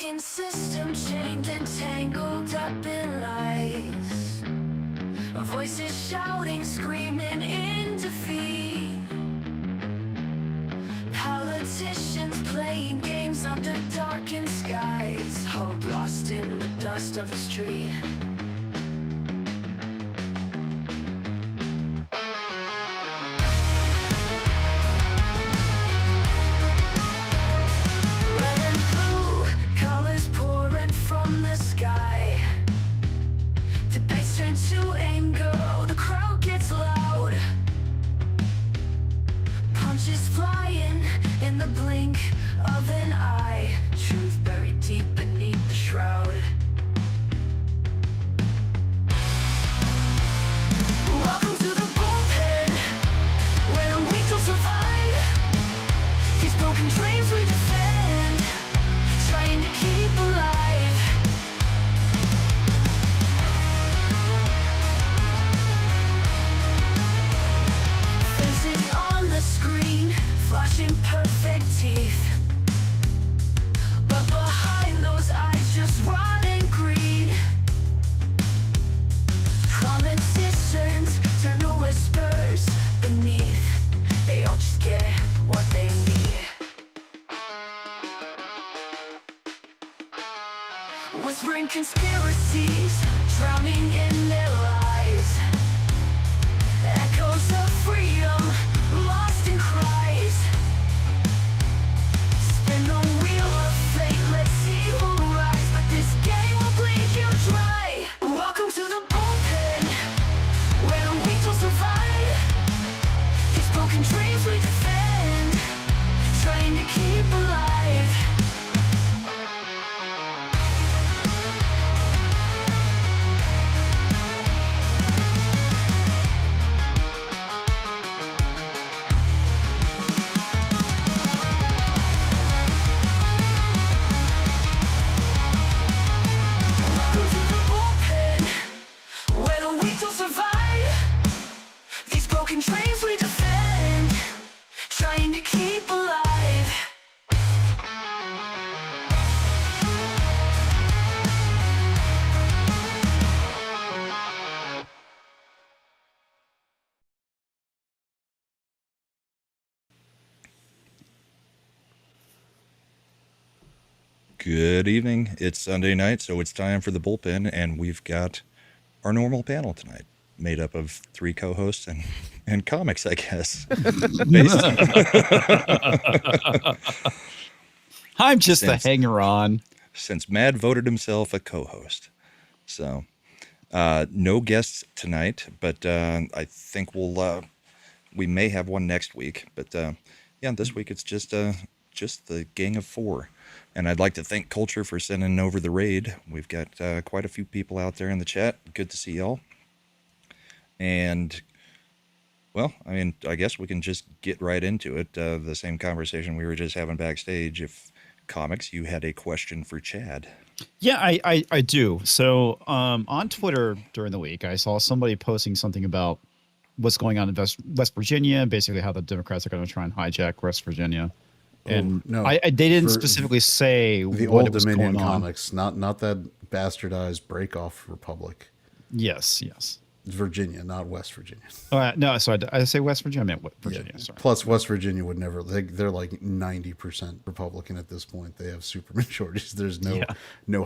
broken system, chained and tangled up in lies. Voices shouting, screaming in defeat. Politicians playing games under darkened skies. Hope lost in the dust of the street. Red and blue, colors pouring from the sky. Debates turn to anger, oh, the crowd gets loud. Punches flying in the blink of an eye. Truth buried deep beneath the shroud. Welcome to the bullpen, where the weak will survive. These broken dreams we defend, trying to keep alive. Faces on the screen, flashing perfect teeth. But behind those eyes, just rotting greed. Politicians turn to whispers beneath. They all just get what they need. Whispering conspiracies, drowning in their lies. Echoes of freedom, lost in cries. Spin the wheel of fate, let's see who rise. But this game will bleed you dry. Welcome to the bullpen, where the weak will survive. These broken dreams we defend, trying to keep alive. Welcome to the bullpen, where the weak will survive. These broken dreams we defend, trying to keep alive. Good evening. It's Sunday night, so it's time for the bullpen, and we've got our normal panel tonight, made up of 3 co-hosts and comics, I guess. I'm just the Since- hanger-on. Since Mad voted himself a co-host. So, no guests tonight, but I think we may have one next week. But yeah, this week it's just the gang of 4. And I'd like to thank Culture for sending over the raid. We've got quite a few people out there in the chat. Good to see y'all. And, well, I mean, I guess we can just get right into it. The same conversation we were just having backstage. If Comix, you had a question for Chad. Yeah, I do. So on Twitter during the week, I saw somebody posting something about what's going on in West Virginia, basically how the Democrats are going to try and hijack West Virginia. And no, they didn't specifically say the what old it was Dominion going on. comics, not that bastardized break-off republic. Yes. It's Virginia, not West Virginia. No, so I say West Virginia. I meant Virginia. Sorry. Plus, West Virginia would never. They're like 90% Republican at this point. They have super majorities. There's no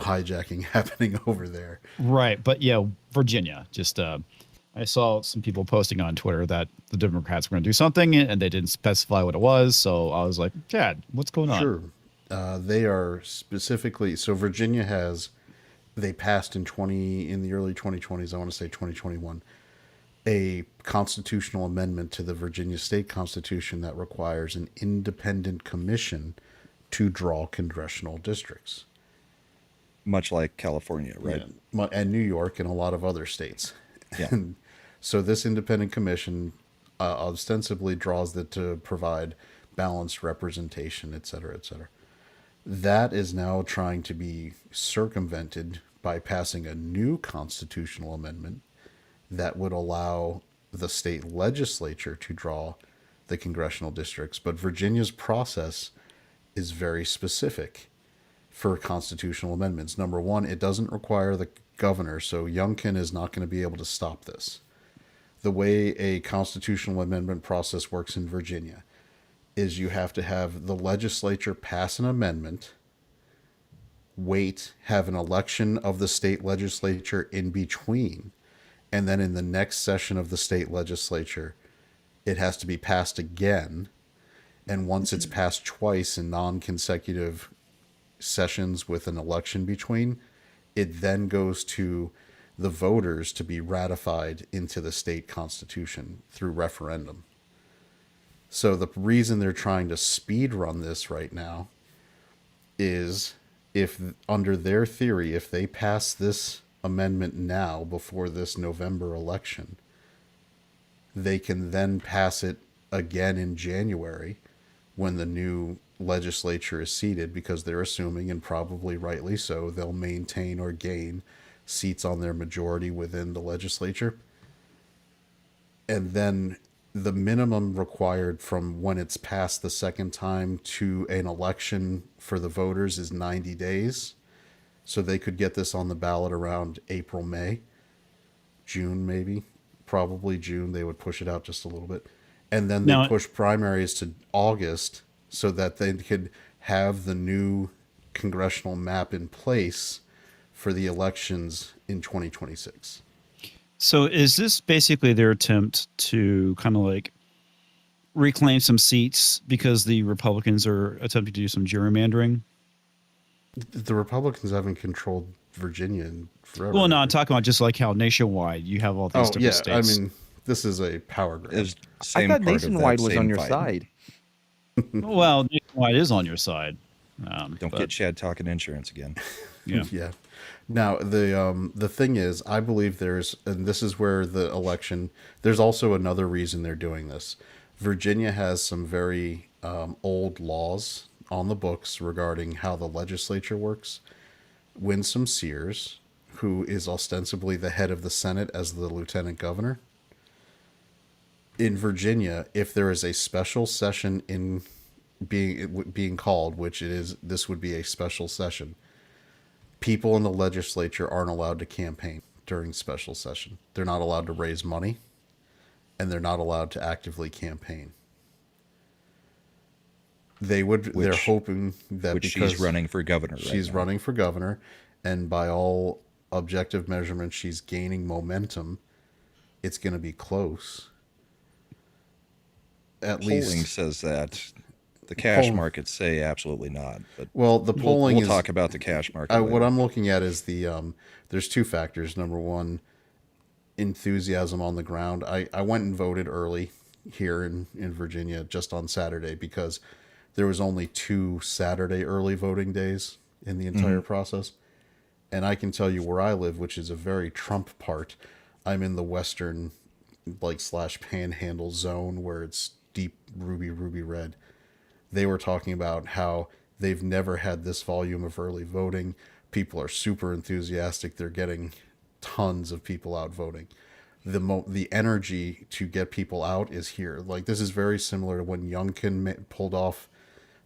hijacking happening over there. Right, but yeah, Virginia. Just I saw some people posting on Twitter that the Democrats were going to do something, and they didn't specify what it was. So I was like, Chad, what's going on? Sure. They are specifically, so Virginia they passed in the early 2020s, I want to say 2021, a constitutional amendment to the Virginia state constitution that requires an independent commission to draw congressional districts. Much like California, right? Yeah. And New York and a lot of other states. Yeah. And so this independent commission ostensibly draws that to provide balanced representation, et cetera, et cetera. That is now trying to be circumvented by passing a new constitutional amendment that would allow the state legislature to draw the congressional districts. But Virginia's process is very specific. for constitutional amendments. Number one, it doesn't require the governor, so Youngkin is not going to be able to stop this. The way a constitutional amendment process works in Virginia is you have to have the legislature pass an amendment, wait, have an election of the state legislature in between, and then in the next session of the state legislature, it has to be passed again. And once it's passed twice in non-consecutive sessions with an election between, it then goes to the voters to be ratified into the state constitution through referendum. So the reason they're trying to speed run this right now is, if under their theory, if they pass this amendment now before this November election, they can then pass it again in January when the new legislature is seated, because they're assuming, and probably rightly so, they'll maintain or gain seats on their majority within the legislature. And then the minimum required from when it's passed the second time to an election for the voters is 90 days. So they could get this on the ballot around April, May, June, maybe. Probably June. They would push it out just a little bit. And then they push primaries to August so that they could have the new congressional map in place for the elections in 2026. So is this basically their attempt to kind of like reclaim some seats because the Republicans are attempting to do some gerrymandering? The Republicans haven't controlled Virginia in forever. Well, no, I'm talking about just like how nationwide you have all these different states. I mean, this is a power grab. I thought nationwide was on your side. Well, nationwide is on your side. Don't get Chad talking insurance again. Yeah. Yeah. Now, the thing is, I believe and this is where the election, there's also another reason they're doing this. Virginia has some very old laws on the books regarding how the legislature works. Winsome Sears, who is ostensibly the head of the Senate as the lieutenant governor, in Virginia, if there is a special session being called, which it is, this would be a special session, people in the legislature aren't allowed to campaign during special session. They're not allowed to raise money, and they're not allowed to actively campaign. They're hoping that which because she's running for governor. She's running for governor, and by all objective measurements, she's gaining momentum. It's going to be close. Polling says that. The cash markets say absolutely not. But the polling we'll talk about the cash market. What I'm looking at is there's two factors. Number one, enthusiasm on the ground. I went and voted early here in Virginia just on Saturday because there was only 2 Saturday early voting days in the entire process. And I can tell you where I live, which is a very Trump part. I'm in the western / panhandle zone where it's deep ruby red. They were talking about how they've never had this volume of early voting. People are super enthusiastic. They're getting tons of people out voting. The energy to get people out is here. This is very similar to when Youngkin pulled off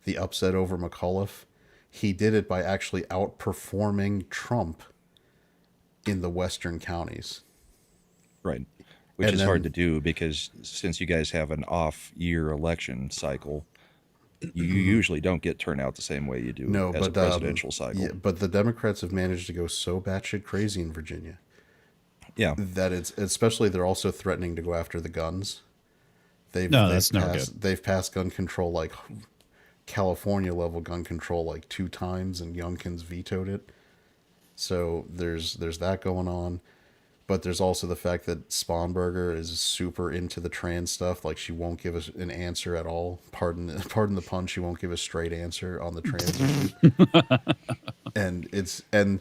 the upset over McAuliffe. He did it by actually outperforming Trump in the western counties. Right. Which is hard to do because since you guys have an off-year election cycle, you usually don't get turnout the same way you do as a presidential cycle. Yeah, but the Democrats have managed to go so batshit crazy in Virginia. Yeah. That especially they're also threatening to go after the guns. They've passed gun control, California level gun control 2 times, and Youngkin's vetoed it. So there's that going on. But there's also the fact that Sponberger is super into the trans stuff. She won't give us an answer at all. Pardon the pun. She won't give a straight answer on the trans issue. And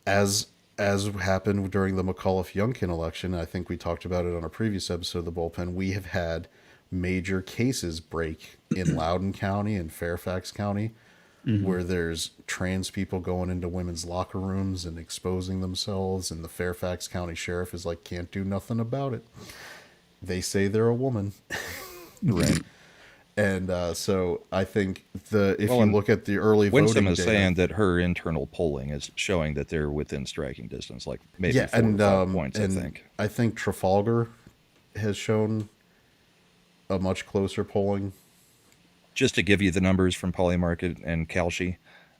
as happened during the McAuliffe-Youngkin election, I think we talked about it on a previous episode of the Bullpen. We have had major cases break in Loudoun County and Fairfax County, where there's trans people going into women's locker rooms and exposing themselves, and the Fairfax County Sheriff is can't do nothing about it. They say they're a woman. Right. And so I think if you look at the early Winsome voting is data, saying that her internal polling is showing that they're within striking distance, like maybe 4 or 5 points, I think. I think Trafalgar has shown a much closer polling. Just to give you the numbers from Polymarket and Kalshi,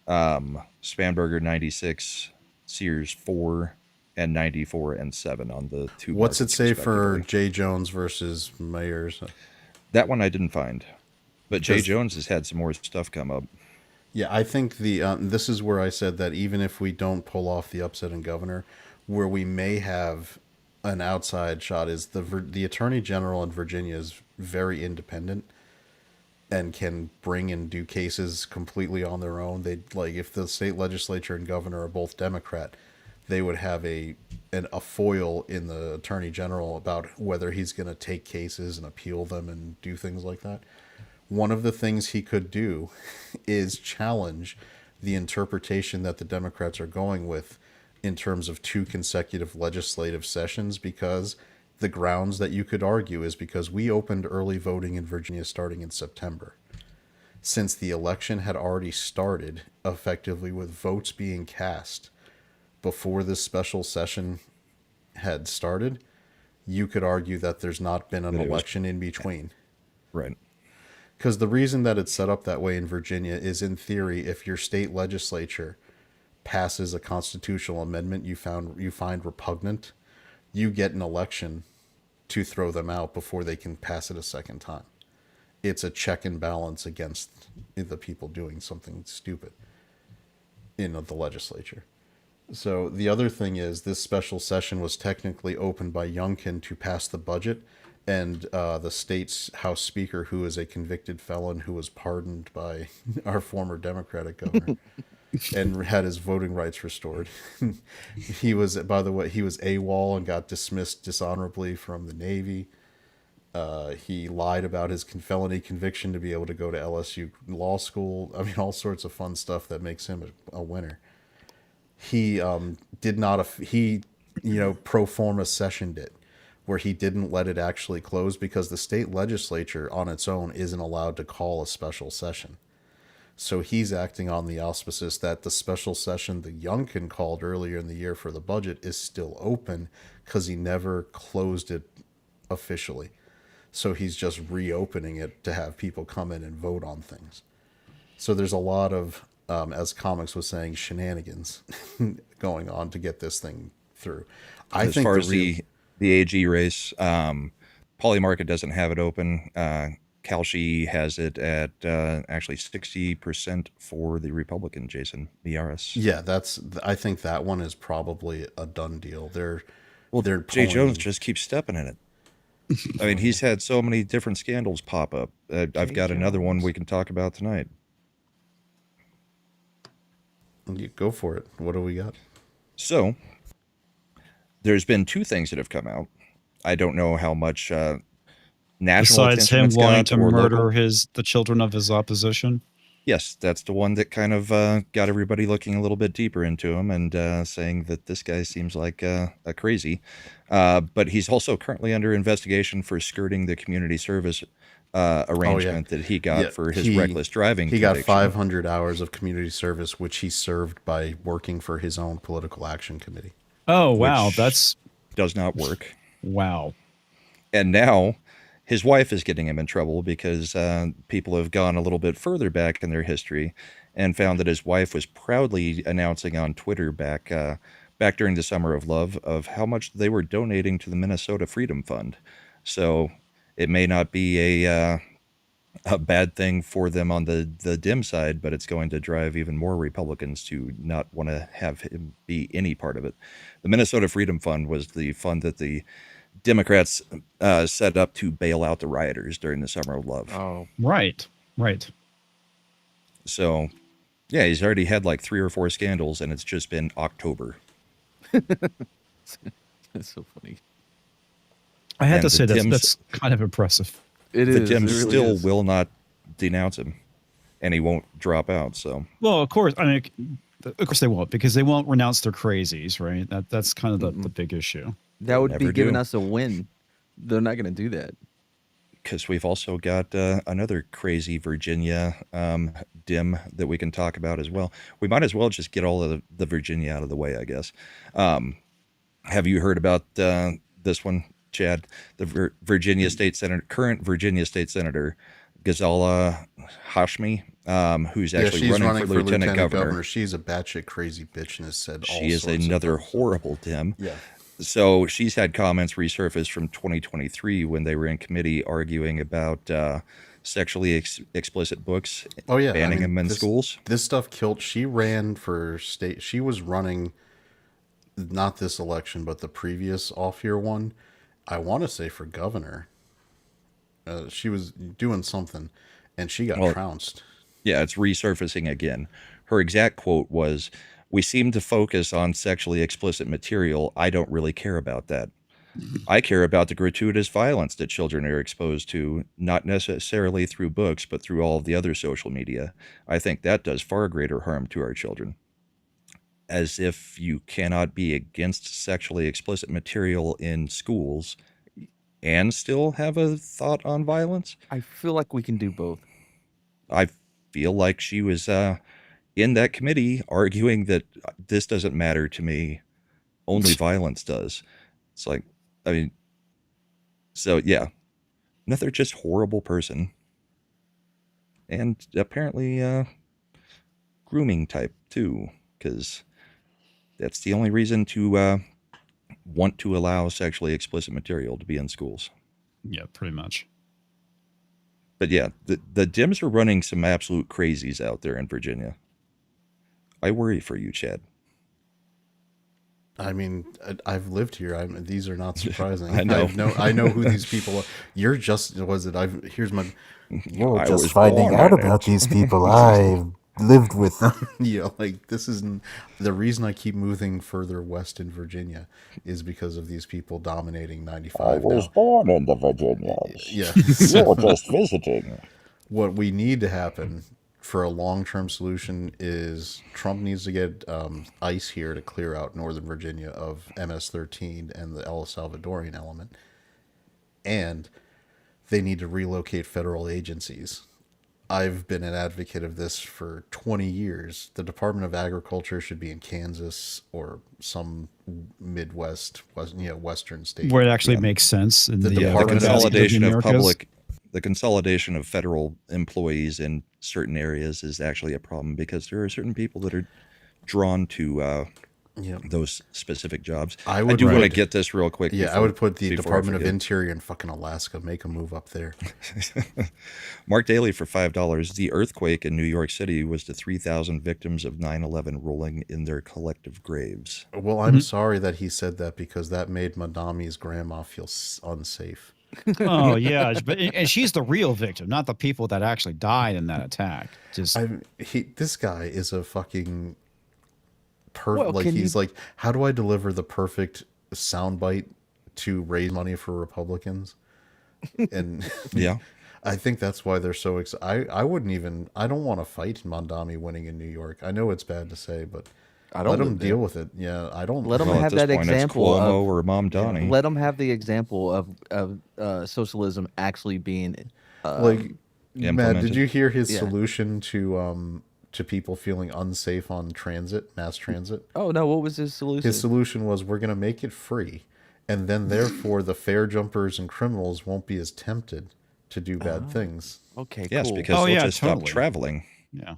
Spanberger 96, Sears 4, and 94 and 7 on the 2. What's it say for Jay Jones versus Mayers? That one I didn't find, but Jay Jones has had some more stuff come up. Yeah, I think this is where I said that even if we don't pull off the upset in governor, where we may have an outside shot is the Attorney General in Virginia is very independent and can bring and do cases completely on their own. They if the state legislature and governor are both Democrat, they would have a foil in the Attorney General about whether he's going to take cases and appeal them and do things like that. One of the things he could do is challenge the interpretation that the Democrats are going with in terms of 2 consecutive legislative sessions, because the grounds that you could argue is because we opened early voting in Virginia starting in September. Since the election had already started effectively with votes being cast before this special session had started, you could argue that there's not been an election in between. Right. Because the reason that it's set up that way in Virginia is, in theory, if your state legislature passes a constitutional amendment you find repugnant, you get an election to throw them out before they can pass it a second time. It's a check and balance against the people doing something stupid in the legislature. So the other thing is, this special session was technically opened by Youngkin to pass the budget, and the state's House Speaker, who is a convicted felon who was pardoned by our former Democratic governor and had his voting rights restored. He was, by the way, he was AWOL and got dismissed dishonorably from the Navy. He lied about his felony conviction to be able to go to LSU law school. I mean, all sorts of fun stuff that makes him a winner. He did not, pro forma sessioned it, where he didn't let it actually close because the state legislature on its own isn't allowed to call a special session. So he's acting on the auspices that the special session that Youngkin called earlier in the year for the budget is still open because he never closed it officially. So he's just reopening it to have people come in and vote on things. So there's a lot of, as Comix was saying, shenanigans going on to get this thing through. As far as the AG race, Polymarket doesn't have it open. Kalshi has it at actually 60% for the Republican, Jason Miaris. Yeah, I think that one is probably a done deal. They're Jay Jones just keeps stepping in it. I mean, he's had so many different scandals pop up. I've got another one we can talk about tonight. You go for it. What do we got? So, there's been 2 things that have come out. I don't know how much national besides attention him it's wanting got to or murder local. the children of his opposition. Yes, that's the one that kind of got everybody looking a little bit deeper into him and saying that this guy seems like a crazy. But he's also currently under investigation for skirting the community service arrangement that he got for his reckless driving. He got 500 hours of community service, which he served by working for his own political action committee. Oh, wow. That's does not work. Wow. And now his wife is getting him in trouble because people have gone a little bit further back in their history and found that his wife was proudly announcing on Twitter back during the Summer of Love of how much they were donating to the Minnesota Freedom Fund. So it may not be a bad thing for them on the dim side, but it's going to drive even more Republicans to not want to have him be any part of it. The Minnesota Freedom Fund was the fund that the Democrats set up to bail out the rioters during the Summer of Love. Oh, right. So, yeah, he's already had like 3 or 4 scandals, and it's just been October. that's so funny. I had And to say the that's kind of impressive. It The is. Dems it really still is. will not denounce him, and he won't drop out. So, Well, of course. I mean, of course they won't, because they won't renounce their crazies, right? That's kind of the big issue. That would be Never giving do. us a win. They're not going to do that. because we've also got another crazy Virginia dim that we can talk about as well. We might as well just get all of the Virginia out of the way, I guess. Have you heard about this one, Chad? The Virginia State Senator, current Virginia State Senator, Ghazala Hashmi, who's Yeah, actually she's running running for for Lieutenant Governor. She's a batshit crazy bitch and has said all She is sorts of another things. horrible dim. Yeah. So she's had comments resurface from 2023 when they were in committee arguing about sexually explicit books, Oh yeah, banning them in schools. This stuff killed. She ran for state. She was running, not this election, but the previous off-year one. I want to say for governor. She was doing something, and she got trounced. Yeah, it's resurfacing again. Her exact quote was, "We seem to focus on sexually explicit material. I don't really care about that. I care about the gratuitous violence that children are exposed to, not necessarily through books, but through all of the other social media. I think that does far greater harm to our children." As if you cannot be against sexually explicit material in schools and still have a thought on violence. I feel like we can do both. I feel like she was in that committee arguing that this doesn't matter to me, only violence does. It's like, I mean, so yeah, another just horrible person. And apparently grooming type too, because that's the only reason to want to allow sexually explicit material to be in schools. Yeah, pretty much. But yeah, the Dems are running some absolute crazies out there in Virginia. I worry for you, Chad. I mean, I've lived here. These are not surprising. I know. I know who these people are. You're just here's my. You're I just was finding born out in about it. these people. I've lived with them. Like this isn't the reason I keep moving further west in Virginia is because of these people dominating 95 now. born in the Virginias. Yeah. You're just visiting. What we need to happen for a long-term solution is Trump needs to get ICE here to clear out Northern Virginia of MS-13 and the El Salvadorian element. And they need to relocate federal agencies. I've been an advocate of this for 20 years. The Department of Agriculture should be in Kansas or some Midwest, Western state. Where it actually makes sense. In The the, Yeah, the Department of consolidation of Americas. the consolidation of federal employees in certain areas is actually a problem because there are certain people that are drawn to those specific jobs. I do want to would- get this real quick. Yeah, I before- would put the before I Department of forget. Interior in fucking Alaska. Make a move up there. Mark Daly for $5. The earthquake in New York City was the 3,000 victims of 9/11 rolling in their collective graves. Well, I'm sorry that he said that because that made Madami's grandma feel unsafe. Oh yeah, but and she's the real victim, not the people that actually died in that attack. Just This guy is a fucking Well, like can he's you- like, how do I deliver the perfect soundbite to raise money for Republicans? And Yeah. I think that's why they're so excited. I wouldn't even. I don't want to fight Mondami winning in New York. I know it's bad to say, but I don't let him live there. deal with it. Yeah, I don't. Let 'em Well, have at this that point, example it's Cuomo of- or Mom Donnie. Let them have the example of socialism actually being like Matt, implemented. did you hear his Yeah. solution to people feeling unsafe on mass transit? Oh no, what was his solution? His solution was we're going to make it free, and then therefore the fare jumpers and criminals won't be as tempted to do bad things. Okay, Yes, cool. because Oh, they'll yeah, just stop totally. traveling. yeah.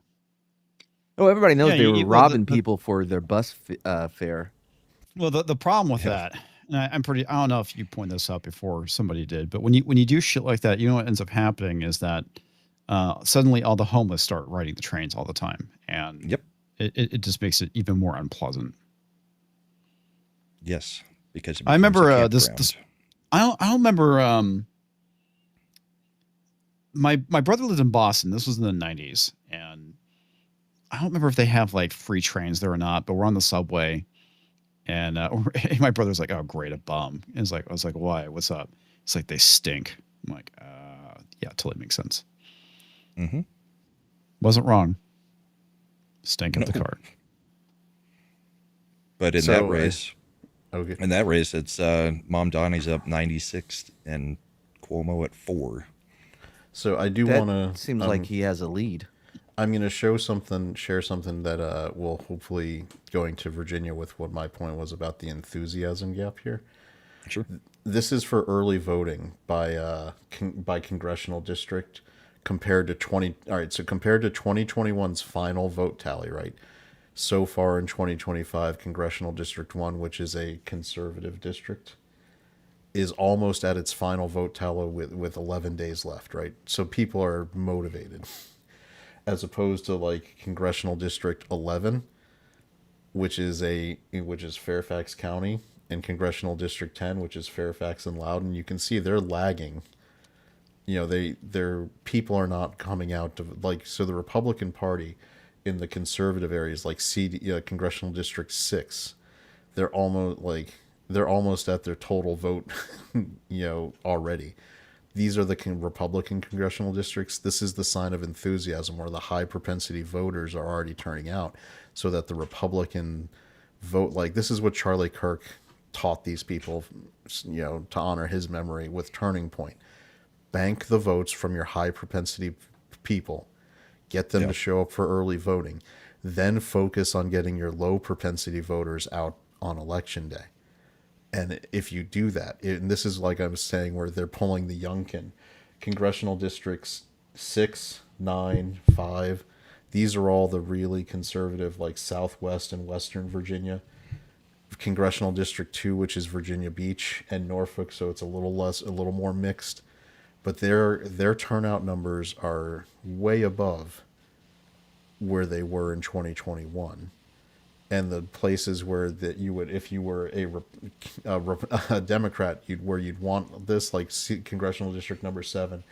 Oh, everybody knows Yeah, they were well, robbing the- people for their bus fare. Well, the problem with that, and I don't know if you pointed this out before somebody did, but when you do shit like that, you know what ends up happening is that suddenly all the homeless start riding the trains all the time, and Yep. it just makes it even more unpleasant. Yes, because it I becomes a remember this. campground. I don't remember. My brother lived in Boston. This was in the 90s, and I don't remember if they have like free trains there or not. But we're on the subway, and my brother's like, "Oh, great, a bum." And I was like, "Why? What's up?" It's like they stink. I'm like, "Yeah, totally makes sense." Mm-hmm. Wasn't wrong. Stink up the cart. But in So, that race, Okay. it's Mom Donnie's up 96 and Cuomo at 4. So I do That want to. seems like he has a lead. I'm going to share something that will hopefully going to Virginia with what my point was about the enthusiasm gap here. Sure. This is for early voting by congressional district compared to 20. All right, so compared to 2021's final vote tally, right? So far in 2025, congressional district 1, which is a conservative district, is almost at its final vote tally with 11 days left, right? So people are motivated, as opposed to like congressional district 11, which is Fairfax County, and congressional district 10, which is Fairfax and Loudoun. You can see they're lagging. You know, their people are not coming out to like, so the Republican Party in the conservative areas like congressional district 6, they're almost at their total vote, already. These are the Republican congressional districts. This is the sign of enthusiasm where the high propensity voters are already turning out so that the Republican vote, like this is what Charlie Kirk taught these people, to honor his memory with Turning Point. Bank the votes from your high propensity people, get them to show up for early voting, then focus on getting your low propensity voters out on election day. And if you do that, and this is like I was saying, where they're pulling the Youngkin, congressional districts 6, 9, 5, these are all the really conservative, like Southwest and Western Virginia. Congressional District 2, which is Virginia Beach and Norfolk, so it's a little more mixed. But their turnout numbers are way above where they were in 2021. And the places where that you would, if you were a Democrat, you'd want this, like congressional district number 7,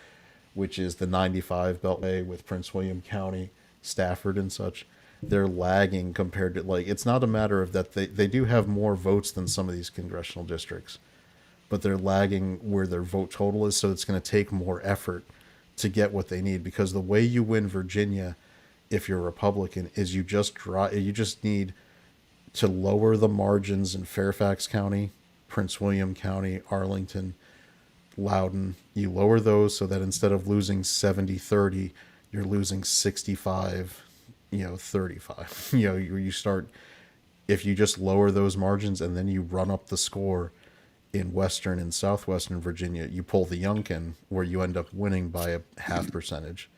which is the 95 Beltway with Prince William County, Stafford, and such. They're lagging compared to, like, it's not a matter of that they do have more votes than some of these congressional districts, but they're lagging where their vote total is. So it's going to take more effort to get what they need, because the way you win Virginia, if you're a Republican, is you just need to lower the margins in Fairfax County, Prince William County, Arlington, Loudoun. You lower those so that instead of losing 70-30, you're losing 65, 35. You start, if you just lower those margins and then you run up the score in Western and Southwestern Virginia, you pull the Youngkin, where you end up winning by a half percentage.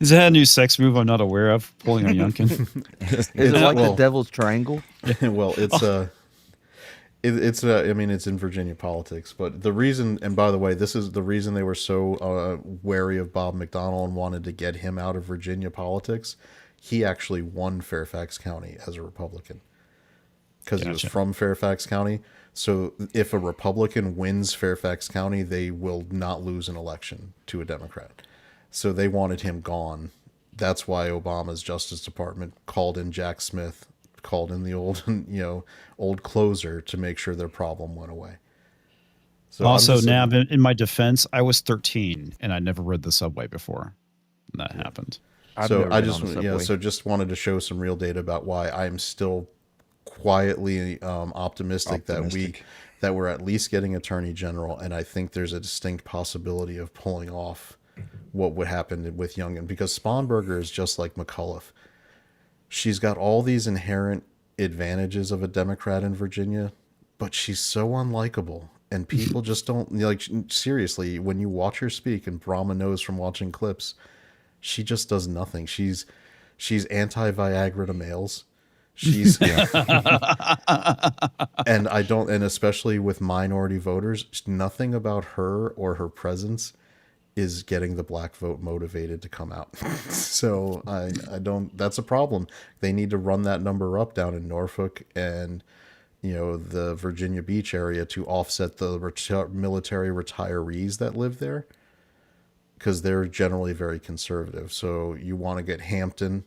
Is that a new sex move I'm not aware of? Pulling a Youngkin? Is it like the Devil's Triangle? Well, it's in Virginia politics, but the reason, and by the way, this is the reason they were so wary of Bob McDonnell and wanted to get him out of Virginia politics. He actually won Fairfax County as a Republican because he was from Fairfax County. So if a Republican wins Fairfax County, they will not lose an election to a Democrat. So they wanted him gone. That's why Obama's Justice Department called in Jack Smith, called in the old closer to make sure their problem went away. So also, Nab, in my defense, I was 13 and I never rode the subway before when that happened. So I just wanted to show some real data about why I'm still quietly optimistic that we're at least getting Attorney General, and I think there's a distinct possibility of pulling off what would happen with Youngkin, because Sponberger is just like McAuliffe. She's got all these inherent advantages of a Democrat in Virginia, but she's so unlikable, and people just don't like. Seriously, when you watch her speak, and Brahma knows from watching clips, she just does nothing. She's anti-Viagra to males. She's and especially with minority voters, nothing about her or her presence is getting the black vote motivated to come out. So I don't, that's a problem. They need to run that number up down in Norfolk and, the Virginia Beach area to offset the military retirees that live there, because they're generally very conservative. So you want to get Hampton,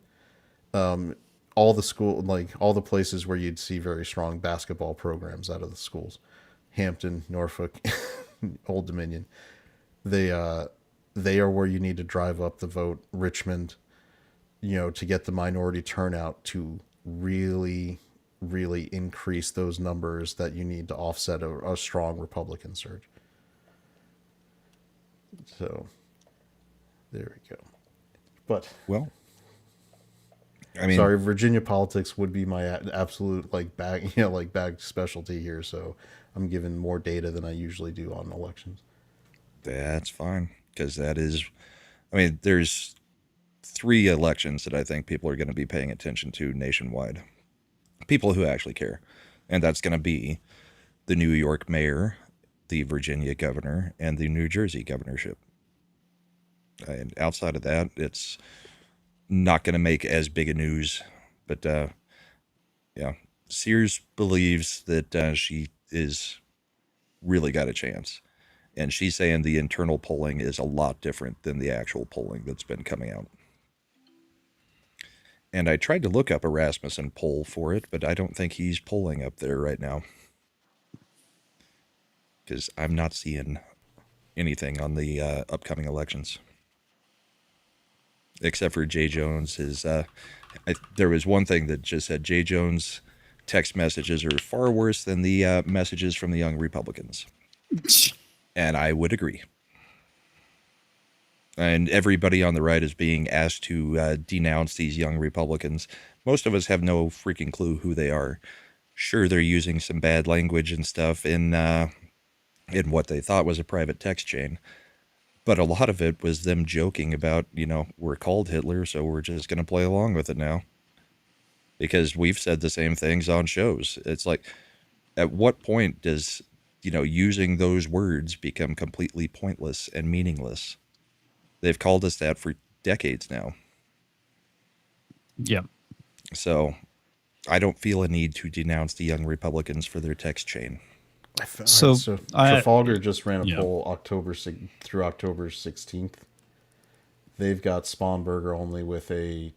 all the places where you'd see very strong basketball programs out of the schools, Hampton, Norfolk, Old Dominion. They are where you need to drive up the vote. Richmond, to get the minority turnout to really, really increase those numbers that you need to offset a strong Republican surge. So There we go. But Well, I mean, sorry, Virginia politics would be my absolute like bag, like bag specialty here. So I'm giving more data than I usually do on elections. that's fine because that is, I mean, there's 3 elections that I think people are going to be paying attention to nationwide. People who actually care. And that's going to be the New York mayor, the Virginia governor, and the New Jersey governorship. And outside of that, it's not going to make as big a news. But yeah, Sears believes that she is really got a chance. And she's saying the internal polling is a lot different than the actual polling that's been coming out. And I tried to look up a Rasmussen poll for it, but I don't think he's polling up there right now. Because I'm not seeing anything on the upcoming elections. Except for Jay Jones. There was one thing that just said Jay Jones text messages are far worse than the messages from the young Republicans. And I would agree. And everybody on the right is being asked to denounce these young Republicans. Most of us have no freaking clue who they are. Sure, they're using some bad language and stuff in what they thought was a private text chain. But a lot of it was them joking about, we're called Hitler, so we're just going to play along with it now. Because we've said the same things on shows. It's like, at what point does, using those words become completely pointless and meaningless? They've called us that for decades now. Yeah. So I don't feel a need to denounce the young Republicans for their text chain. So, Trafalgar just ran a poll through October 16th. They've got Sponberger only with a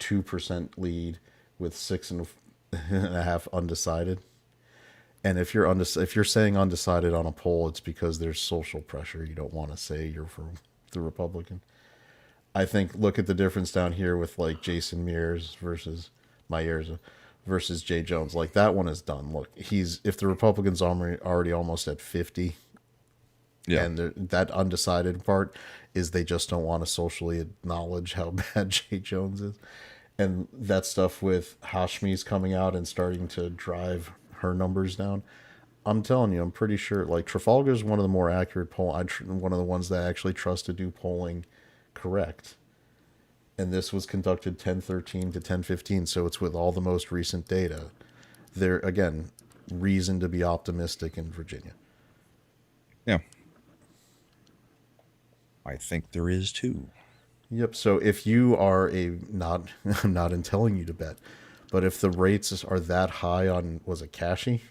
2% lead with 6.5 undecided. And if you're saying undecided on a poll, it's because there's social pressure. You don't want to say you're for the Republican. I think look at the difference down here with like Jason Mears versus versus Jay Jones. Like that one is done. Look, if the Republicans are already almost at 50, yeah, and that undecided part is they just don't want to socially acknowledge how bad Jay Jones is, and that stuff with Hashmi's coming out and starting to drive her numbers down. I'm telling you, I'm pretty sure like Trafalgar is one of the more accurate one of the ones that I actually trust to do polling correct. And this was conducted 1013 to 1015, so it's with all the most recent data. There again, reason to be optimistic in Virginia. Yeah. I think there is too. Yep. So if you are I'm not in telling you to bet, but if the rates are that high on, was it Kashi?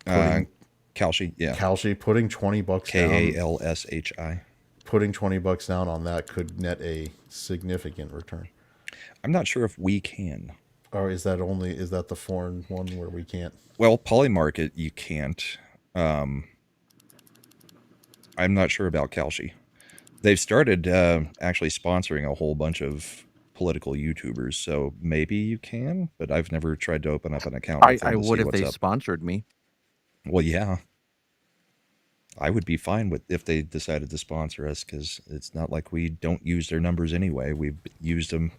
Kalshi, yeah. Kalshi, putting $20 down. Kalshi. Putting $20 down on that could net a significant return. I'm not sure if we can. Or is that the foreign one where we can't? Well, Polymarket, you can't. I'm not sure about Kalshi. They've started actually sponsoring a whole bunch of political YouTubers, so maybe you can, but I've never tried to open up an account. I would if they sponsored me. Well, yeah. I would be fine with if they decided to sponsor us, because it's not like we don't use their numbers anyway. We've used them.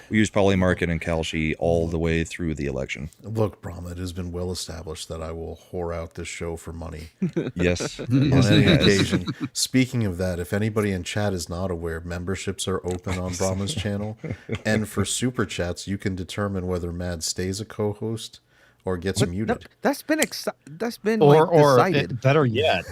We used Polymarket and Kalshi all the way through the election. Look, Brahma, it has been well established that I will whore out this show for money. Yes. On any occasion. Speaking of that, if anybody in chat is not aware, memberships are open on Brahma's channel. And for super chats, you can determine whether Mad stays a co-host or gets muted. No, that's been decided. Better yet,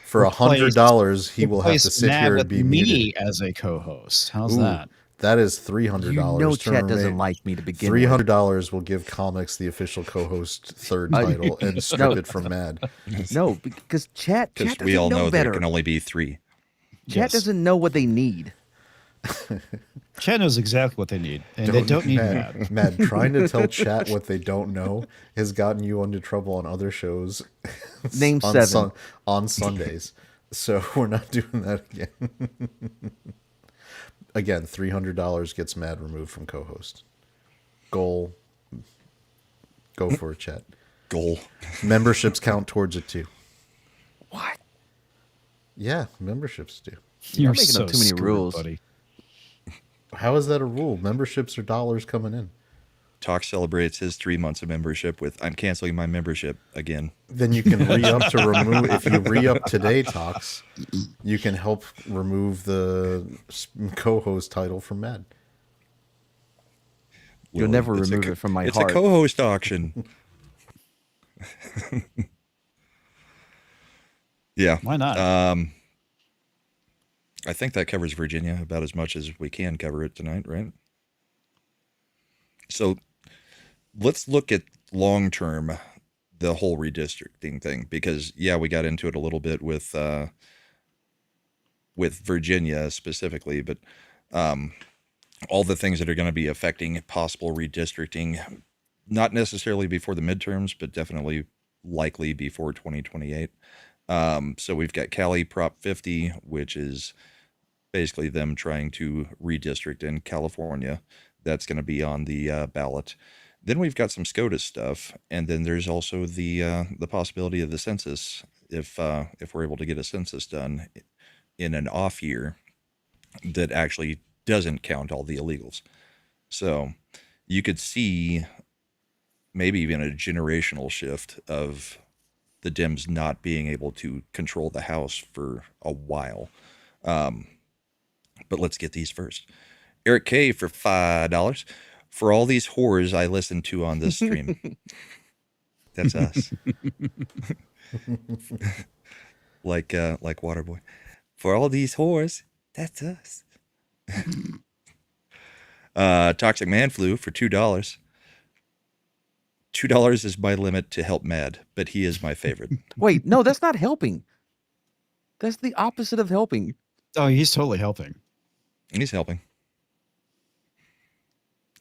For $100, he will have to sit Mad here and with be me muted. as a co-host. How's Ooh, that? That is $300. You know to Chad doesn't remain. like me to begin with. $300 will give Comix the official co-host third title and strip it from Mad. No, because Chad doesn't we all know better. there can only be 3. Chad doesn't know what they need. Chad knows exactly what they need, and they don't need Mad. Mad, trying to tell chat what they don't know has gotten you into trouble on other shows. Name on 7. On Sundays. So we're not doing that again. Again, $300 gets Mad removed from co-host. Goal. Go for it, chat. Goal. Memberships count towards it too. What? Yeah, memberships do. You're making so up too many screwed, rules. buddy. How is that a rule? Memberships are dollars coming in. Talk celebrates his 3 months of membership with I'm canceling my membership again. Then you can re-up to remove. If you re-up today, Talks, you can help remove the co-host title from Mad. You'll never remove it from my it's heart. a co-host auction. Yeah. Why not? I think that covers Virginia about as much as we can cover it tonight, right? So let's look at long-term, the whole redistricting thing, because we got into it a little bit with Virginia specifically, but all the things that are going to be affecting possible redistricting, not necessarily before the midterms, but definitely likely before 2028. So we've got Cali Prop 50, which is basically them trying to redistrict in California. That's going to be on the ballot. Then we've got some Scotus stuff, and then there's also the possibility of the census if we're able to get a census done in an off year that actually doesn't count all the illegals. So you could see maybe even a generational shift of the Dems not being able to control the House for a while. But let's get these first. Eric K for $5. For all these whores I listened to on this stream. That's us. like Waterboy. For all these whores, that's us. Toxic Man Flu for $2. $2 is my limit to help Mad, but he is my favorite. Wait, no, that's not helping. That's the opposite of helping. Oh, he's totally helping. He's helping.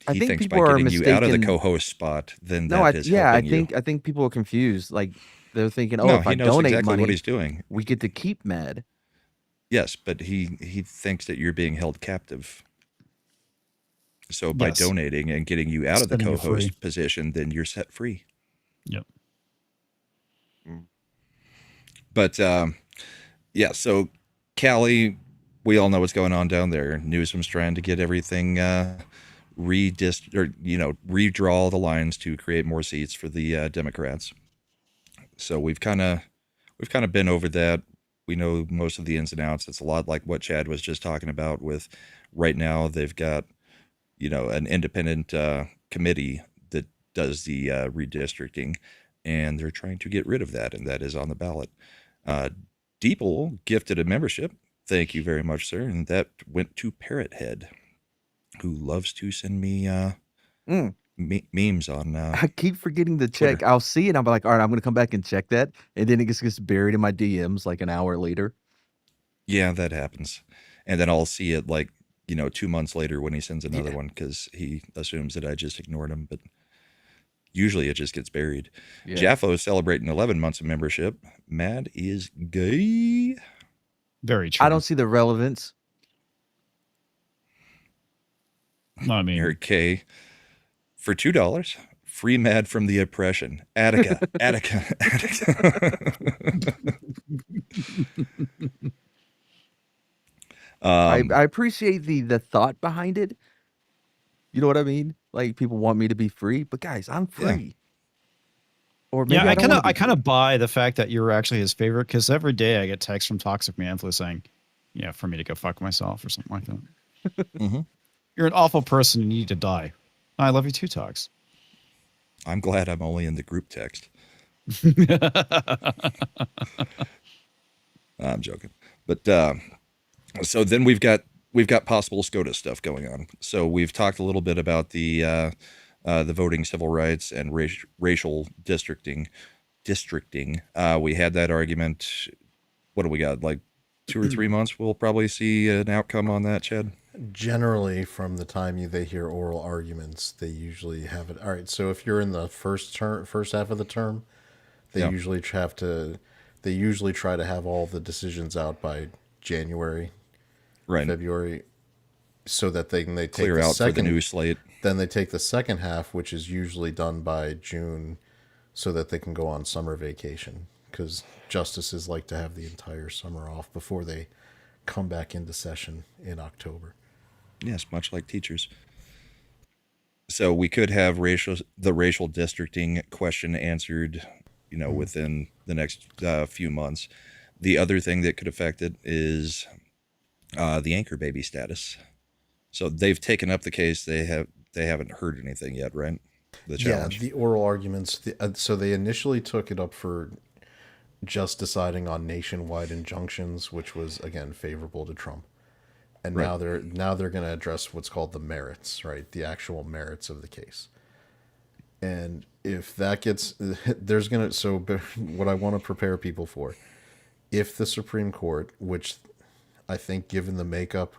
I He think thinks people by are getting you out of the mistaken- co-host spot, then No, that is helping you. I think people are confused. Like they're thinking, oh, No, if he I knows donate exactly money, what he's doing. we get to keep Mad. Yes, but he thinks that you're being held captive. So by Yes. donating and getting you out of the Setting you co-host free. position, then you're set free. Yep. But so Cali, we all know what's going on down there. Newsom's trying to get everything redraw the lines to create more seats for the Democrats. So we've kind of been over that. We know most of the ins and outs. It's a lot like what Chad was just talking about with right now they've got, an independent committee that does the redistricting, and they're trying to get rid of that, and that is on the ballot. Deeple gifted a membership. Thank you very much, sir. And that went to Parrot Head, who loves to send me memes on. I keep forgetting to check. Twitter. I'll see it. I'm like, all right, I'm going to come back and check that. And then it just gets buried in my DMs like an hour later. Yeah, that happens. And then I'll see it 2 months later when he sends another one because he assumes that I just ignored him. But usually it just gets buried. Yeah. Jaffo is celebrating 11 months of membership. Mad is gay. Very true. I don't see the relevance. No, I mean, Eric K. For $2, free Mad from the oppression. Attica. I appreciate the thought behind it. You know what I mean? Like people want me to be free, but guys, I'm free. Or maybe yeah, I don't wanna be I kind of buy the fact that you're actually his favorite because every day I get texts from Toxic Manflu saying, for me to go fuck myself or something like that. Mm-hmm. You're an awful person. You need to die. I love you too, Tox. I'm glad I'm only in the group text. I'm joking. But so then we've got possible Scotus stuff going on. So we've talked a little bit about the voting civil rights and racial districting. We had that argument. What do we got? Like 2 or 3 months, we'll probably see an outcome on that, Chad. Generally, from the time they hear oral arguments, they usually have it. All right, so if you're in the first half of the term, they usually try to have all the decisions out by January, Right. February, so that they take Clear the out second, for the new slate. Then they take the second half, which is usually done by June, so that they can go on summer vacation. Because justices like to have the entire summer off before they come back into session in October. Yes, much like teachers. So we could have the racial districting question answered, within the next few months. The other thing that could affect it is the anchor baby status. So they've taken up the case. They haven't heard anything yet, right? The challenge. Yeah, the oral arguments. So they initially took it up for just deciding on nationwide injunctions, which was again favorable to Trump. And Right. now they're going to address what's called the merits, right? The actual merits of the case. And if that gets, there's going to, so what I want to prepare people for, if the Supreme Court, which I think given the makeup,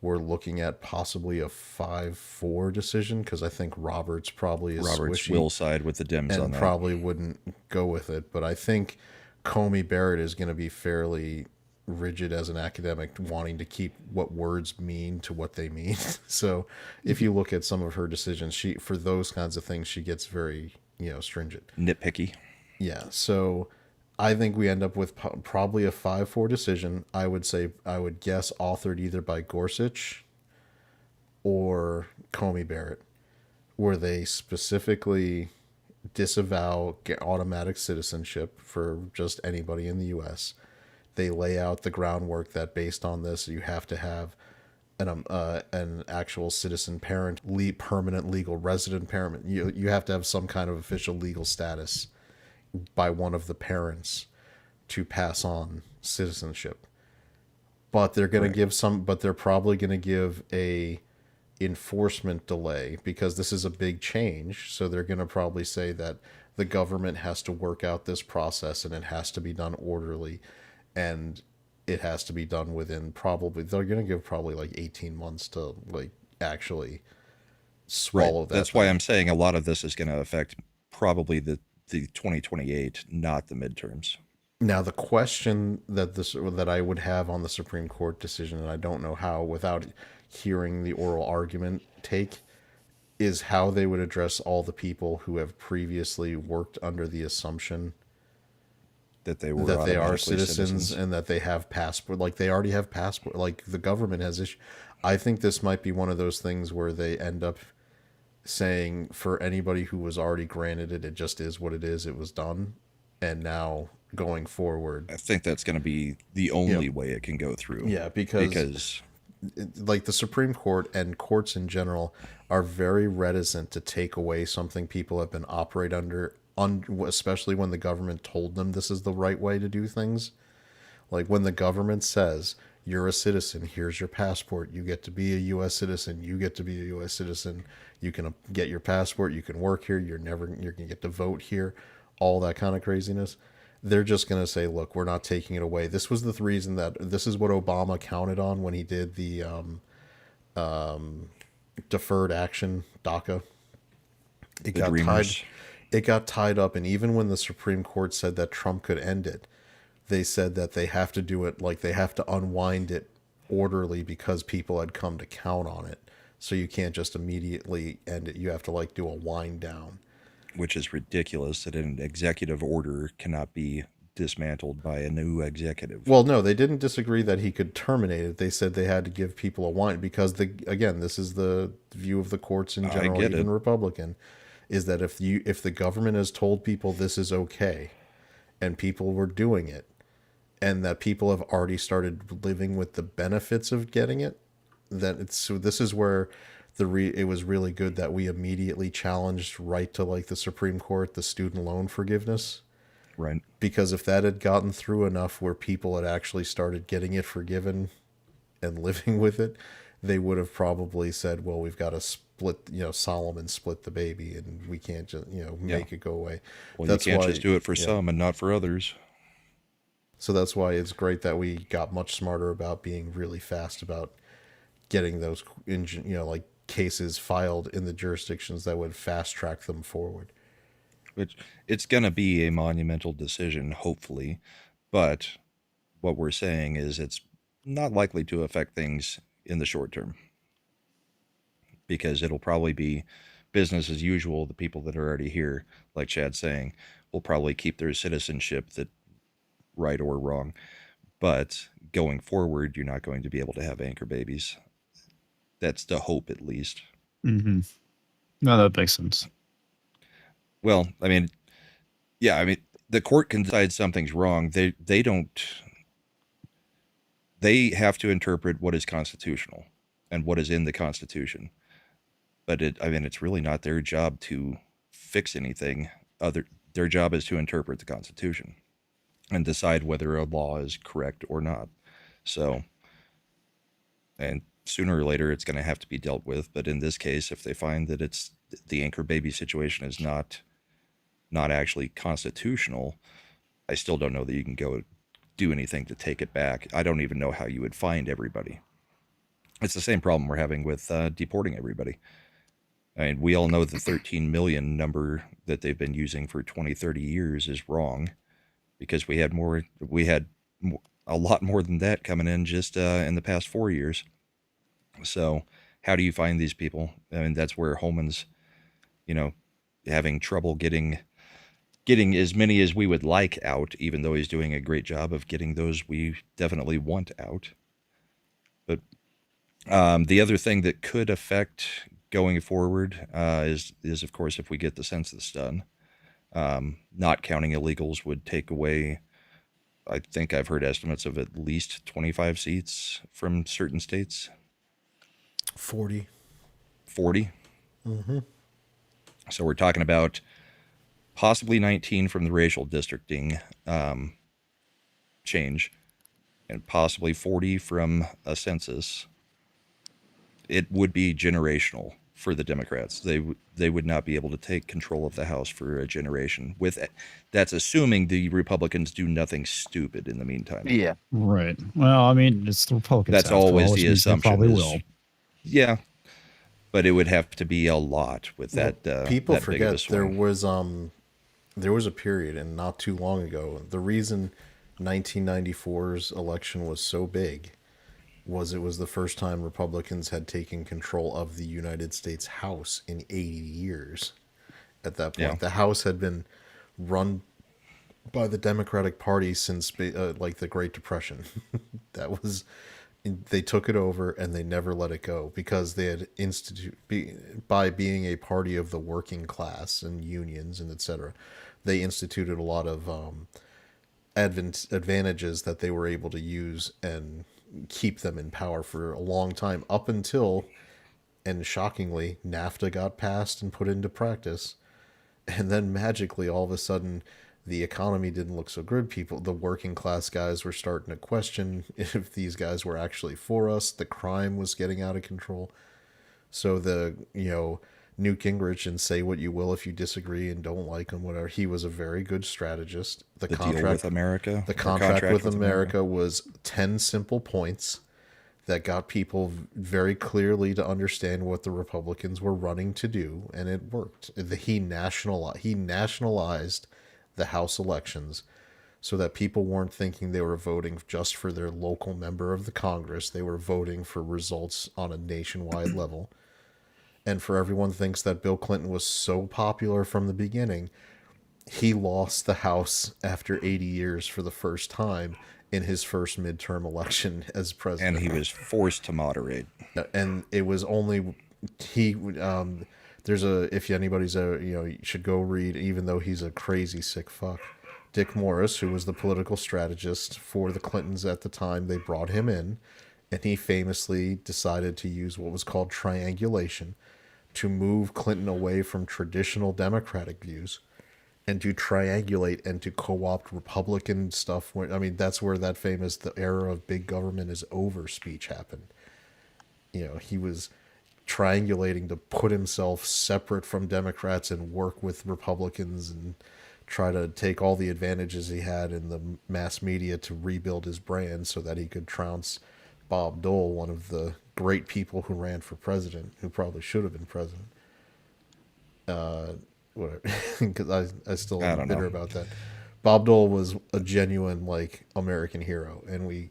we're looking at possibly a 5-4 decision, because I think Roberts probably is Roberts squishy will side with the Dems on and that. probably wouldn't go with it. But I think Comey Barrett is going to be fairly rigid as an academic, wanting to keep what words mean to what they mean. So if you look at some of her decisions, for those kinds of things, she gets very, stringent. Nitpicky. Yeah. So I think we end up with probably a 5-4 decision. I would guess authored either by Gorsuch or Comey Barrett, where they specifically disavow automatic citizenship for just anybody in the U.S. They lay out the groundwork that based on this, you have to have an actual citizen parent, permanent legal resident parent. You have to have some kind of official legal status by one of the parents to pass on citizenship. But they're going to give but they're probably going to give a enforcement delay, because this is a big change. So they're going to probably say that the government has to work out this process, and it has to be done orderly, and it has to be done within they're going to give probably like 18 months to like actually swallow that. That's why I'm saying a lot of this is going to affect probably the 2028, not the midterms. Now, the question that I would have on the Supreme Court decision, and I don't know how without hearing the oral argument take, is how they would address all the people who have previously worked under the assumption That they are citizens and that they have passport, like they already have passport, like the government has issued. I think this might be one of those things where they end up saying for anybody who was already granted it, it just is what it is. It was done. And now going forward, I think that's going to be the only way it can go through. Yeah, because like the Supreme Court and courts in general are very reticent to take away something people have been operate under, especially when the government told them this is the right way to do things. Like when the government says, you're a citizen, here's your passport, you get to be a U.S. citizen, you get to be a U.S. citizen, you can get your passport, you can work here, you're going to get to vote here, all that kind of craziness. They're just going to say, look, we're not taking it away. This was the reason this is what Obama counted on when he did the deferred action, DACA. It got tied up, and even when the Supreme Court said that Trump could end it, they said that they have to do it, like they have to unwind it orderly because people had come to count on it. So you can't just immediately end it. You have to like do a wind down. Which is ridiculous that an executive order cannot be dismantled by a new executive. Well, no, they didn't disagree that he could terminate it. They said they had to give people a wind, because this is the view of the courts in general, even Republican, is that if the government has told people this is okay and people were doing it, and that people have already started living with the benefits of getting it, so this is where it was really good that we immediately challenged right to like the Supreme Court, the student loan forgiveness. Right. Because if that had gotten through enough where people had actually started getting it forgiven and living with it, they would have probably said, well, we've got to split, Solomon split the baby, and we can't just, make it go away. Well, you can't just do it for some and not for others. So that's why it's great that we got much smarter about being really fast about getting those, like cases filed in the jurisdictions that would fast track them forward. Which it's going to be a monumental decision, hopefully, but what we're saying is it's not likely to affect things in the short term, because it'll probably be business as usual. The people that are already here, like Chad's saying, will probably keep their citizenship, that right or wrong. but going forward, you're not going to be able to have anchor babies. That's the hope, at least. Mm-hmm. No, that makes sense. Well, I mean, yeah, I mean, the court can decide something's wrong. They don't. They have to interpret what is constitutional and what is in the Constitution. But I mean, it's really not their job to fix anything. Their job is to interpret the Constitution and decide whether a law is correct or not. So, and sooner or later, it's going to have to be dealt with. But in this case, if they find that it's the anchor baby situation is not actually constitutional, I still don't know that you can go do anything to take it back. I don't even know how you would find everybody. It's the same problem we're having with deporting everybody. I mean, we all know the 13 million number that they've been using for 20, 30 years is wrong, because we had a lot more than that coming in just in the past 4 years. So how do you find these people? I mean, that's where Holman's, having trouble getting as many as we would like out, even though he's doing a great job of getting those we definitely want out. But the other thing that could affect going forward is of course, if we get the census done, not counting illegals would take away, I think I've heard estimates of at least 25 seats from certain states. 40. 40? Mm-hmm. So we're talking about possibly 19 from the racial districting change, and possibly 40 from a census. It would be generational for the Democrats. They would not be able to take control of the House for a generation. That's assuming the Republicans do nothing stupid in the meantime. Yeah. Right. Well, I mean, it's the Republicans. That's after all, always which the means they assumption. Probably will. Yeah, but it would have to be a lot with that. People that big of a forget there swing. was a period, and not too long ago, the reason 1994's election was so big was it was the first time Republicans had taken control of the United States House in 80 years. At that point, Yeah. the House had been run by the Democratic Party since like the Great Depression. They took it over and they never let it go, because they had by being a party of the working class and unions and etc. They instituted a lot of advantages that they were able to use and keep them in power for a long time, up until, and shockingly, NAFTA got passed and put into practice. And then magically, all of a sudden, the economy didn't look so good. The working class guys were starting to question if these guys were actually for us. The crime was getting out of control. So Newt Gingrich, and say what you will if you disagree and don't like him, whatever, he was a very good strategist. The deal with America. The contract with America was 10 simple points that got people very clearly to understand what the Republicans were running to do, and it worked. He nationalized the House elections so that people weren't thinking they were voting just for their local member of the Congress. They were voting for results on a nationwide level. And for everyone thinks that Bill Clinton was so popular from the beginning, he lost the House after 80 years for the first time in his first midterm election as president. And he was forced to moderate. And it was only if anybody's you should go read, even though he's a crazy sick fuck, Dick Morris, who was the political strategist for the Clintons at the time. They brought him in, and he famously decided to use what was called triangulation to move Clinton away from traditional Democratic views and to triangulate and to co-opt Republican stuff. That's where that famous "the era of big government is over" speech happened. He was triangulating to put himself separate from Democrats and work with Republicans and try to take all the advantages he had in the mass media to rebuild his brand so that he could trounce Bob Dole, one of the great people who ran for president, who probably should have been president. Whatever, because I still am bitter about that. Bob Dole was a genuine American hero, and we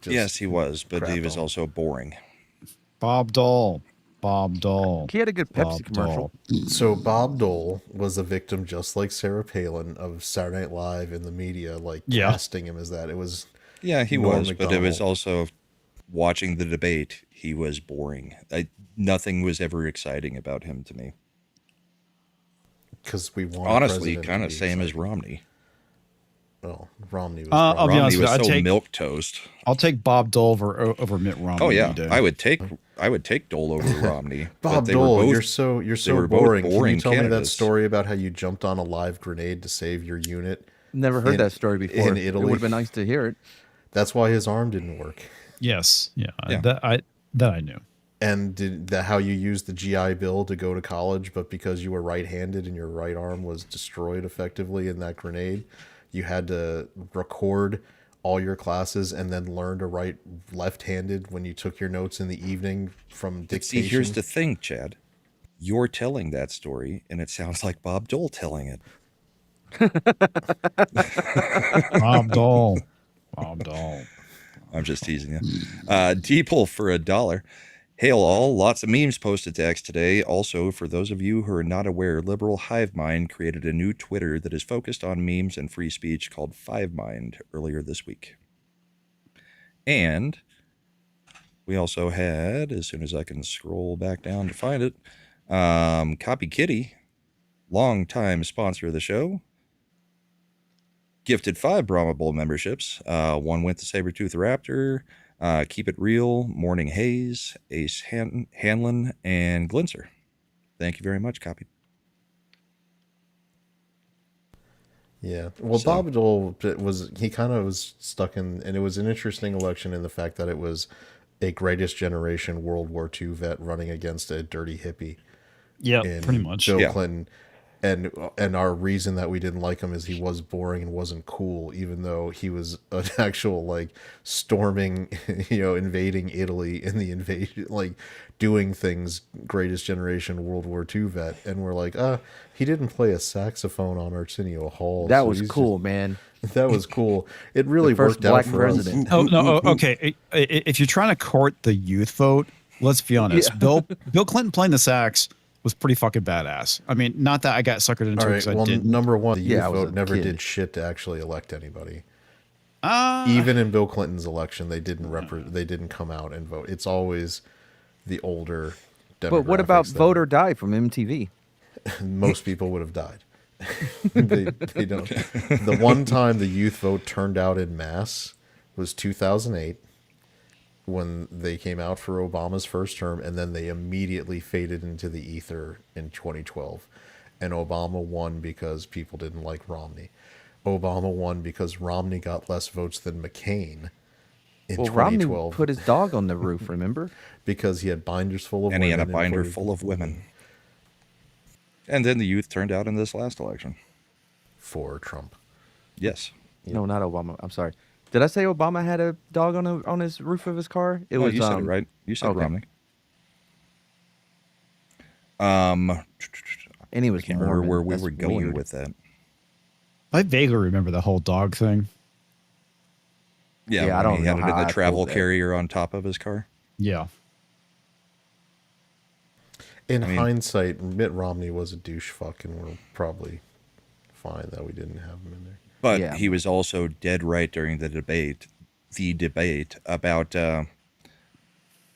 just yes, he was, but he was also boring. Bob Dole. He had a good Pepsi commercial. So Bob Dole was a victim, just like Sarah Palin, of Saturday Night Live and the media casting him as that. It was Yeah, he Norm was, but it was Macdonald. also watching the debate. He was boring. Nothing was ever exciting about him to me. Because we want a Honestly, president to kind of be same as excited. Romney. Well, Romney was I'll be probably honest Romney with was you. so milk toast. I'll take Bob Dole over Mitt Romney. Oh yeah, any day. I would take Dole over Romney. but Bob they Dole. were both, You're they so were both boring. Can you boring tell me that candidates. story about how you jumped on a live grenade to save your unit? Never heard in- that story before. in It Italy? would have been nice to hear it. That's why his arm didn't work. Yes. Yeah. Yeah. That I knew. And how you used the GI Bill to go to college, but because you were right-handed and your right arm was destroyed effectively in that grenade, you had to record all your classes and then learn to write left-handed when you took your notes in the evening from But dictation. see, here's the thing, Chad. You're telling that story, and it sounds like Bob Dole telling it. Bob Dole. Bob Dole. I'm just teasing you. Deeple for $1. Hail all, lots of memes posted to X today. Also, for those of you who are not aware, liberal hive mind created a new Twitter that is focused on memes and free speech called Fivemind earlier this week. And we also had, as soon as I can scroll back down to find it, Copy Kitty, longtime sponsor of the show, gifted 5 Brahma Bowl memberships. One went to Sabretooth Raptor, Keep It Real, Morning Haze, Ace Hanlon, and Glinser. Thank you very much, Copy. Yeah. Well, So- Bob Dole he kind of was stuck in, and it was an interesting election in the fact that it was a greatest generation World War II vet running against a dirty hippie. Yeah. in Pretty much. Bill Yeah. Clinton. And our reason that we didn't like him is he was boring and wasn't cool, even though he was an actual like storming, invading Italy in the invasion, like doing things greatest generation World War II vet. And we're like, he didn't play a saxophone on Arsenio Hall. That so was he's cool, man. That was cool. It really first worked out black for president. us. Oh no. Okay. If you're trying to court the youth vote, let's be honest. Yeah. Bill Clinton playing the sax was pretty fucking badass. I mean, not that I got suckered into All it right. because I Well, didn't. number one, the youth Yeah, I was vote a never kid. did shit to actually elect anybody. Uh, Even in Bill Clinton's election, they didn't come out and vote. It's always the older demographics. But what about that- Vote or Die from MTV? Most people would have died. they don't. The one time the youth vote turned out in mass was 2008, when they came out for Obama's first term, and then they immediately faded into the ether in 2012. And Obama won because people didn't like Romney. Obama won because Romney got less votes than McCain in Well, Romney 2012 put his dog on the roof, remember? because he had binders full of And women. he had a and binder 40 full of women. And then the youth turned out in this last election. for Trump. Yes. No, not Obama. I'm sorry. Did I say Obama had a dog on his roof of his car? It No, was you said it right. You said okay. Romney. And he was Can't remember Mormon. where we That's were going weird. with that. I vaguely remember the whole dog thing. Yeah, Yeah, I when don't he know had it how in I the travel pulled that. carrier on top of his car. Yeah. In mean- hindsight, Mitt Romney was a douche fuck, and we're probably fine that we didn't have him in there. But Yeah. he was also dead right during the debate about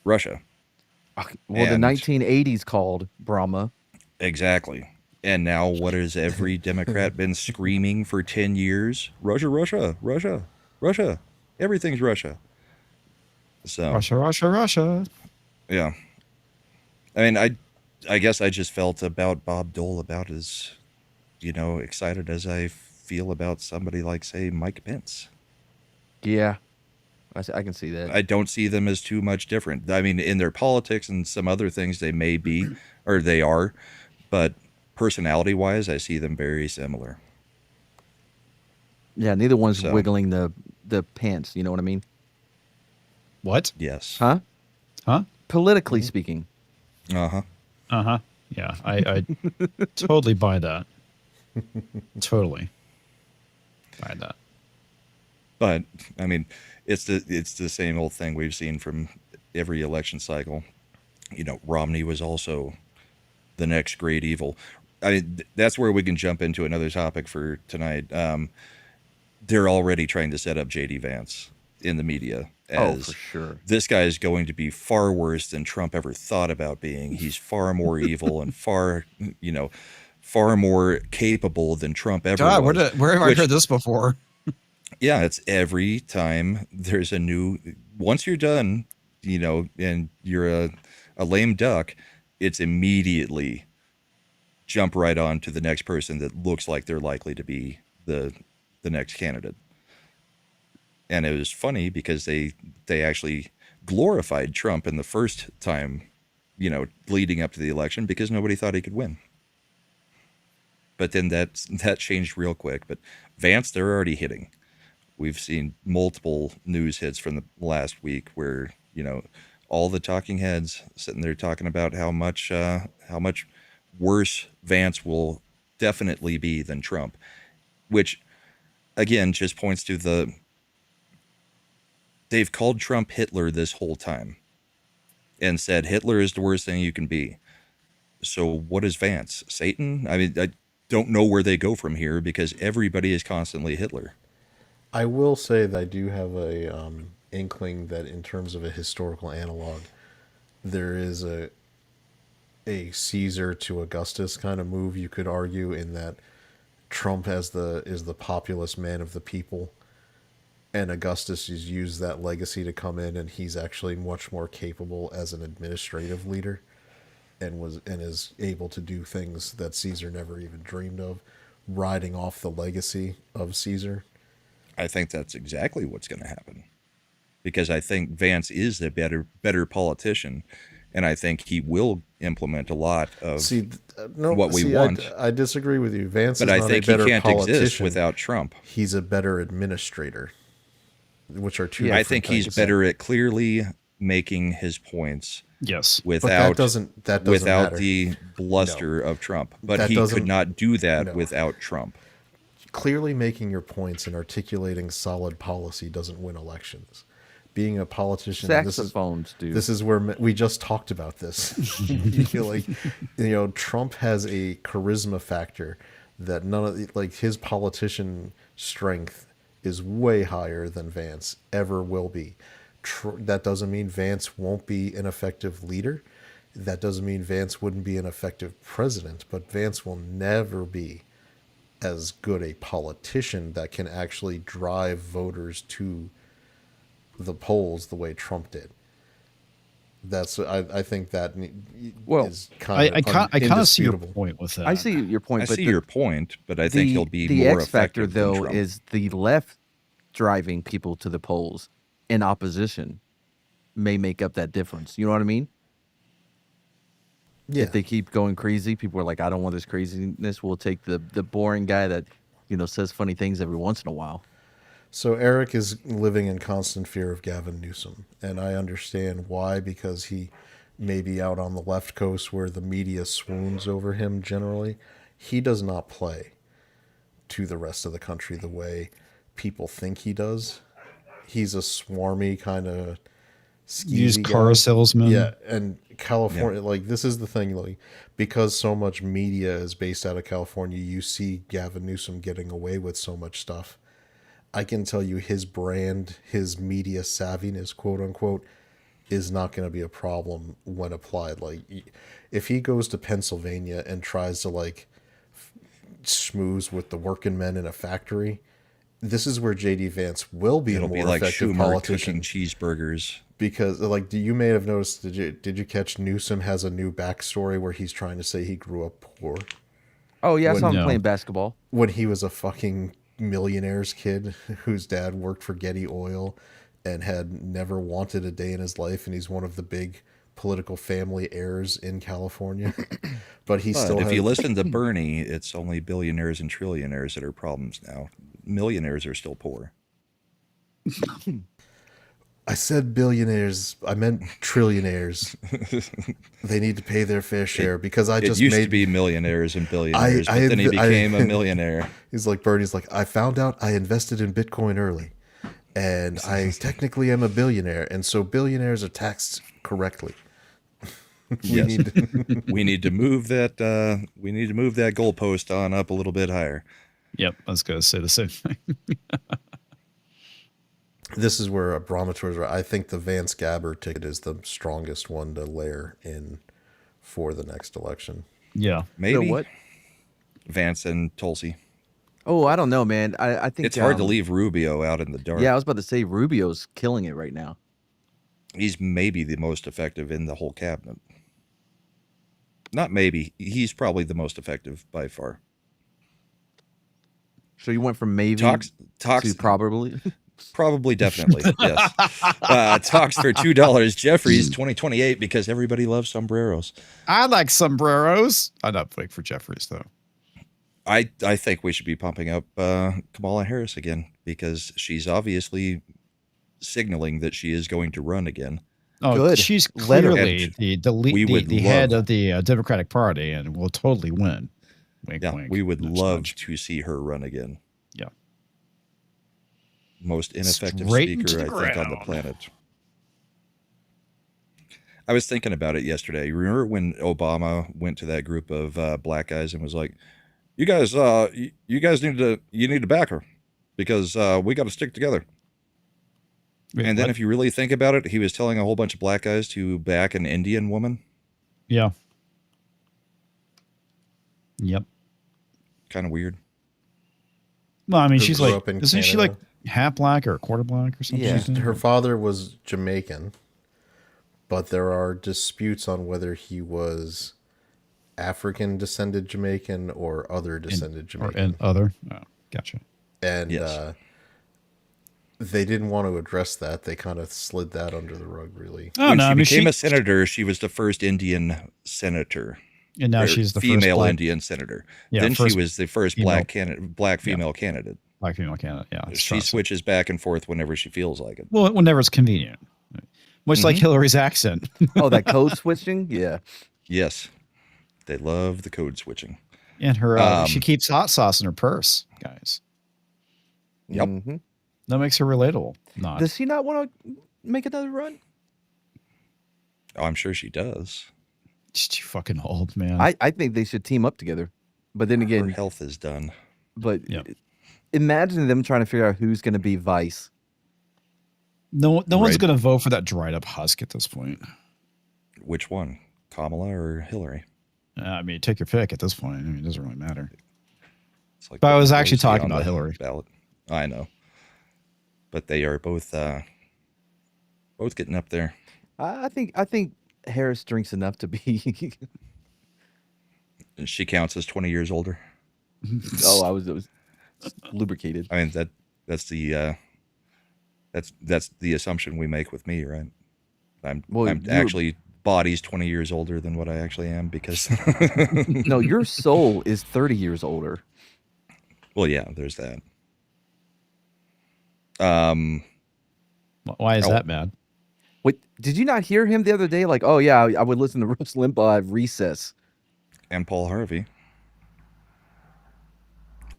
Russia. Well, the And- 1980s called Brahma. Exactly. And now what has every Democrat been screaming for 10 years? Russia, Russia, Russia, Russia. Everything's Russia. So, Russia, Russia, Russia. yeah. I mean, I guess I just felt about Bob Dole about as, excited as I feel about somebody like, say, Mike Pence. Yeah, I can see that. I don't see them as too much different. I mean, in their politics and some other things, they may be, or they are, but personality-wise, I see them very similar. Yeah, neither one's So- wiggling the pants. You know what I mean? What? Yes. Huh? Huh? Politically speaking. Uh-huh. Uh-huh. Yeah, I totally buy that. Totally buy that. But I mean, it's the same old thing we've seen from every election cycle. Romney was also the next great evil. I mean, that's where we can jump into another topic for tonight. They're already trying to set up J.D. Vance. in the media Oh, as for sure. this guy is going to be far worse than Trump ever thought about being. He's far more evil and far, far more capable than Trump ever God, was. where have I Which, heard this before? yeah, it's every time there's a new, once you're done, and you're a lame duck, it's immediately jump right on to the next person that looks like they're likely to be the next candidate. And it was funny because they actually glorified Trump in the first time, leading up to the election because nobody thought he could win. But then that changed real quick. But Vance, they're already hitting. We've seen multiple news hits from the last week where, all the talking heads sitting there talking about how much worse Vance will definitely be than Trump, which again just points to they've called Trump Hitler this whole time and said Hitler is the worst thing you can be. So what is Vance? Satan? I mean, I don't know where they go from here because everybody is constantly Hitler. I will say that I do have a inkling that in terms of a historical analog, there is a Caesar to Augustus kind of move, you could argue, in that Trump is the populist man of the people, and Augustus has used that legacy to come in, and he's actually much more capable as an administrative leader, and is able to do things that Caesar never even dreamed of, riding off the legacy of Caesar. I think that's exactly what's going to happen, because I think Vance is a better politician, and I think he will implement a lot of what we want. I disagree with you. Vance but is I not think a better he can't politician exist without Trump. He's a better administrator, which are two. I different think he's things. better at clearly making his points Yes. without But that doesn't without matter. the bluster of Trump. But That he doesn't- could not do that no. without Trump. Clearly making your points and articulating solid policy doesn't win elections. Being a politician, Saxophones, dude. This is where we just talked about this. You feel like, Trump has a charisma factor that his politician strength is way higher than Vance ever will be. That doesn't mean Vance won't be an effective leader. That doesn't mean Vance wouldn't be an effective president, but Vance will never be as good a politician that can actually drive voters to the polls the way Trump did. I think that is I kind of see your indisputable. point with that. I see your point. I but see the- your point, but I think he'll be the more X factor, effective than though, Trump. is the left driving people to the polls in opposition may make up that difference. You know what I mean? Yeah. If they keep going crazy, people are like, I don't want this craziness. We'll take the boring guy that, says funny things every once in a while. So Eric is living in constant fear of Gavin Newsom, and I understand why, because he may be out on the left coast where the media swoons over him generally. He does not play to the rest of the country the way people think he does. He's a swarmy kind of used car salesman. Yeah, and California, this is the thing, because so much media is based out of California, you see Gavin Newsom getting away with so much stuff. I can tell you his brand, his media savviness, quote unquote, is not going to be a problem when applied. If he goes to Pennsylvania and tries to schmooze with the working men in a factory, this is where JD Vance will be It'll a more be like effective Schumer politician. cooking cheeseburgers. Because you may have noticed, did you catch Newsom has a new backstory where he's trying to say he grew up poor Oh, yeah, I saw him No. playing basketball. when he was a fucking millionaire's kid whose dad worked for Getty Oil and had never wanted a day in his life, and he's one of the big political family heirs in California. But he still If has, you listen to Bernie, it's only billionaires and trillionaires that are problems now. Millionaires are still poor. I said billionaires, I meant trillionaires. They need to pay their fair share because I It just used made to be millionaires and billionaires, but then he I- became a millionaire. He's like, Bernie's like, I found out I invested in Bitcoin early, and I technically am a billionaire, and so billionaires are taxed correctly. Yes. Need to- We need to move that. We need to move that goalpost on up a little bit higher. Yep, I was going to say the same thing. This is where Bromator's right. I think the Vance Gabber ticket is the strongest one to layer in for the next election. Yeah. Maybe what? Vance and Tulsi. Oh, I don't know, man. I think It's hard to leave Rubio out in the dark. Yeah, I was about to say Rubio's killing it right now. He's maybe the most effective in the whole cabinet. Not maybe. He's probably the most effective by far. So you went from maybe Talks to probably. Probably, definitely, yes. Talks for $2. Jeffrey's 2028 because everybody loves sombreros. I like sombreros. I'm not big for Jeffries though. I think we should be pumping up Kamala Harris again because she's obviously signaling that she is going to run again. Oh, Good. she's Let her. clearly the head of the Democratic Party and will totally win. Wink, Yeah, wink. we would Nudge, love nudge. to see her run again. Yeah. Most ineffective Straight into speaker, the I think, on the ground. planet. I was thinking about it yesterday. You remember when Obama went to that group of black guys and was like, "You guys, you guys need to back her because we got to stick together." Wait, And then, what? if you really think about it, he was telling a whole bunch of black guys to back an Indian woman. Yeah. Yep. Kind of weird. Well, I mean, Who she's grew like, up in isn't she like Canada. half black or quarter black or something? Yeah. like that? Her father was Jamaican, but there are disputes on whether he was African descended Jamaican or other descended Or Jamaican. and other. Oh, gotcha. And Yes. they didn't want to address that. They kind of slid that under the rug, really. Oh When no, she I mean became a senator, she was the first Indian senator. and now or she's the female first black, Indian senator. Yeah, Then first she was the first female- black female candidate. black female candidate. Yeah, it's She awesome. switches back and forth whenever she feels like it. Well, whenever it's convenient, much like Hillary's accent. Oh, that code switching? Yeah. Yes, they love the code switching. And her, she keeps hot sauce in her purse, guys. Yep. Mhm. That makes her relatable. Not. Does she not want to make another run? Oh, I'm sure she does. She's too fucking old, man. I think they should team up together. But then Her again, health is done. but Yep. imagine them trying to figure out who's going to be vice. no one's Right. going to vote for that dried up husk at this point. Which one, Kamala or Hillary? I mean, take your pick at this point. I mean, it doesn't really matter. It's like But I was putting actually Pelosi talking on about the Hillary. ballot. I know, but they are both getting up there. I think Harris drinks enough to be. She counts as 20 years older. Oh, it was lubricated. I mean that's the assumption we make with me, right? Well, I'm you're- actually body's 20 years older than what I actually am because No, your soul is 30 years older. well, yeah, there's that. Why is Oh. that bad? Wait, did you not hear him the other day? Like, oh yeah, I would listen to Rush Limbaugh at recess. And Paul Harvey.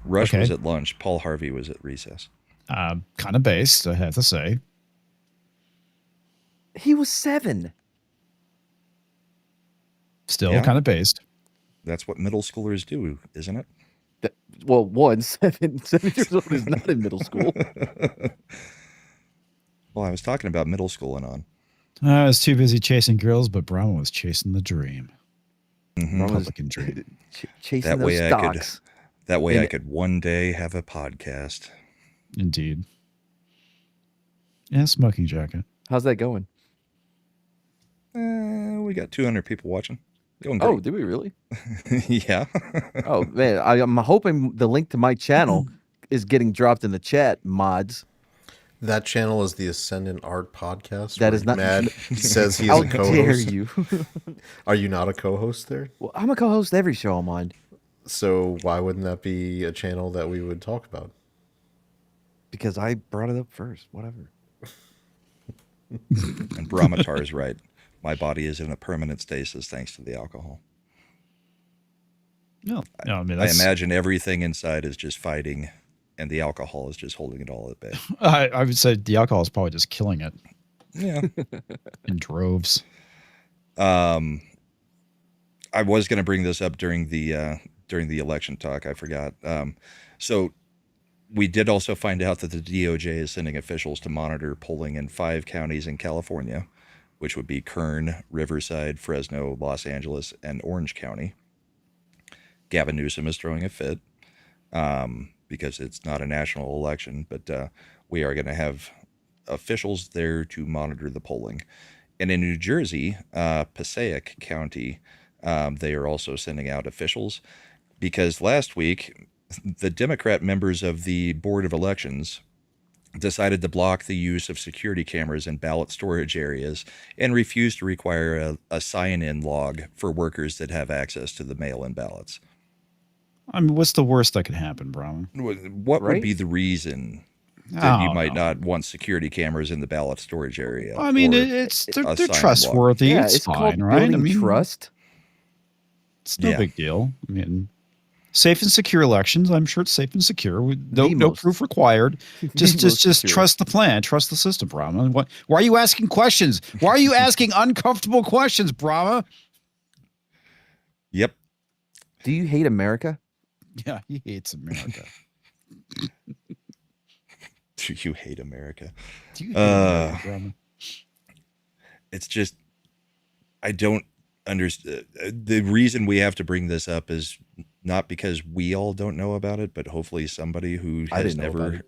Rush Okay. was at lunch. Paul Harvey was at recess. Kind of based, I have to say. He was 7. Still Yeah. kind of based. That's what middle schoolers do, isn't it? Well, 7 years old is not in middle school. Well, I was talking about middle school and on. I was too busy chasing girls, but Brahma was chasing the dream. Mhm. Republican dream. Chasing That those way I could- stocks. That way I And- could one day have a podcast. Indeed. Yeah, smoking jacket. How's that going? We got 200 people watching. Going Oh, great. did we really? Yeah. Oh man, I'm hoping the link to my channel is getting dropped in the chat, mods. That channel is the Ascendant Art podcast. That where is not- Mad says he's How a dare co-host. you? Are you not a co-host there? Well, I'm a co-host every show I'm on So why wouldn't that be a channel that we would talk about? because I brought it up first. Whatever. And Brahmatar is right. My body is in a permanent stasis thanks to the alcohol. No, I mean, I that's, imagine everything inside is just fighting, and the alcohol is just holding it all at bay. I would say the alcohol is probably just killing it Yeah. in droves. I was going to bring this up during the election talk. I forgot. So We did also find out that the DOJ is sending officials to monitor polling in 5 counties in California, which would be Kern, Riverside, Fresno, Los Angeles, and Orange County. Gavin Newsom is throwing a fit because it's not a national election, but we are going to have officials there to monitor the polling. And in New Jersey, Passaic County, they are also sending out officials because last week, the Democrat members of the Board of Elections decided to block the use of security cameras in ballot storage areas and refused to require a sign-in log for workers that have access to the mail-in ballots. I mean, what's the worst that could happen, Brahma? What would Right? be the reason that you Oh, might no. not want security cameras in the ballot storage area? I mean, or it's they're a sign-in log? trustworthy. Yeah, it's it's fine, called right? I building mean, trust. it's no Yeah. big deal. I mean, safe and secure elections. I'm sure it's safe and secure. No most- proof required. Just most just secure. trust the plan. Trust the system, Brahma. Why are you asking questions? Why are you asking uncomfortable questions, Brahma? Yep. Do you hate America? Yeah, he hates America. You hate America. Do you hate America, Brahma? It's just, I don't understand. The reason we have to bring this up is not because we all don't know about it, but hopefully somebody who I has didn't know about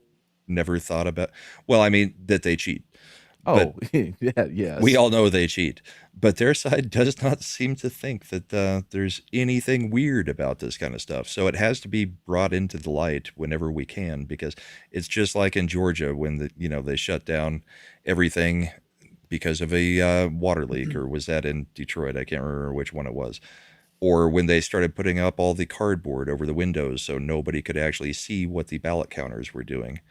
never thought about, well, I mean, that they cheat. Oh, yeah, yes. We all know they cheat, but their side does not seem to think that there's anything weird about this kind of stuff. So it has to be brought into the light whenever we can, because it's just like in Georgia when they shut down everything because of a water leak, or was that in Detroit? I can't remember which one it was. Or when they started putting up all the cardboard over the windows so nobody could actually see what the ballot counters were doing.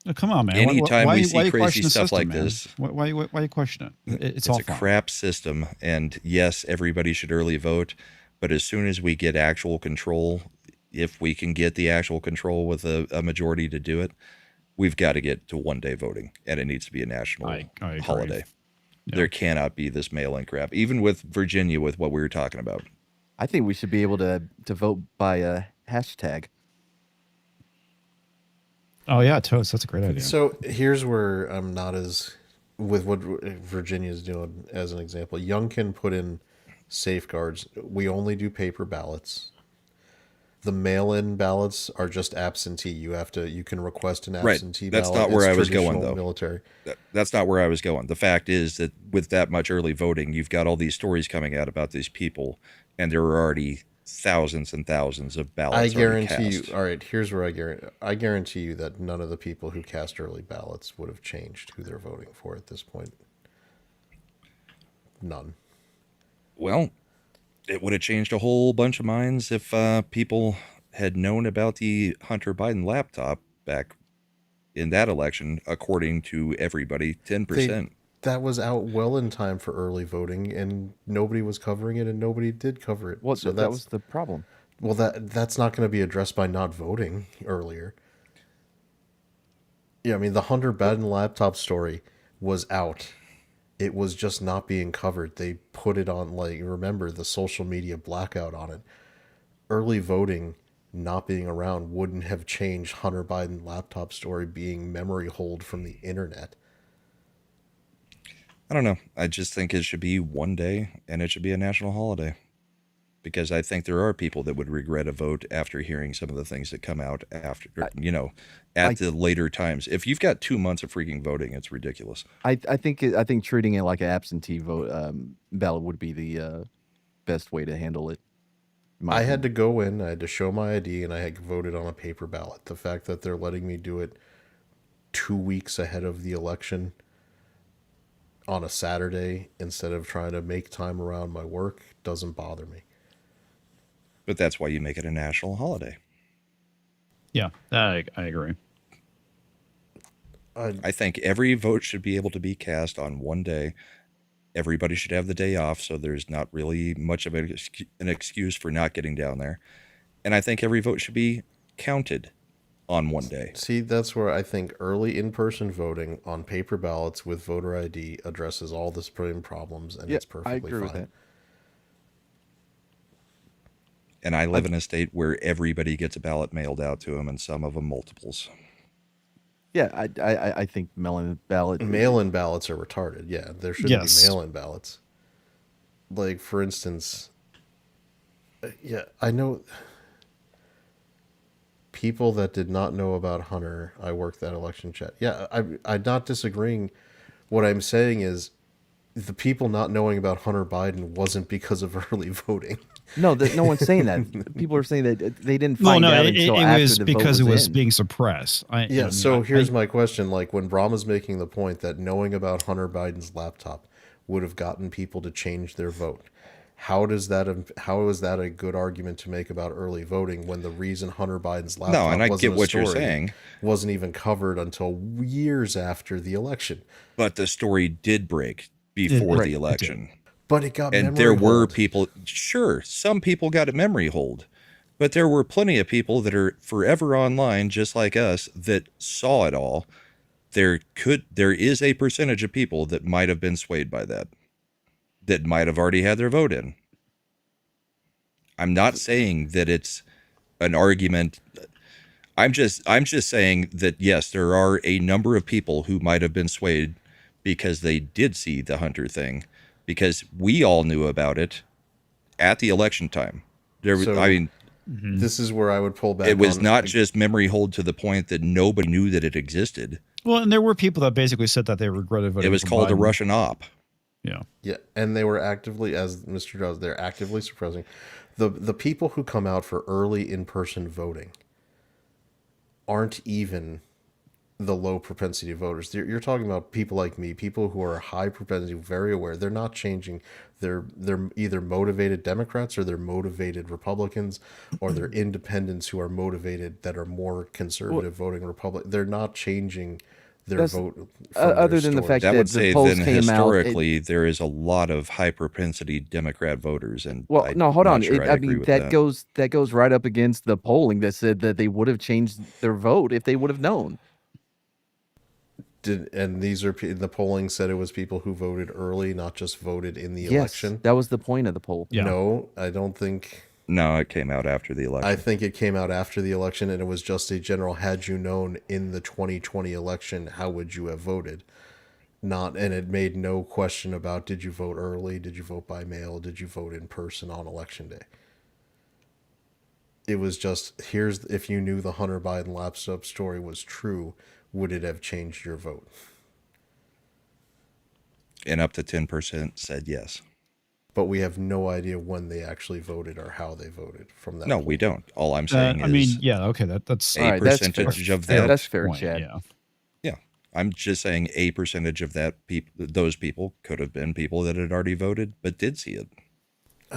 Oh, come on, man. Anytime why we you see crazy question the stuff system, like man? this, Why you question it? It's all a fine. crap system. And yes, everybody should early vote, but as soon as we get actual control, if we can get the actual control with a majority to do it, we've got to get to 1-day voting, and it needs to be a national I agree. holiday. Yeah. There cannot be this mail-in crap, even with Virginia, with what we were talking about. I think we should be able to vote by a hashtag. Oh yeah, Toast. That's a great idea. So here's where I'm not as with what Virginia's doing as an example. Youngkin put in safeguards. We only do paper ballots. The mail-in ballots are just absentee. You can request an Right. absentee That's ballot. not where It's I was going, traditional though. Military. That's not where I was going. The fact is that with that much early voting, you've got all these stories coming out about these people, and there are already thousands and thousands of ballots. I already guarantee you. cast. All right, here's where I guarantee you that none of the people who cast early ballots would have changed who they're voting for at this point. None. Well, it would have changed a whole bunch of minds if people had known about the Hunter Biden laptop back in that election, according to everybody, 10%. That was out well in time for early voting, and nobody was covering it, and nobody did cover it. Well, so that was the problem. well, that's not going to be addressed by not voting earlier. Yeah, I mean the Hunter Biden laptop story was out. It was just not being covered. They put it on, like, remember the social media blackout on it. Early voting not being around wouldn't have changed Hunter Biden laptop story being memory hold from the internet. I don't know. I just think it should be 1 day, and it should be a national holiday. Because I think there are people that would regret a vote after hearing some of the things that come out after, at the later times. If you've got 2 months of freaking voting, it's ridiculous. I think treating it like an absentee vote ballot would be the best way to handle it. I had to go in, I had to show my ID, and I had voted on a paper ballot. The fact that they're letting me do it 2 weeks ahead of the election on a Saturday instead of trying to make time around my work doesn't bother me. But that's why you make it a national holiday. Yeah, I agree. I think every vote should be able to be cast on 1 day. Everybody should have the day off, so there's not really much of an excuse for not getting down there. And I think every vote should be counted on 1 day. See, that's where I think early in-person voting on paper ballots with voter ID addresses all the same problems, and it's perfectly I agree fine. with that. And I live in a state where everybody gets a ballot mailed out to them, and some of them multiples. Yeah, I think mail-in ballot. Mail-in ballots are retarded. Yeah, there shouldn't Yes. be mail-in ballots. Like, for instance, yeah, I know people that did not know about Hunter. I worked that election chat. Yeah, I'm not disagreeing. What I'm saying is the people not knowing about Hunter Biden wasn't because of early voting. No, no one's saying that. People are saying that they didn't Well, find no, out it until it after was the because vote it was in. being suppressed. Yeah, so I- here's my question. Like, when Brahma's making the point that knowing about Hunter Biden's laptop would have gotten people to change their vote, how is that a good argument to make about early voting when the reason Hunter Biden's laptop and I wasn't get a what you're story saying. wasn't even covered until years after the election? But the story did break before right, the it election. But it got And memory there were hold. people, sure, some people got a memory hold, but there were plenty of people that are forever online, just like us, that saw it all. There is a percentage of people that might have been swayed by that might have already had their vote in. I'm not saying that it's an argument. I'm just saying that yes, there are a number of people who might have been swayed because they did see the Hunter thing, because we all knew about it at the election time. So- I mean, This is where I would pull back. it was on, not just memory hold to the point that nobody knew that it existed. Well, and there were people that basically said that they regretted voting. It was for called a Biden. Russian op. Yeah. Yeah, and they were actively, as Mr. Draws, they're actively suppressing the people who come out for early in-person voting aren't even the low propensity voters. You're talking about people like me, people who are high propensity, very aware. They're not changing. They're either motivated Democrats or they're motivated Republicans, or they're independents who are motivated that are more conservative voting Republic. They're not changing their That's- vote. other from than the their fact That that would the say polls then came out, historically there is a lot of high propensity Democrat voters, and Well, I'm no, hold not on. sure I agree mean, with that goes right up against the polling that said that they would have changed their vote if they would have known. And these are the polling said it was people who voted early, not just voted in the Yes, election. that was the point of the poll. Yeah. No, I don't think. No, it came out after the election. I think it came out after the election, and it was just a general. Had you known in the 2020 election, how would you have voted? Not, and it made no question about did you vote early, did you vote by mail, did you vote in person on election day. It was just, here's, if you knew the Hunter Biden laptop story was true, would it have changed your vote? And up to 10% said yes. But we have no idea when they actually voted or how they voted from that. No, point. we don't. All I'm saying I is mean, yeah, okay, that's a All right, that's percentage fair. of that. That's fair, point, Chad. Yeah. Yeah, I'm just saying a percentage of that those people could have been people that had already voted but did see it,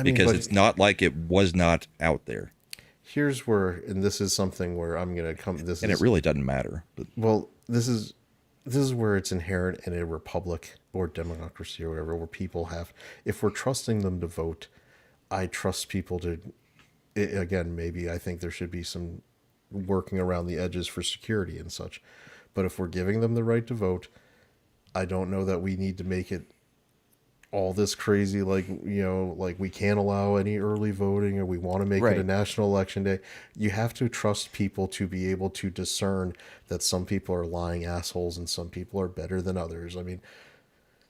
because but it's not like it was not out there, here's where, and this is something where I'm going to come. This and is it really doesn't matter. But well, this is where it's inherent in a republic or democracy or whatever, where people have, if we're trusting them to vote, I trust people to. Again, maybe I think there should be some working around the edges for security and such. But if we're giving them the right to vote, I don't know that we need to make it all this crazy, like, like we can't allow any early voting, or we want to make it a Right. national election day. You have to trust people to be able to discern that some people are lying assholes and some people are better than others. I mean,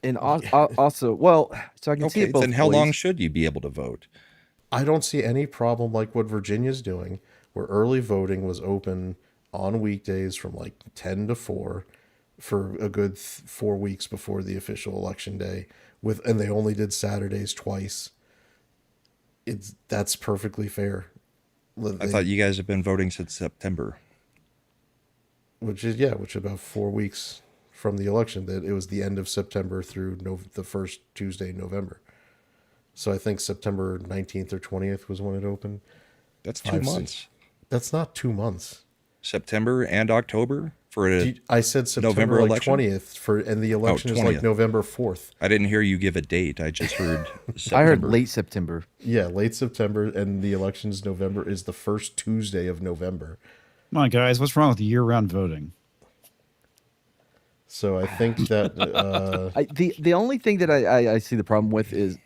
And also, well, so I can see okay, it both then how long ways. should you be able to vote? I don't see any problem like what Virginia's doing, where early voting was open on weekdays from like 10 to 4 for a good 4 weeks before the official election day, and they only did Saturdays twice. That's perfectly fair. I thought you guys have been voting since September. Which is about 4 weeks from the election. That it was the end of September through the first Tuesday in November. So I think September 19th or 20th was when it opened. That's 2 5, 6. months. That's not 2 months. September and October for a. I said September November like election? 20th and the election is like 20th. November 4th. I didn't hear you give a date. I just heard September. I heard late September. Yeah, late September, and the election's November is the first Tuesday of November. Come on, guys, what's wrong with year-round voting? So I think that The only thing that I see the problem with is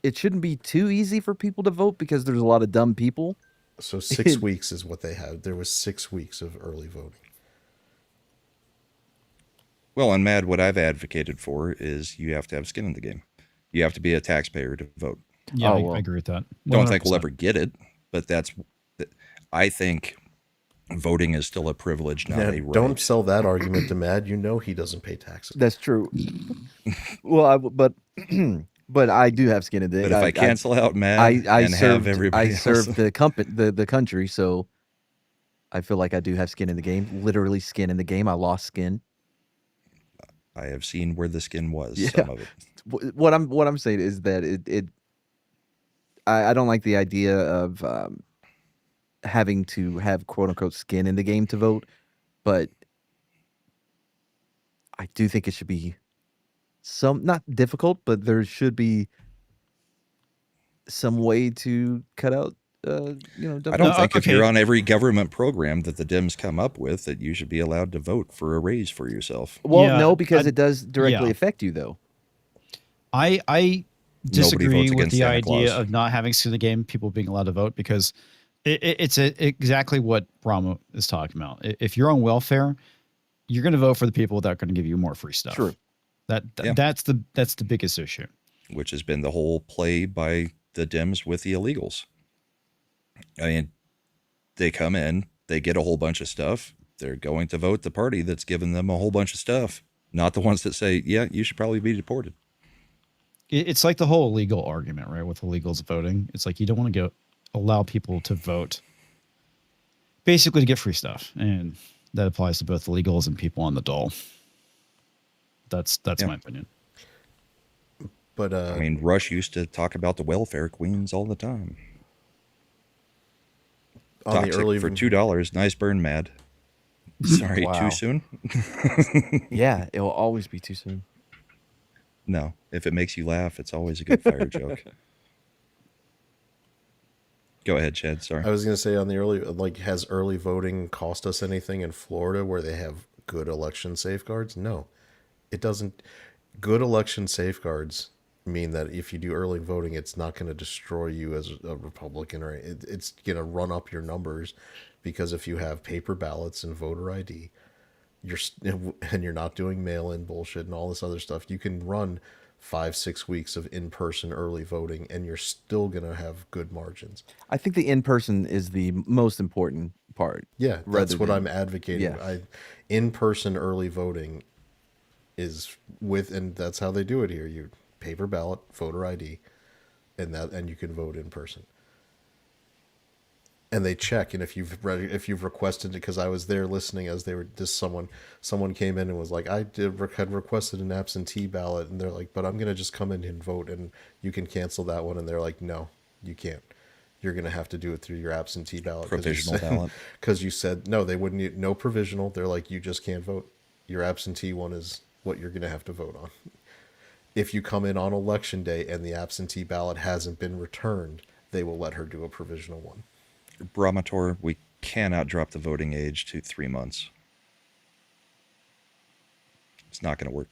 it shouldn't be too easy for people to vote because there's a lot of dumb people. So 6 weeks is what they had. There was 6 weeks of early voting. Well, and Mad, what I've advocated for is you have to have skin in the game. You have to be a taxpayer to vote. Yeah, Oh, I well. agree with that. Don't think we'll 100%. ever get it, but I think voting is still a privilege, not Now, a right. don't sell that argument to Mad. You know he doesn't pay taxes. That's true. Well, but but I do have skin in the game. But if I cancel out Mad I and served, have everybody I else, served the country, so I feel like I do have skin in the game. Literally skin in the game. I lost skin. I have seen where the skin was. Yeah. Some of it. What I'm saying is that I don't like the idea of having to have quote unquote skin in the game to vote, but I do think it should be not difficult, but there should be some way to cut out I dumb don't No, think if okay. you're on every government program that the Dems come up with that you should be allowed to vote for a raise for yourself. Well, Yeah, no, because I- it does directly yeah. affect you, though. I disagree votes with against the Santa idea Claus. of not having skin in the game, people being allowed to vote, because it's exactly what Brahma is talking about. If you're on welfare, you're going to vote for the people that are going to give you more free stuff. True. Yeah. That's the biggest issue. Which has been the whole play by the Dems with the illegals. I mean, they come in, they get a whole bunch of stuff. They're going to vote the party that's given them a whole bunch of stuff, not the ones that say, yeah, you should probably be deported. It's like the whole illegal argument, right? With illegals voting, it's like you don't want to allow people to vote basically to get free stuff, and that applies to both illegals and people on the dole. That's Yeah. my opinion. But I mean, Rush used to talk about the welfare queens all the time. on Toxic the early for $2. Nice burn, Mad. Sorry, Wow. too soon? Yeah, it will always be too soon. No, if it makes you laugh, it's always a good fire joke. Go ahead, Chad. Sorry. I was going to say on the early, like, has early voting cost us anything in Florida where they have good election safeguards? No, it doesn't. Good election safeguards mean that if you do early voting, it's not going to destroy you as a Republican, or it's going to run up your numbers, because if you have paper ballots and voter ID, and you're not doing mail-in bullshit and all this other stuff, you can run 5-6 weeks of in-person early voting and you're still going to have good margins. I think the in-person is the most important part. Yeah, that's rather what than- I'm advocating. yeah. In-person early voting is and that's how they do it here. You paper ballot, voter ID, and you can vote in person. And they check, and if you've requested it, because I was there listening as they were someone came in and was like, had requested an absentee ballot, and they're like, but I'm gonna just come in and vote, and you can cancel that one, and they're like, no, you can't. You're gonna have to do it through your absentee ballot, Provisional ballot. because you said no, they wouldn't. No provisional. They're like, you just can't vote. Your absentee one is what you're gonna have to vote on. If you come in on election day and the absentee ballot hasn't been returned, they will let her do a provisional one. Brahmator, we cannot drop the voting age to 3 months. It's not going to work.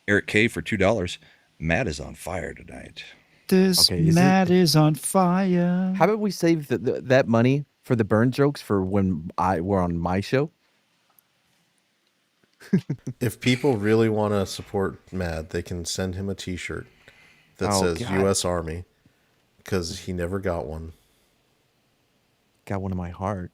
Eric K for $2. Matt is on fire tonight. This Okay, is it- Matt is on fire. How about we save that money for the burn jokes for when we're on my show? If people really want to support Mad, they can send him a T-shirt that Oh, says God. U.S. Army, because he never got one. Got one in my heart.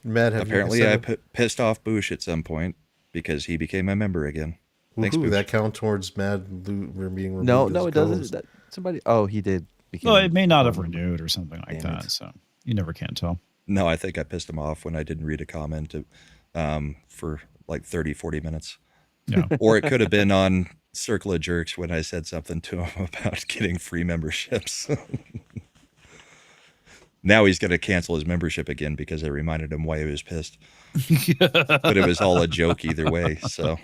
Mad, have Apparently, you I sent him- pissed off Bush at some point because he became a member again. Thanks, Woohoo, Bush. that count towards Mad being removed? No, as no, a it doesn't. co-host? Somebody. Oh, he did. Well, it may not have renewed or something like Damn that. it. So you never can tell. No, I think I pissed him off when I didn't read a comment for like 30, 40 minutes. Yeah. Or it could have been on Circle of Jerks when I said something to him about getting free memberships. Now he's going to cancel his membership again because I reminded him why he was pissed. But it was all a joke either way. So,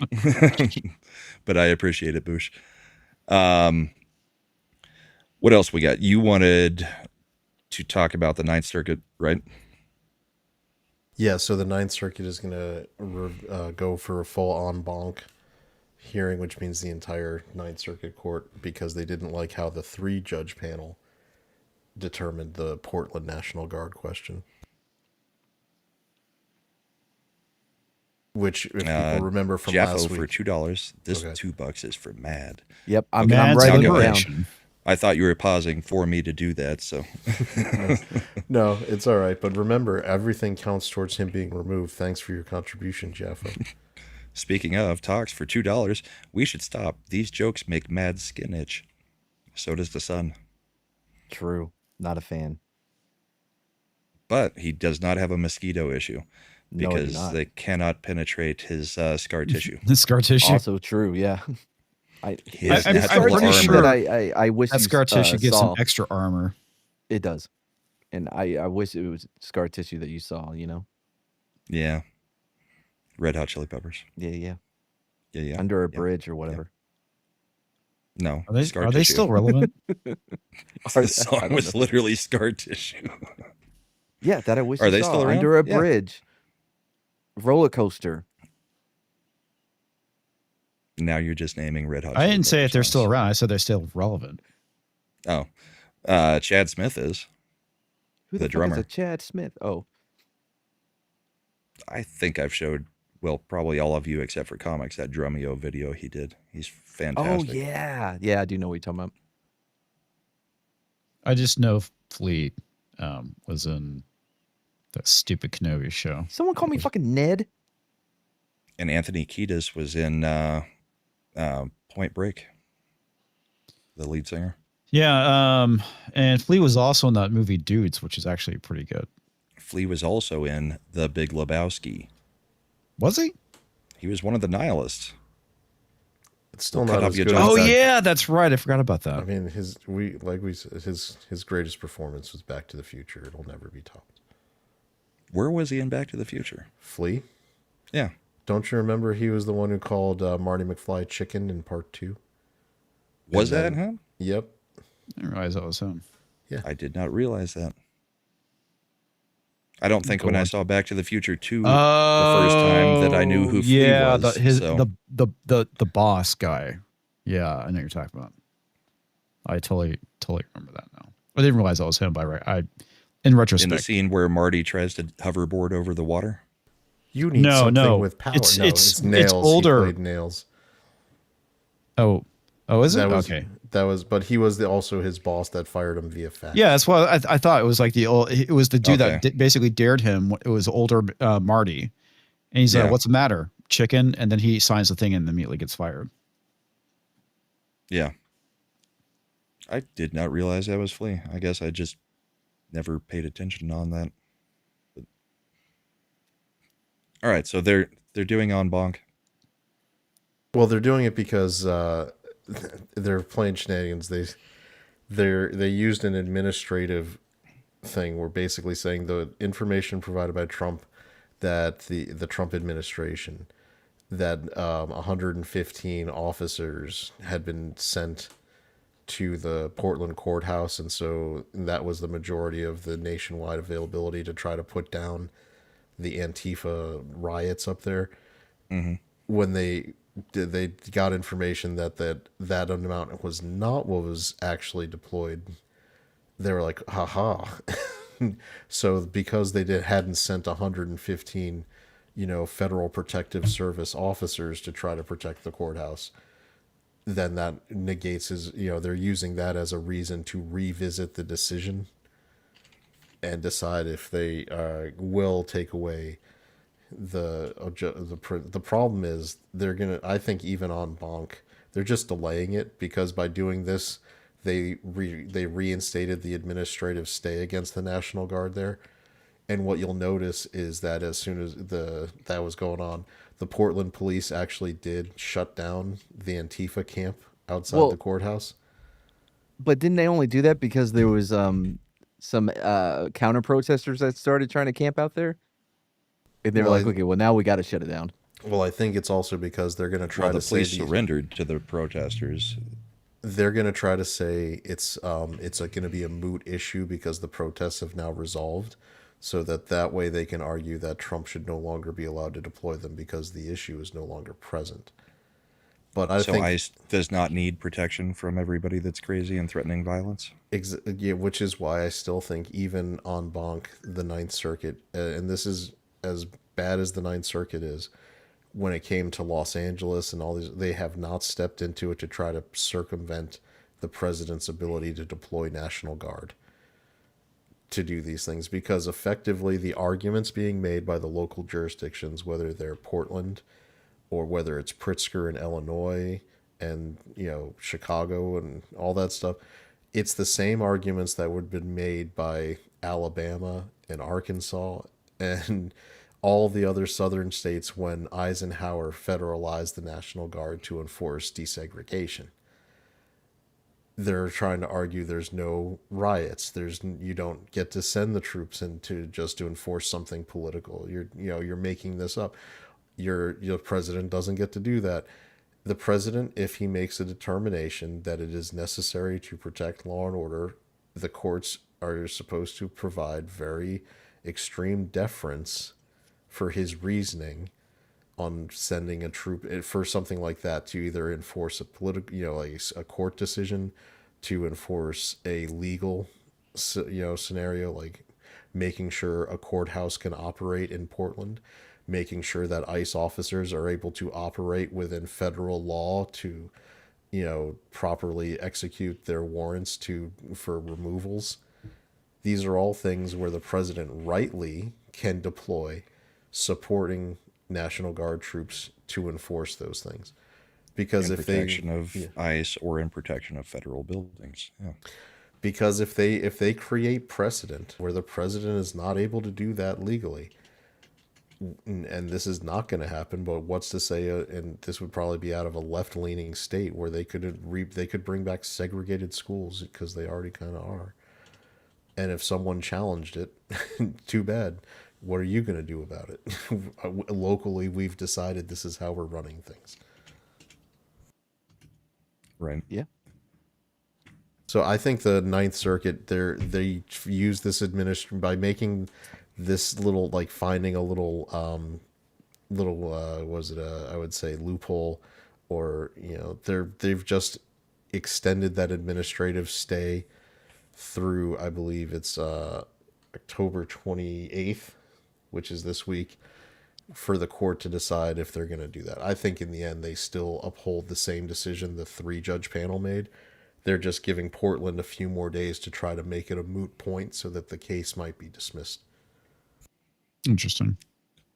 but I appreciate it, Bush. What else we got? You wanted to talk about the Ninth Circuit, right? Yeah, so the Ninth Circuit is going to go for a full en banc hearing, which means the entire Ninth Circuit Court, because they didn't like how the 3-judge panel determined the Portland National Guard question. Which, if people remember from Jaffo last for week, $2. This Okay. $2 is for Mad. Yep, I'm Man's writing it down. liberation. I thought you were pausing for me to do that, so no, it's all right. But remember, everything counts towards him being removed. Thanks for your contribution, Jaffo. speaking of talks for $2, we should stop. These jokes make Mad skin itch. So does the sun. True. Not a fan. But he does not have a mosquito issue No, I do because not. they cannot penetrate his scar tissue. The scar tissue. Also true, yeah. His I'm natural pretty armor. sure that I wish that you, scar tissue gives saw. some extra armor. It does. And I wish it was scar tissue that you saw, Yeah. Red Hot Chili Peppers. Yeah. Yeah. Under a yeah. bridge or whatever. No. Are they scar are they tissue. still relevant? The song was literally scar tissue. Yeah, that I wish Are you they saw. still around? Under a Yeah. bridge. Roller coaster. Now you're just naming Red Hot I Chili didn't say if Peppers they're still songs. around. I said they're still relevant. Oh. Chad Smith is. Who The fuck is drummer. a Chad Smith? Oh, I think I've showed, well, probably all of you except for Comix, that Drumeo video he did. He's fantastic. yeah, I do know what you're talking about. I just know Fleet was in that stupid Kenobi show. Someone call me fucking Ned. And Anthony Kiedis was in Point Break, the lead singer. Yeah, and Flea was also in that movie Dudes, which is actually pretty good. Flea was also in The Big Lebowski. Was he? He was one of the nihilists. It's still Cut not off as your good. jaw. as Oh that. yeah, that's right. I forgot about I that. mean, his greatest performance was Back to the Future. It'll never be topped. Where was he in Back to the Future? Flea. Yeah. Don't you remember he was the one who called Marty McFly chicken in part 2? Was And that then- him? Yep. I didn't realize that was him. I did not realize that. I don't think Go when I on. saw Back to the Future 2 the first time that I knew who Flea yeah, was. the boss guy. Yeah, I know what you're talking about. I totally remember that now. I didn't realize that was him. By right, in in the retrospect, scene where Marty tries to hoverboard over the water. You need No, something no. with power. It's- no, it's- it's nails. it's older. He played nails. oh, is it? That was Okay. That was, but he was also his boss that fired him via fax. Yeah, that's why I thought it was like it was the dude that Okay. basically dared him. It was older Marty, and he's Yeah. like, "What's the matter, chicken?" And then he signs the thing and immediately gets fired. Yeah. I did not realize that was Flea. I guess I just never paid attention on that. But... All right, so they're doing On Bonk. Well, they're doing it because they're playing shenanigans. They used an administrative thing. We're basically saying the information provided by Trump, that the Trump administration, that 115 officers had been sent to the Portland courthouse, and so that was the majority of the nationwide availability to try to put down the Antifa riots up there. Mm-hmm. When they got information that amount was not what was actually deployed, they were like, haha. So because they hadn't sent 115 Federal Protective Service officers to try to protect the courthouse, then that negates his, they're using that as a reason to revisit the decision and decide if they will take away the problem is they're gonna, I think, even on Bonk, they're just delaying it, because by doing this they reinstated the administrative stay against the National Guard there. And what you'll notice is that as soon as that was going on, the Portland police actually did shut down the Antifa camp outside the courthouse. But didn't they only do that because there was some counter protesters that started trying to camp out there? And they were like, okay, well, now we got to shut it down. Well, I think it's also because they're going to try The to police say surrendered to the protesters. they're going to try to say it's going to be a moot issue because the protests have now resolved, so that way they can argue that Trump should no longer be allowed to deploy them because the issue is no longer present. But I So think ICE does not need protection from everybody that's crazy and threatening violence. yeah, which is why I still think even en banc, the Ninth Circuit, and this is as bad as the Ninth Circuit is, when it came to Los Angeles and all these, they have not stepped into it to try to circumvent the president's ability to deploy National Guard to do these things, because effectively the arguments being made by the local jurisdictions, whether they're Portland or whether it's Pritzker in Illinois and Chicago and all that stuff, it's the same arguments that would have been made by Alabama and Arkansas and all the other southern states when Eisenhower federalized the National Guard to enforce desegregation. They're trying to argue there's no riots. You don't get to send the troops in to enforce something political. You're making this up. Your president doesn't get to do that. The president, if he makes a determination that it is necessary to protect law and order, the courts are supposed to provide very extreme deference for his reasoning on sending a troop for something like that, to either enforce a political, like a court decision, to enforce a legal, scenario, like making sure a courthouse can operate in Portland, making sure that ICE officers are able to operate within federal law to, properly execute their warrants for removals. These are all things where the president rightly can deploy supporting National Guard troops to enforce those things. Because In if protection of ICE or in protection of federal buildings. Yeah. because if they create precedent where the president is not able to do that legally, and this is not going to happen, but what's to say, and this would probably be out of a left-leaning state where they could bring back segregated schools, because they already kind of are. And if someone challenged it, too bad. What are you going to do about it? Locally, we've decided this is how we're running things. Right. Yeah. So I think the Ninth Circuit, they use this administration by making this little, like, finding a little I would say loophole, or they've just extended that administrative stay through, I believe it's October 28th, which is this week, for the court to decide if they're going to do that. I think in the end they still uphold the same decision the 3-judge panel made. They're just giving Portland a few more days to try to make it a moot point so that the case might be dismissed. Interesting.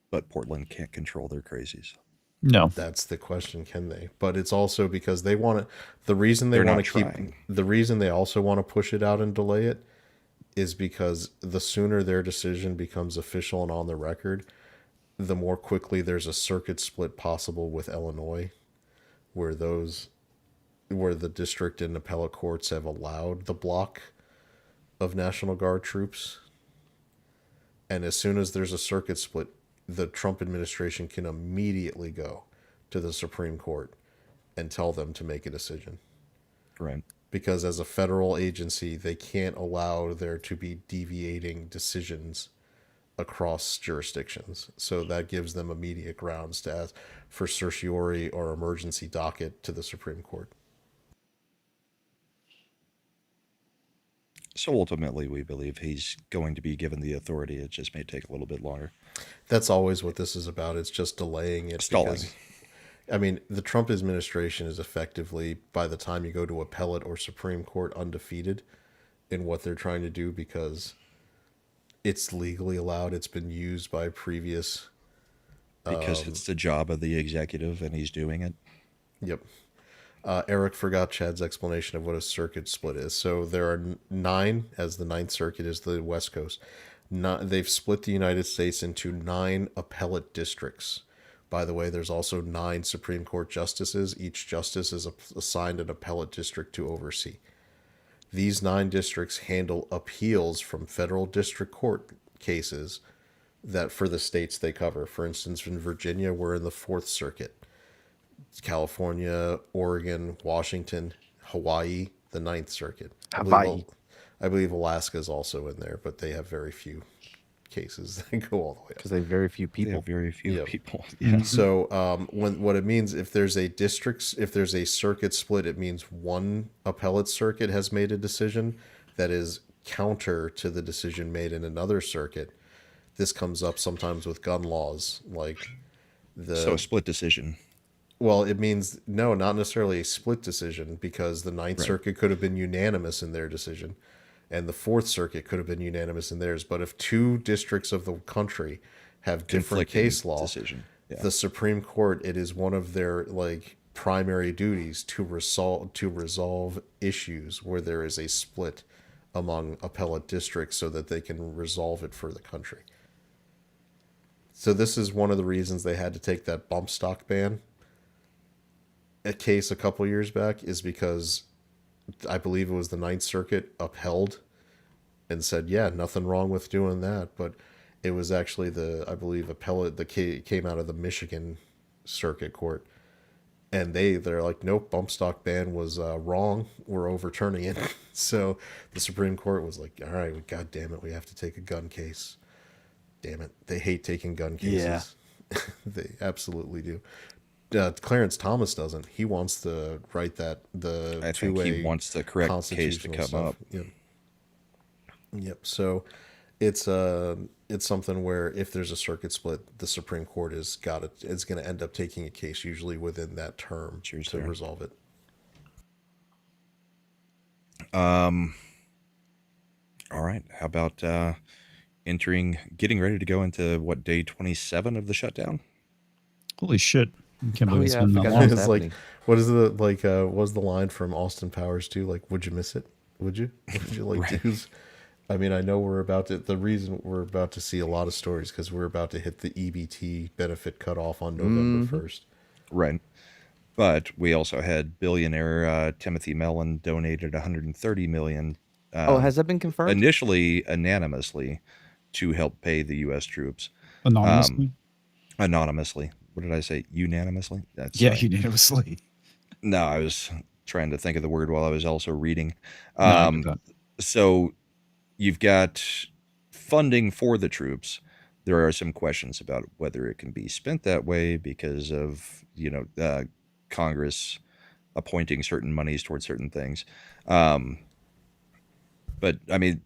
But Portland can't control their crazies. No. That's the question, can they? But it's also because they want to, the reason they They're want not to keep, trying. the reason they also want to push it out and delay it is because the sooner their decision becomes official and on the record, the more quickly there's a circuit split possible with Illinois, where the district and appellate courts have allowed the block of National Guard troops. And as soon as there's a circuit split, the Trump administration can immediately go to the Supreme Court and tell them to make a decision. Right. Because as a federal agency, they can't allow there to be deviating decisions across jurisdictions. So that gives them immediate grounds to ask for certiorari or emergency docket to the Supreme Court. So ultimately, we believe he's going to be given the authority. It just may take a little bit longer. That's always what this is about. It's just delaying it. Stalling. Because, I mean, the Trump administration is effectively, by the time you go to appellate or Supreme Court, undefeated in what they're trying to do, because it's legally allowed. It's been used by previous. Because it's the job of the executive and he's doing it. Yep. Eric forgot Chad's explanation of what a circuit split is. So there are 9, as the Ninth Circuit is the West Coast. They've split the United States into 9 appellate districts. By the way, there's also 9 Supreme Court justices. Each justice is assigned an appellate district to oversee. These 9 districts handle appeals from federal district court cases that for the states they cover. For instance, in Virginia, we're in the 4th Circuit. California, Oregon, Washington, Hawaii, the 9th Circuit. Hawaii. I believe Alaska is also in there, but they have very few cases that go all the way up. Because they have very few They people. have very few Yep. people. Yeah. So what it means, if there's a circuit split, it means one appellate circuit has made a decision that is counter to the decision made in another circuit. This comes up sometimes with gun laws, like So a split decision. well, it means no, not necessarily a split decision, because the Ninth Right. Circuit could have been unanimous in their decision, and the Fourth Circuit could have been unanimous in theirs. But if two districts of the country have different Conflicting case law, decision. Yeah. the Supreme Court, it is one of their primary duties to resolve issues where there is a split among appellate districts, so that they can resolve it for the country. So this is one of the reasons they had to take that bump stock ban a case a couple years back, is because I believe it was the Ninth Circuit upheld and said, yeah, nothing wrong with doing that. But it was actually I believe appellate, came out of the Michigan Circuit Court. And they're like, nope, bump stock ban was wrong. We're overturning it. So the Supreme Court was like, all right, God damn it, we have to take a gun case. Damn it. They hate taking gun cases. Yeah. They absolutely do. Clarence Thomas doesn't. He wants to write the I think two-way he wants the correct case to constitutional come stuff. up. Yep. So it's something where if there's a circuit split, the Supreme Court is going to end up taking a case usually within that term to resolve it. All right. How about getting ready to go into what, day 27 of the shutdown? Holy shit! I can't Oh, believe it's yeah, I been that forgot long. that. It's like, happening. what is the what was the line from Austin Powers too? Like, would you miss it? Would you? Would you like to? I mean, I know the reason we're about to see a lot of stories because we're about to hit the EBT benefit cutoff on November 1st. Right. But we also had billionaire Timothy Mellon donated $130 million. Has that been confirmed? Initially anonymously to help pay the U.S. troops. Anonymously. Anonymously. What did I say? Unanimously? That's Yeah, sorry. unanimously. No, I was trying to think of the word while I was also reading. No, I get that. So you've got funding for the troops. There are some questions about whether it can be spent that way because of, Congress appointing certain monies towards certain things. But I mean,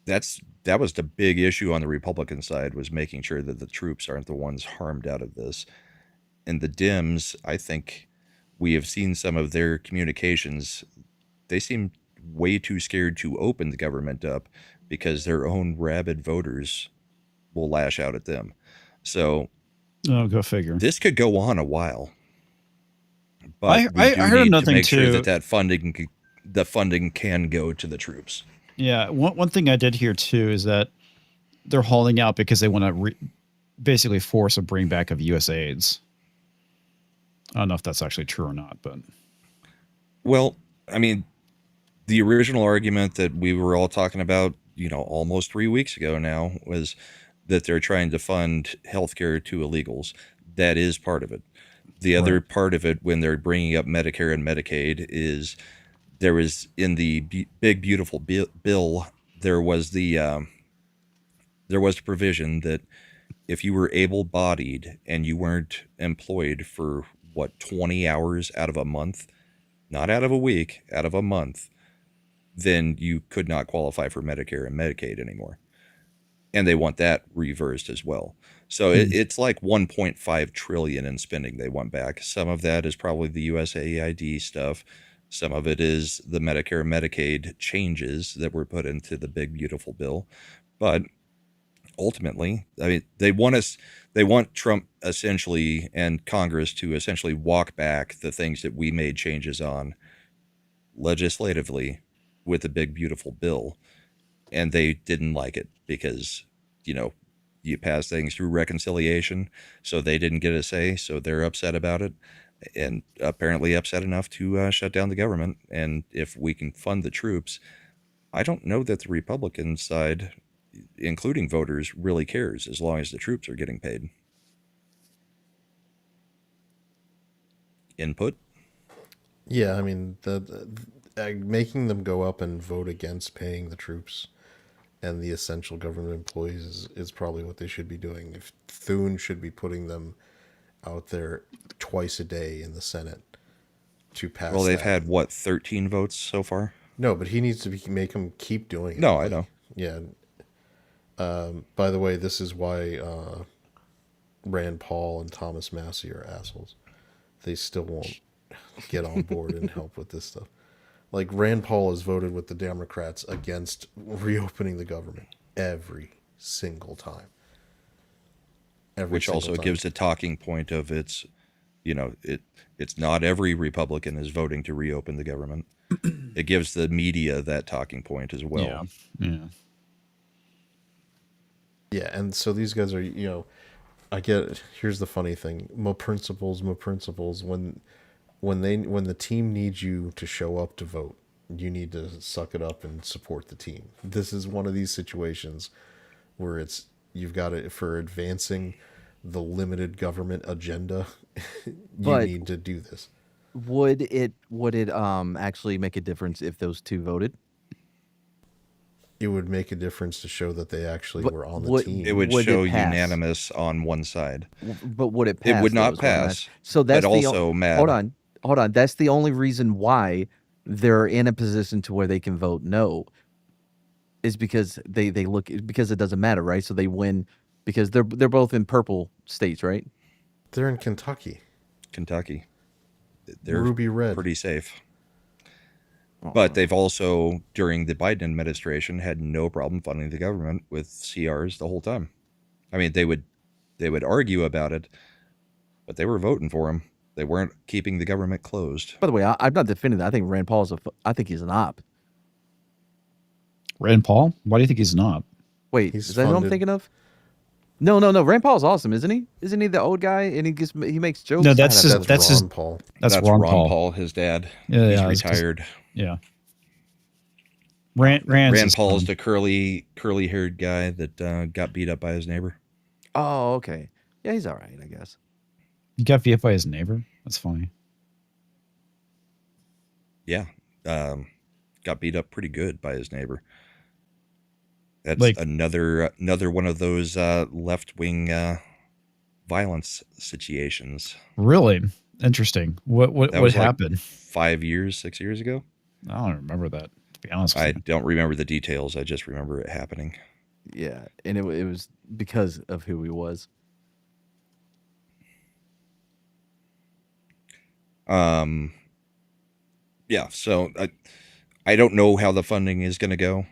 that was the big issue on the Republican side, was making sure that the troops aren't the ones harmed out of this. And the Dems, I think we have seen some of their communications. They seem way too scared to open the government up because their own rabid voters will lash out at them. So Go figure. this could go on a while. But I heard another to thing make sure too. that funding can go to the troops. Yeah, one thing I did hear too is that they're hauling out because they want to basically force a bring back of U.S. aids. I don't know if that's actually true or not, but Well, I mean, the original argument that we were all talking about, almost 3 weeks ago now, was that they're trying to fund healthcare to illegals. That is part of it. The other part of it, when they're bringing up Medicare and Medicaid, is there was in the big beautiful bill, there was the provision that if you were able-bodied and you weren't employed for 20 hours out of a month, not out of a week, out of a month, then you could not qualify for Medicare and Medicaid anymore. And they want that reversed as well. So it's like 1.5 trillion in spending they want back. Some of that is probably the USAID stuff. Some of it is the Medicare and Medicaid changes that were put into the big beautiful bill. But ultimately, I mean, they want Trump essentially and Congress to essentially walk back the things that we made changes on legislatively with the big beautiful bill. And they didn't like it because, you pass things through reconciliation, so they didn't get a say, so they're upset about it, and apparently upset enough to shut down the government. And if we can fund the troops, I don't know that the Republican side, including voters, really cares as long as the troops are getting paid. Input? Yeah, I mean, making them go up and vote against paying the troops and the essential government employees is probably what they should be doing. If Thune should be putting them out there twice a day in the Senate to pass. Well, they've that. had what 13 votes so far. No, but he needs to make them keep doing it. No, I know. Yeah. By the way, this is why Rand Paul and Thomas Massey are assholes. They still won't get on board and help with this stuff. Like, Rand Paul has voted with the Democrats against reopening the government every single time. Which also gives a talking point of it's not every Republican is voting to reopen the government. It gives the media that talking point as well. Yeah. Yeah. Yeah, and so these guys are, I get it. Here's the funny thing. My principles. When the team needs you to show up to vote, you need to suck it up and support the team. This is one of these situations where you've got it for advancing the limited government agenda. You need to do this. Would it actually make a difference if those two voted? It would make a difference to show that they actually were on the team. It would Would show it pass? unanimous on one side. But would it pass? It would though, not is what I'm pass. asking. So that's but also, Matt. Hold on. That's the only reason why they're in a position to where they can vote no. Is because because it doesn't matter, right? So they win because they're both in purple states, right? They're in Kentucky. They're Ruby red. pretty safe. But they've also, during the Biden administration, had no problem funding the government with CRs the whole time. I mean, they would argue about it, but they were voting for him. They weren't keeping the government closed. By the way, I'm not defending that. I think Rand Paul I think he's an op. Rand Paul? Why do you think he's not? Wait, He's is that who I'm funded. thinking of? No. Rand Paul's awesome, isn't he? Isn't he the old guy and he makes jokes? No, that's I just- have Ron his- Paul. That's Ron Paul, his dad. Yeah, He's yeah, it's 'cause- retired. Yeah. Rand Paul is the curly-haired guy that got beat up by his neighbor. Oh, okay. Yeah, he's all right, I guess. He got beat up by his neighbor. That's funny. Yeah, got beat up pretty good by his neighbor. That's Like- another one of those left-wing violence situations. Really interesting. What That was like happened? 6 years ago. I don't remember that. To be honest with I you. don't remember the details. I just remember it happening. Yeah, and it was because of who he was. Yeah, so I don't know how the funding is going to go.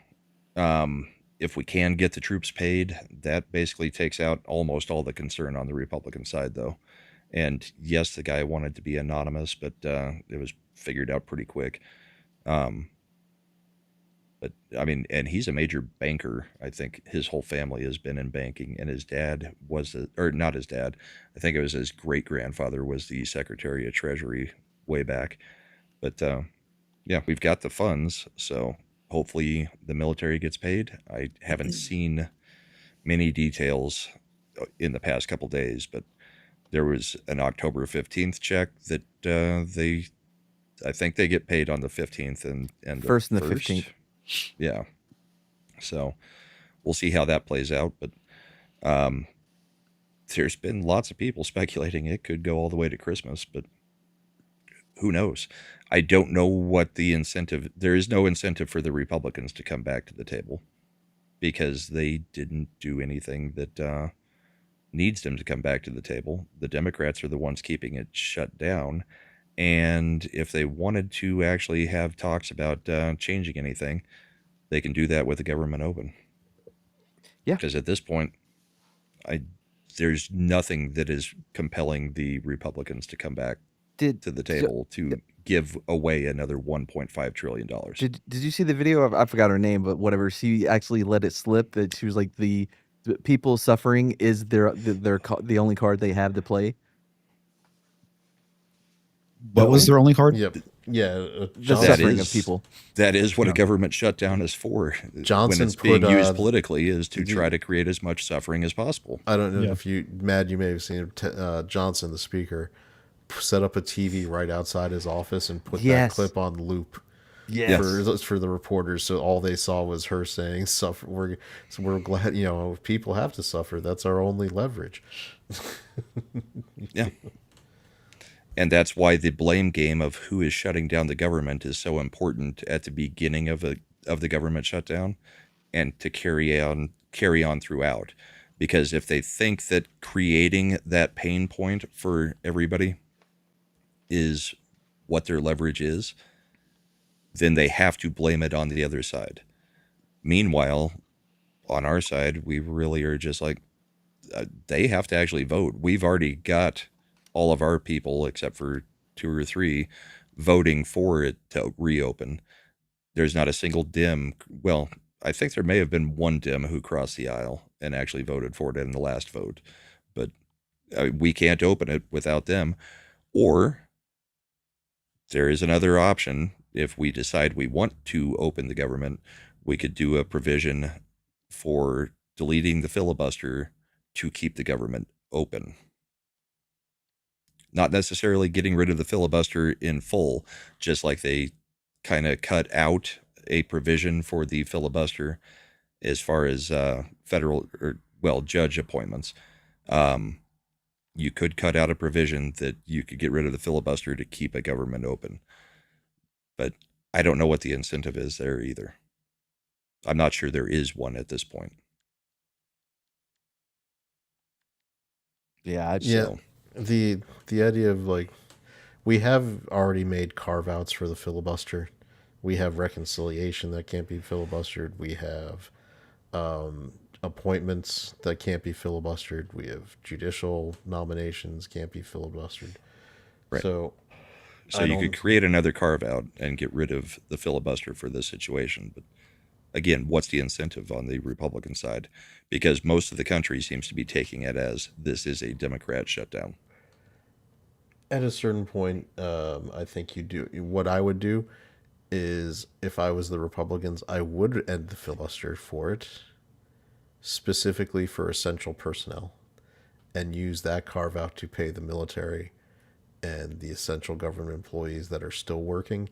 If we can get the troops paid, that basically takes out almost all the concern on the Republican side, though. And yes, the guy wanted to be anonymous, but it was figured out pretty quick. But I mean, and he's a major banker. I think his whole family has been in banking, and his dad was or not his dad. I think it was his great grandfather was the Secretary of Treasury way back. But yeah, we've got the funds, so hopefully the military gets paid. I haven't seen many details in the past couple days, but there was an October 15th check that I think they get paid on the 15th and the First and the 15th. Yeah. So we'll see how that plays out. But there's been lots of people speculating it could go all the way to Christmas, but who knows? I don't know what the incentive. There is no incentive for the Republicans to come back to the table because they didn't do anything that needs them to come back to the table. The Democrats are the ones keeping it shut down. And if they wanted to actually have talks about changing anything, they can do that with the government open. Yeah. Because at this point, there's nothing that is compelling the Republicans to come back to the table to give away another $1.5 trillion. Did you see the video of, I forgot her name, but whatever, she actually let it slip that she was like the people suffering is the only card they have to play. What was their only card? Yep. Yeah. The suffering of people. That is what a government shutdown is for. Johnson when it's being put, used politically is to try to create as much suffering as possible. I don't know Yeah. if you may have seen Johnson, the speaker, set up a TV right outside his office and put Yes. that clip on loop. for the reporters. So all they saw was her saying, "Suffer." We're glad, people have to suffer. That's our only leverage. Yeah. And that's why the blame game of who is shutting down the government is so important at the beginning of the government shutdown, and to carry on throughout. Because if they think that creating that pain point for everybody is what their leverage is, then they have to blame it on the other side. Meanwhile, on our side, we really are just like, they have to actually vote. We've already got all of our people, except for 2 or 3, voting for it to reopen. There's not a single Dem. Well, I think there may have been one Dem who crossed the aisle and actually voted for it in the last vote. But we can't open it without them. Or there is another option. If we decide we want to open the government, we could do a provision for deleting the filibuster to keep the government open. Not necessarily getting rid of the filibuster in full, just like they kind of cut out a provision for the filibuster as far as judge appointments. You could cut out a provision that you could get rid of the filibuster to keep a government open. But I don't know what the incentive is there either. I'm not sure there is one at this point. Yeah. Yeah. The idea of we have already made carve outs for the filibuster. We have reconciliation that can't be filibustered. We have appointments that can't be filibustered. We have judicial nominations can't be filibustered. Right. So you could create another carve out and get rid of the filibuster for this situation. But again, what's the incentive on the Republican side? Because most of the country seems to be taking it as this is a Democrat shutdown. At a certain point, I think you do. What I would do is, if I was the Republicans, I would end the filibuster for it, specifically for essential personnel, and use that carve out to pay the military and the essential government employees that are still working,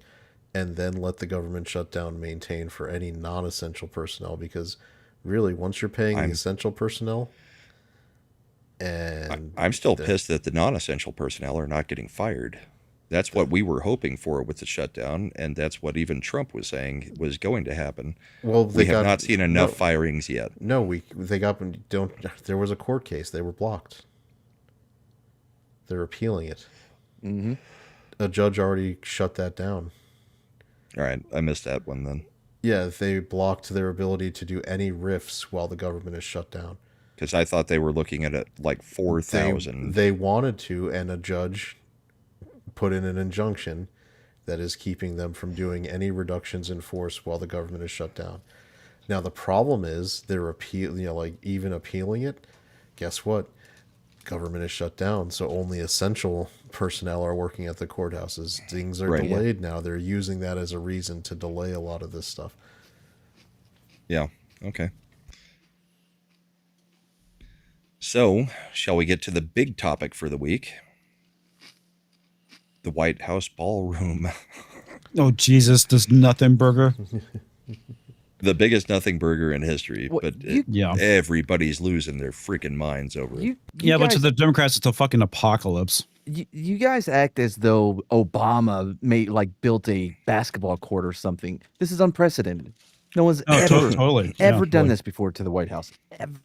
and then let the government shutdown maintain for any non-essential personnel. Because really, once you're paying the essential personnel, and I'm still pissed that the non-essential personnel are not getting fired. That's what we were hoping for with the shutdown, and that's what even Trump was saying was going to happen. Well, we have not seen enough firings yet. No, there was a court case. They were blocked. They're appealing it. Mm-hmm. A judge already shut that down. All right, I missed that one then. Yeah, they blocked their ability to do any riffs while the government is shut down. Because I thought they were looking at it like 4,000. They wanted to, and a judge put in an injunction that is keeping them from doing any reductions in force while the government is shut down. Now the problem is they're even appealing it. Guess what? Government is shut down, so only essential personnel are working at the courthouses. Things are delayed now. They're using that as a reason to delay a lot of this stuff. Yeah. Okay. So, shall we get to the big topic for the week? The White House ballroom. Oh, Jesus, this nothing burger. The biggest nothing burger in history, but Yeah. everybody's losing their freaking minds over it. But to the Democrats, it's a fucking apocalypse. You guys act as though Obama built a basketball court or something. This is unprecedented. No one's ever done this before to the White House. Ever.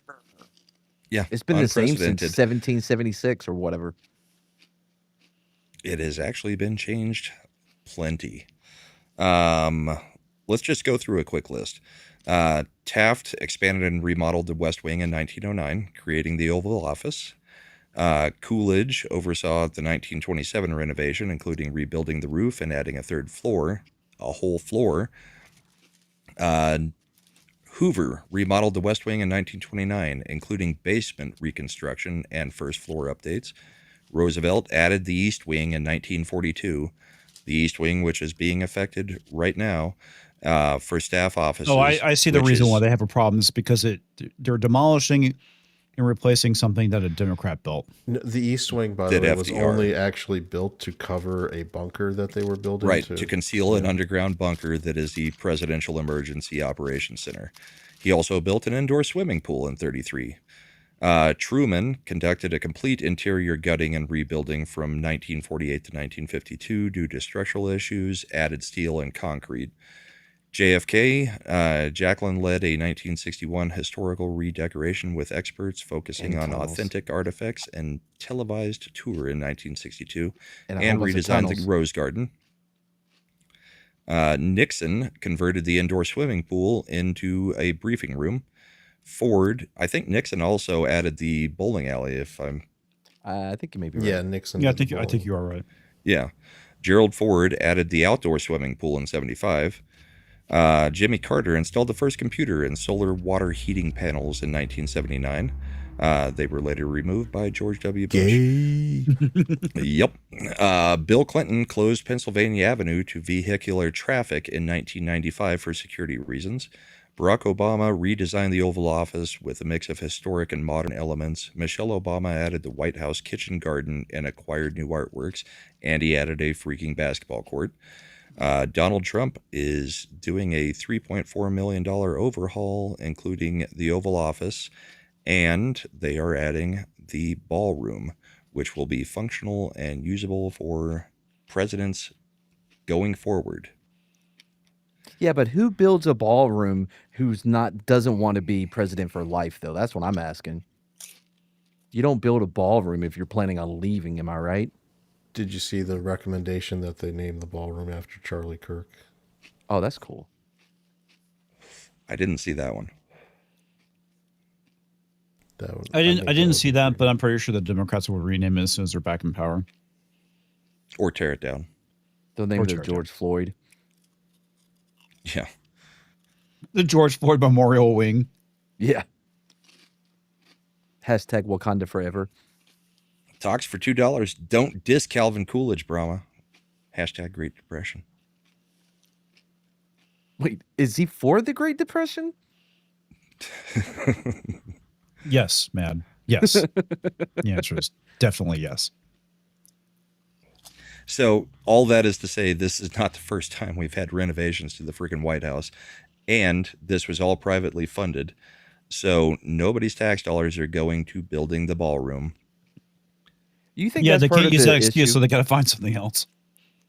Yeah. It's been the same since 1776 or whatever. It has actually been changed plenty. Let's just go through a quick list. Taft expanded and remodeled the West Wing in 1909, creating the Oval Office. Coolidge oversaw the 1927 renovation, including rebuilding the roof and adding a third floor, a whole floor. Hoover remodeled the West Wing in 1929, including basement reconstruction and first floor updates. Roosevelt added the East Wing in 1942, the East Wing, which is being affected right now for staff offices. Oh, I see the reason why they have a problem is because they're demolishing and replacing something that a Democrat built. The East Wing, by the Did way, was FDR. only actually built to cover a bunker that they were building. Right, to conceal an underground bunker that is the Presidential Emergency Operations Center. He also built an indoor swimming pool in 33. Truman conducted a complete interior gutting and rebuilding from 1948 to 1952 due to structural issues, added steel and concrete. JFK, Jacqueline led a 1961 historical redecoration with experts focusing on tunnels. authentic artifacts and televised tour in 1962 And a and whole bunch of redesigned the tunnels. Rose Garden. Nixon converted the indoor swimming pool into a briefing room. Ford, I think Nixon also added the bowling alley, if I'm... I think you may be right. Yeah, Nixon. Yeah, I did think bowling. you are right. Yeah. Gerald Ford added the outdoor swimming pool in 75. Jimmy Carter installed the first computer and solar water heating panels in 1979. They were later removed by George W. Bush. Yep. Bill Clinton closed Pennsylvania Avenue to vehicular traffic in 1995 for security reasons. Barack Obama redesigned the Oval Office with a mix of historic and modern elements. Michelle Obama added the White House kitchen garden and acquired new artworks, and he added a freaking basketball court. Donald Trump is doing a $3.4 million overhaul, including the Oval Office, and they are adding the ballroom, which will be functional and usable for presidents going forward. Yeah, but who builds a ballroom who's not doesn't want to be president for life though? That's what I'm asking. You don't build a ballroom if you're planning on leaving, am I right? Did you see the recommendation that they named the ballroom after Charlie Kirk? Oh, that's cool. I didn't see that one. That would, I think didn't would see be that, pretty but I'm pretty sure the Democrats will rename it as soon as they're back in power. Or tear it down. They'll name Or it Georgia. George Floyd. Yeah. The George Floyd Memorial Wing. Yeah. Hashtag Wakanda forever. Talks for $2. Don't diss Calvin Coolidge, Brahma. Hashtag Great Depression. Wait, is he for the Great Depression? Yes, man. Yes. The answer is definitely yes. So all that is to say, this is not the first time we've had renovations to the freaking White House, and this was all privately funded. So nobody's tax dollars are going to building the ballroom. You think Yeah, that's they part can't of use the that excuse, issue? so they got to find something else.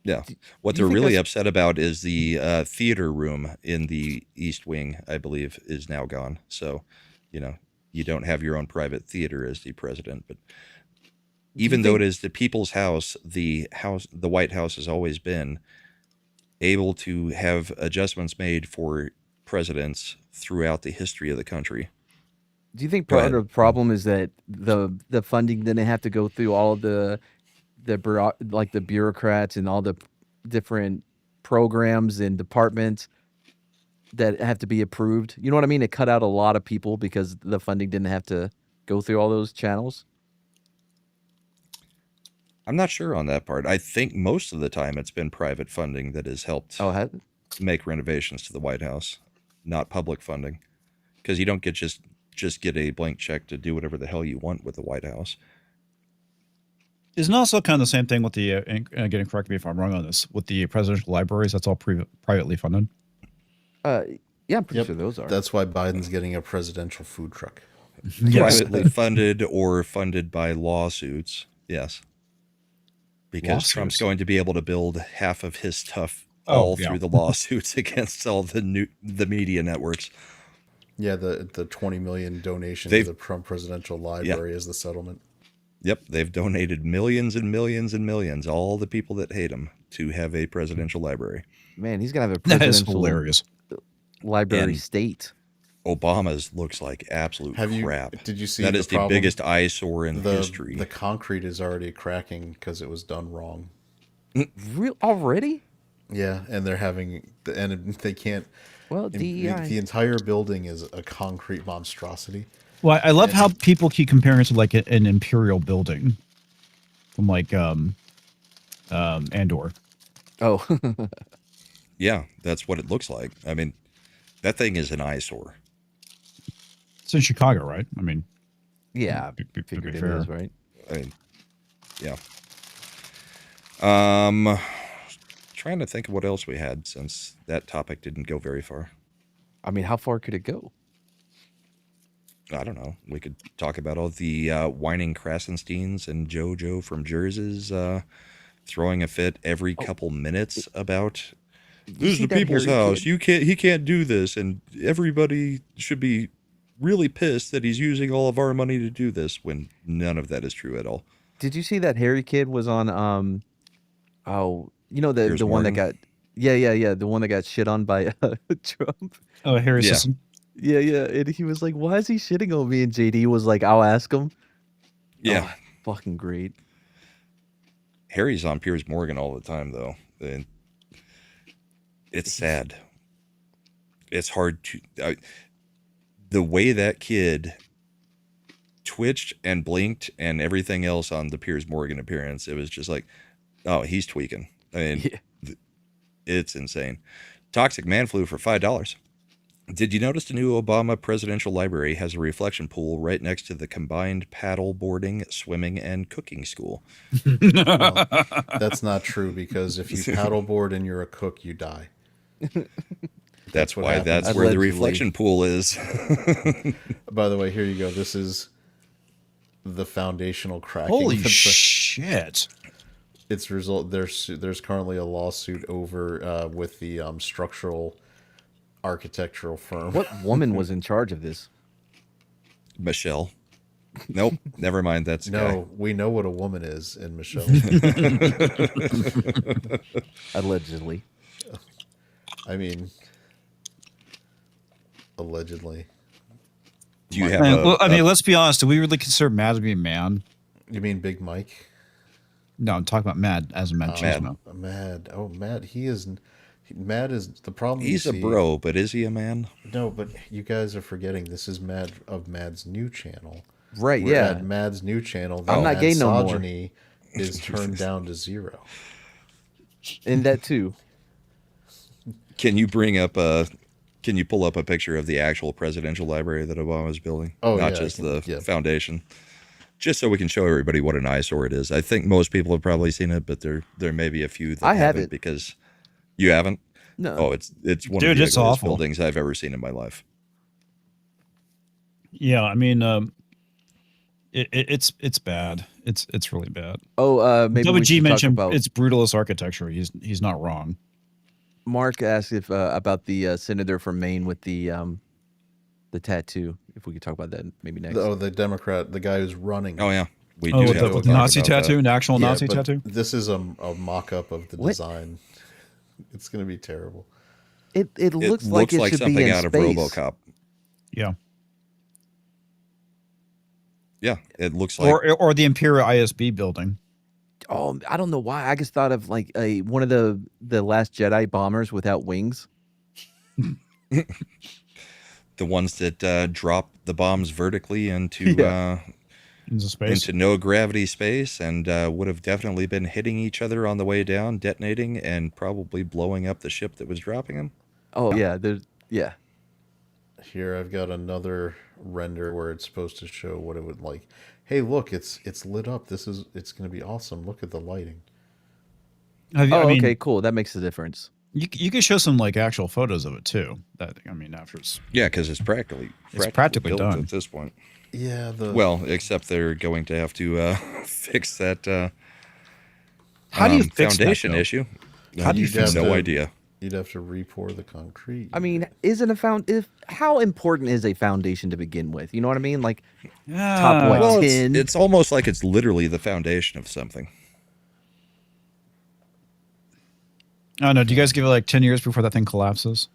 Yeah. What do you they're think really that's- upset about is the theater room in the East Wing, I believe, is now gone. So, you don't have your own private theater as the president. But even though it is the people's house, the White House has always been able to have adjustments made for presidents throughout the history of the country. Do you think Go part ahead. of the problem is that the funding didn't have to go through all the bureaucrats and all the different programs and departments that have to be approved? You know what I mean? It cut out a lot of people because the funding didn't have to go through all those channels. I'm not sure on that part. I think most of the time it's been private funding that has helped Oh, make renovations to the White House, not public funding, because you don't get just get a blank check to do whatever the hell you want with the White House. Isn't it also kind of the same thing with the, and again, correct me if I'm wrong on this, with the presidential libraries? That's all privately funded. yeah, I'm pretty Yep. sure those are. That's why Biden's getting a presidential food truck. Yes. Privately funded or funded by lawsuits. Yes. Because Trump's Lawsuits. going to be able to build half of his stuff Oh, all yeah. through the lawsuits against all the media networks. Yeah, the 20 million donation They've- to the Trump Presidential Library is the settlement. Yep, they've donated millions and millions and millions, all the people that hate him, to have a presidential library. Man, he's gonna have a That is presidential hilarious. library And- state. Obama's looks like absolute crap. Did you see that the is the problem? biggest eyesore in history. The concrete is already cracking because it was done wrong. Real already? Yeah, and they can't. Well, DEI. The entire building is a concrete monstrosity. Well, I love how people keep comparing it to like an imperial building from like Andor. Oh, Yeah, that's what it looks like. I mean, that thing is an eyesore. It's in Chicago, right? I mean, Yeah, Be figured it fair. is, right? I mean, yeah. Um, trying to think of what else we had since that topic didn't go very far. I mean, how far could it go? I don't know. We could talk about all the whining Krasensteins and JoJo from Jersey's throwing a fit every couple minutes about You this is see the that people's hairy house. kid? You can't. He can't do this, and everybody should be really pissed that he's using all of our money to do this when none of that is true at all. Did you see that hairy kid was on oh, you know Piers the one that Morgan? got yeah, the one that got shit on by Trump. Oh, Harry Yeah. Sisson. Yeah, and he was like, "Why is he shitting on me?" And JD was like, "I'll ask him." Yeah, Oh, fucking great. Harry's on Piers Morgan all the time, though. And it's sad. It's hard to. The way that kid twitched and blinked and everything else on the Piers Morgan appearance, it was just like, oh, he's tweaking. I mean, Yeah. it's insane. Toxic Man Flu for $5. Did you notice the new Obama Presidential Library has a reflection pool right next to the combined paddle boarding, swimming, and cooking school? Well, that's not true because if you paddleboard and you're a cook, you die. That's what why happens. that's where the Allegedly. reflection pool is. By the way, here you go. This is the foundational cracking. Holy That's shit! its result. There's currently a lawsuit over with the structural architectural firm. What woman was in charge of this? Michelle. Nope, never mind. That's a guy. No, we know what a woman is in Michelle. Allegedly. I mean, allegedly. Do you have Well, I a- mean, let's be honest. Do we really consider Mad to be a man? You mean Big Mike? No, I'm talking about Mad as a Mad. Mad. Mad. Oh, Mad. Mad is the problem. He's you a see- bro, but is he a man? No, but you guys are forgetting this is Mad's new channel. Right, Where yeah. At Mad's new channel, the I'm not gay no more. misogyny is turned down to 0. And that too. Can you bring up a? Can you pull up a picture of the actual presidential library that Obama's building? Oh, not yeah, I just can- the yeah. foundation. Just so we can show everybody what an eyesore it is. I think most people have probably seen it, but there may be a few that I haven't haven't. because you haven't. No. Oh, it's one Dude, of the it's ugliest awful. buildings I've ever seen in my life. Yeah, I mean, it's bad. It's really bad. Oh, maybe we WG should talk mentioned about. it's brutalist architecture. He's not wrong. Mark asked if about the senator from Maine with the tattoo. If we could talk about that maybe next. Oh, the Democrat, the guy who's running. Oh yeah, we Oh, do with have the to talk Nazi about that. tattoo, an actual Yeah, Nazi but tattoo. This is a mock-up of the What? design. It's going to be terrible. It It looks like it should something be in out of space. RoboCop. Yeah, Yeah, it looks like or the Imperial ISB building. Oh, I don't know why. I just thought of like one of the Last Jedi bombers without wings. the ones that drop the bombs vertically into Into space. into no gravity space and would have definitely been hitting each other on the way down, detonating, and probably blowing up the ship that was dropping them. Oh yeah, yeah. Here I've got another render where it's supposed to show what it would like. Hey, look, it's lit up. It's going to be awesome. Look at the lighting. Have you- Oh, I mean, okay, cool. That makes a difference. you can show some like actual photos of it too. That I mean, after it's Yeah, because it's practically done. built at this point. Yeah, Well, except they're going to have to fix that how do you fix foundation that, though? issue. How do you You'd fix have no to- idea. You'd have to re-pour the concrete. I mean, how important is a foundation to begin with? You know what I mean? Like top what? Well, 10? it's almost like it's literally the foundation of something. I don't know. Do you guys give it like 10 years before that thing collapses?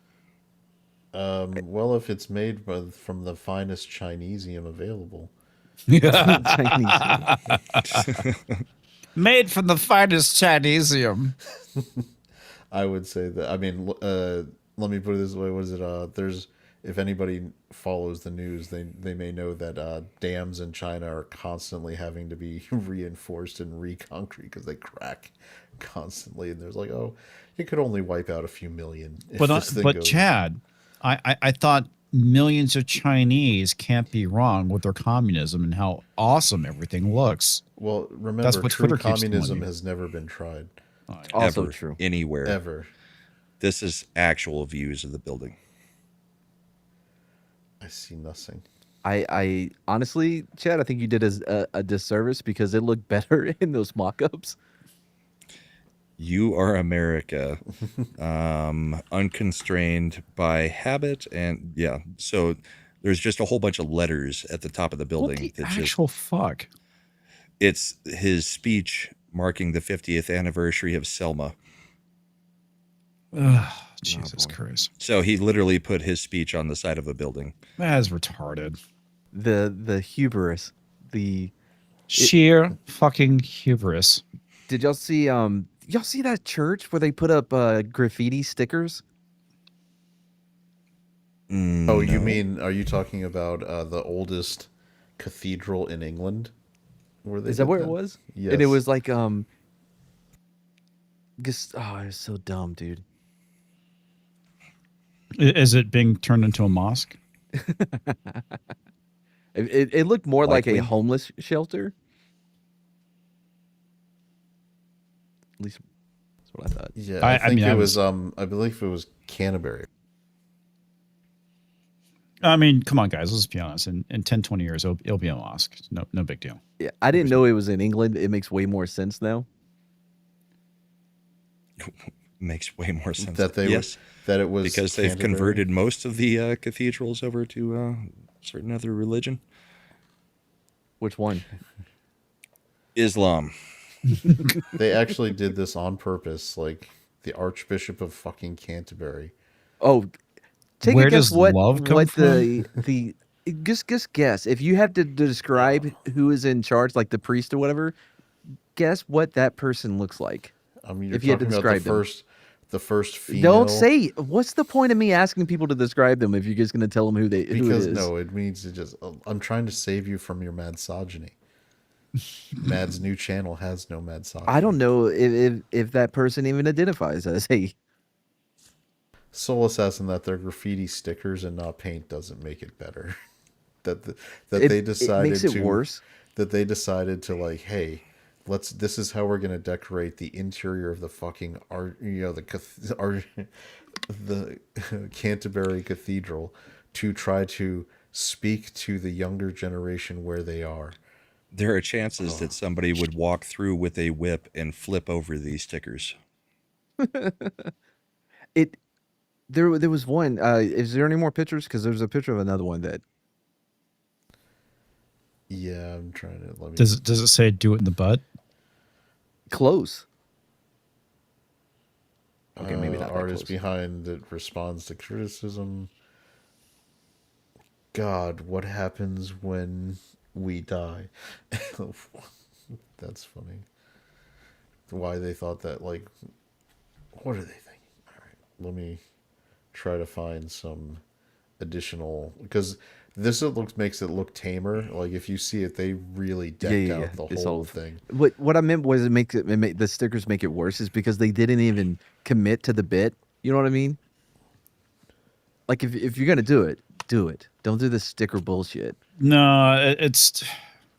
Well, if it's made from the finest Chinesium available. Chinese. Made from the finest Chinesium. I would say that. I mean, let me put it this way: what is it? There's, if anybody follows the news, they may know that dams in China are constantly having to be reinforced and re-concrete because they crack constantly. And there's like, oh, it could only wipe out a few million. If this thing But goes. Chad, I thought millions of Chinese can't be wrong with their communism and how awesome everything looks. Well, remember, what true Twitter keeps telling communism you. has never been tried. Also Ever, true. anywhere. Ever. This is actual views of the building. I see nothing. I honestly, Chad, I think you did a disservice because it looked better in those mock-ups. You are America, unconstrained by habit, and yeah. So there's just a whole bunch of letters at the top of the What building. the That's just actual fuck? it's his speech marking the 50th anniversary of Selma. Ugh, Jesus Christ. So he literally put his speech on the side of a building. That is retarded. The hubris. Sheer fucking hubris. Did y'all see that church where they put up graffiti stickers? Oh, you mean, are you talking about the oldest cathedral in England? Is that where it was? Yes. And it was like just it's so dumb, dude. Is it being turned into a mosque? It looked more like Likely. a homeless shelter. At least that's what I thought. Yeah, I I think mean, it I was, I believe it was Canterbury. I mean, come on, guys. Let's be honest. In 10, 20 years, it'll be a mosque. No big deal. Yeah, I didn't know it was in England. It makes way more sense now. Makes way more sense. That they yes, that it was because they've Canterbury. converted most of the cathedrals over to certain other religion. Which one? Islam. They actually did this on purpose, like the Archbishop of fucking Canterbury. Oh, take Where a guess does what love come what from? the just guess if you have to describe who is in charge, like the priest or whatever. Guess what that person looks like. I mean, you're If you had to talking about describe the first female. Don't say. What's the point of me asking people to describe them if you're just going to tell them who it Because is? no, it means to just. I'm trying to save you from your madsogyny. Mad's new channel has no madsogyny. I don't know if that person even identifies as a. Soul Assassin, that they're graffiti stickers and not paint doesn't make it better. that they decided it makes it to worse. That they decided to, like, hey, this is how we're gonna decorate the interior of the fucking art, the Canterbury Cathedral, to try to speak to the younger generation where they are. There are chances that somebody would walk through with a whip and flip over these stickers. There was one. Is there any more pictures? Because there's a picture of another one that. Yeah, I'm trying to let me. Does it say do it in the butt? Close. Okay, maybe not that artist close. behind that responds to criticism. God, what happens when we die? That's funny. Why they thought that, like, what are they thinking? All right, let me try to find some additional, because this makes it look tamer. Like, if you see it, they really decked out the It's whole all- thing. What I meant was the stickers make it worse is because they didn't even commit to the bit. You know what I mean? Like if you're gonna do it, do it. Don't do the sticker bullshit. No,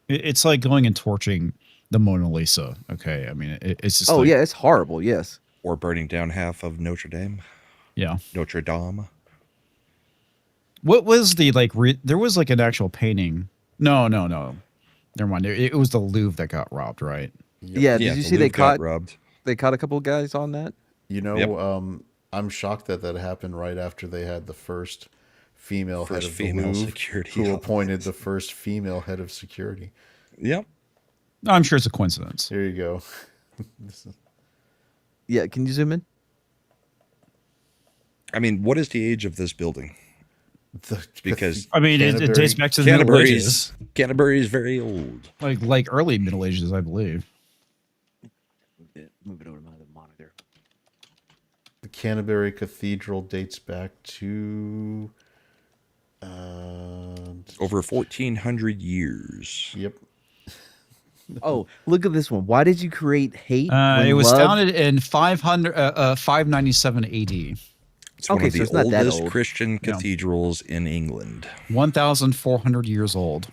it's like going and torching the Mona Lisa. Okay, I mean it's just. Oh like, yeah, it's horrible. Yes. Or burning down half of Notre Dame. yeah. Notre Dame. What was the there was like an actual painting. No. Never mind. It was the Louvre that got robbed, right? Yeah. Did you the see they Louvre got caught robbed. a couple of guys on that? You know, Yep. I'm shocked that happened right after they had the first female head First of the female Louvre, security who officer. appointed the first female head of security. Yep. I'm sure it's a coincidence. Here you go. Yeah. Can you zoom in? I mean, what is the age of this building? Because I mean, it Canterbury- dates back to the Middle Ages, Canterbury is very old. like early Middle Ages, I believe. Move it over to my other monitor. The Canterbury Cathedral dates back to. Over 1,400 years. Yep. Oh, look at this one. Why did you create hate? It when was love- founded in 597 AD. It's one Okay, of so the it's not that oldest old. Christian cathedrals in England. 1,400 years old.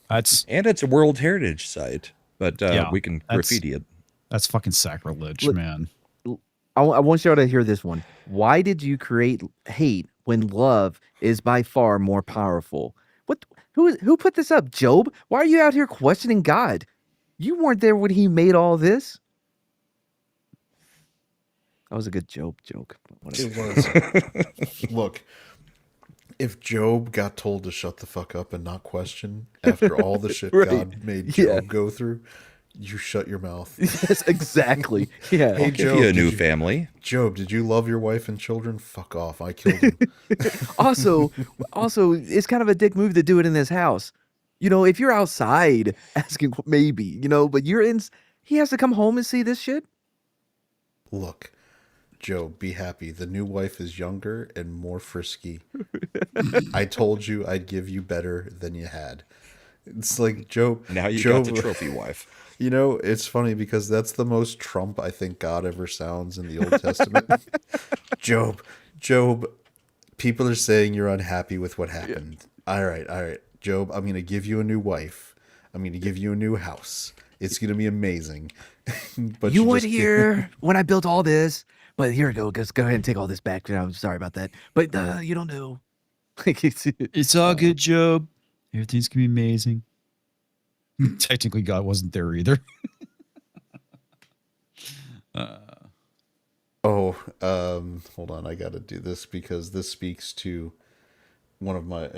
That's And it's a World Heritage Site, but Yeah, we can that's- graffiti it. that's fucking sacrilege, Look- man. I want y'all to hear this one. Why did you create hate when love is by far more powerful? What? Who put this up, Job? Why are you out here questioning God? You weren't there when he made all this. That was a good Job joke. It was. Look, if Job got told to shut the fuck up and not question after all the shit Right. God made Yeah. Job go through, you shut your mouth. Yes, exactly. Yeah. Hey, Give Job, you a did new you- family. Job, did you love your wife and children? Fuck off. I killed them. also, it's kind of a dick move to do it in this house. You know, if you're outside asking, maybe, you know, but you're in. He has to come home and see this shit. Look, Job, be happy. The new wife is younger and more frisky. I told you I'd give you better than you had. It's like Job. Now you Job, got the trophy wife. You know, it's funny because that's the most Trump I think God ever sounds in the Old Testament. Job, people are saying you're unhappy with what happened. All right. Job, I'm going to give you a new wife. I'm going to give you a new house. It's going to be amazing. But You weren't just- here when I built all this, but here we go. Just go ahead and take all this back. I'm sorry about that, but you don't know. It's all good, Job. Everything's gonna be amazing. Technically, God wasn't there either. Oh, hold on. I got to do this because this speaks to one of my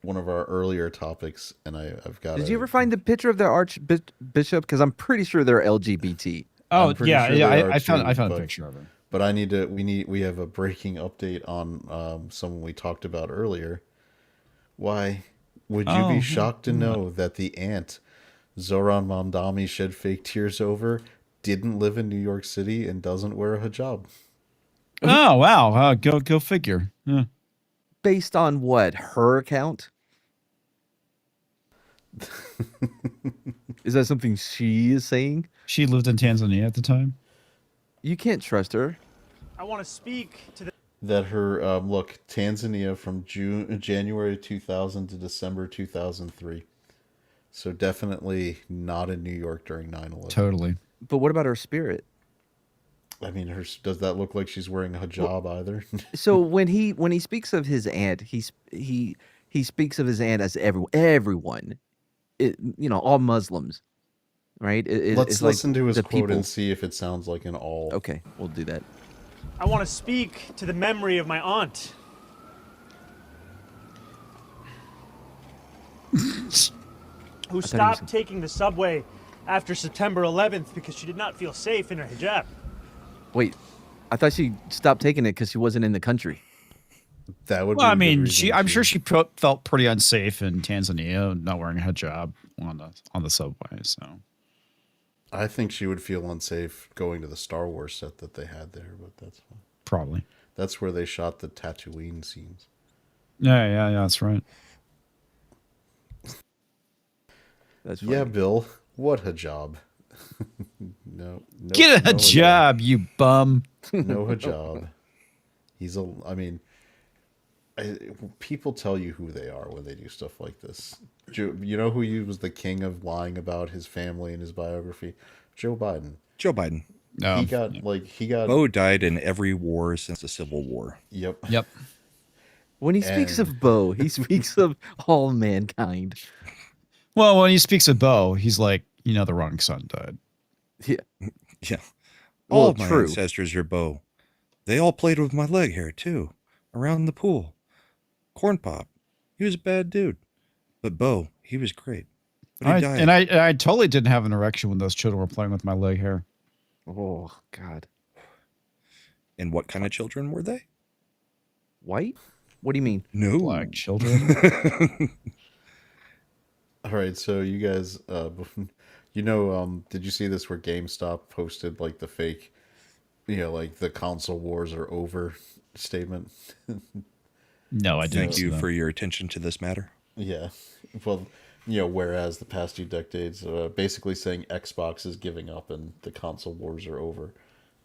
one of our earlier topics, and I've got. Did you ever find the picture of the archbishop? Because I'm pretty sure they're LGBT. Oh pretty yeah, sure yeah. they are I found too, a but- picture of him. But we have a breaking update on someone we talked about earlier. Why would you be shocked to know that the aunt Zoran Mamdani shed fake tears over didn't live in New York City and doesn't wear a hijab? Oh wow, go figure. Yeah. Based on what? Her account? Is that something she is saying? She lived in Tanzania at the time. You can't trust her. I want to speak to the That her look, Tanzania from January 2000 to December 2003. So definitely not in New York during 9/11. Totally. But what about her spirit? I mean, does that look like she's wearing a hijab either? So when he speaks of his aunt, he speaks of his aunt as everyone, all Muslims, right? Let's it's like listen to his the quote people. and see if it sounds like an all. Okay, we'll do that. I want to speak to the memory of my aunt. Who stopped taking the subway after September 11th because she did not feel safe in her hijab. Wait, I thought she stopped taking it because she wasn't in the country. That would. Well, be I a good mean, reason I'm to- sure she felt pretty unsafe in Tanzania, not wearing a hijab on the subway. So I think she would feel unsafe going to the Star Wars set that they had there, but that's fine. probably. That's where they shot the Tatooine scenes. Yeah, that's right. That's Yeah, funny. Bill. What hijab? No. Get a no job, you bum. No hijab. I mean, people tell you who they are when they do stuff like this. You know who was the king of lying about his family and his biography? Joe Biden. Joe Biden. No. He got. Bo died in every war since the Civil War. Yep. Yep. When he speaks And- of Bo, he speaks of all mankind. Well, when he speaks of Bo, he's like, the wrong son died. Yeah. Yeah. Well, All of my true. ancestors are Bo. They all played with my leg hair, too, around the pool. Corn Pop, he was a bad dude. But Bo, he was great. But he died. And I totally didn't have an erection when those children were playing with my leg hair. Oh God. And what kind of children were they? White? What do you mean? No. Black children. All right, so you guys, did you see this where GameStop posted like the fake, like the console wars are over statement? No, I didn't. Thank you for your attention to this matter. Yeah. Well, whereas the past 2 decades, basically saying Xbox is giving up and the console wars are over.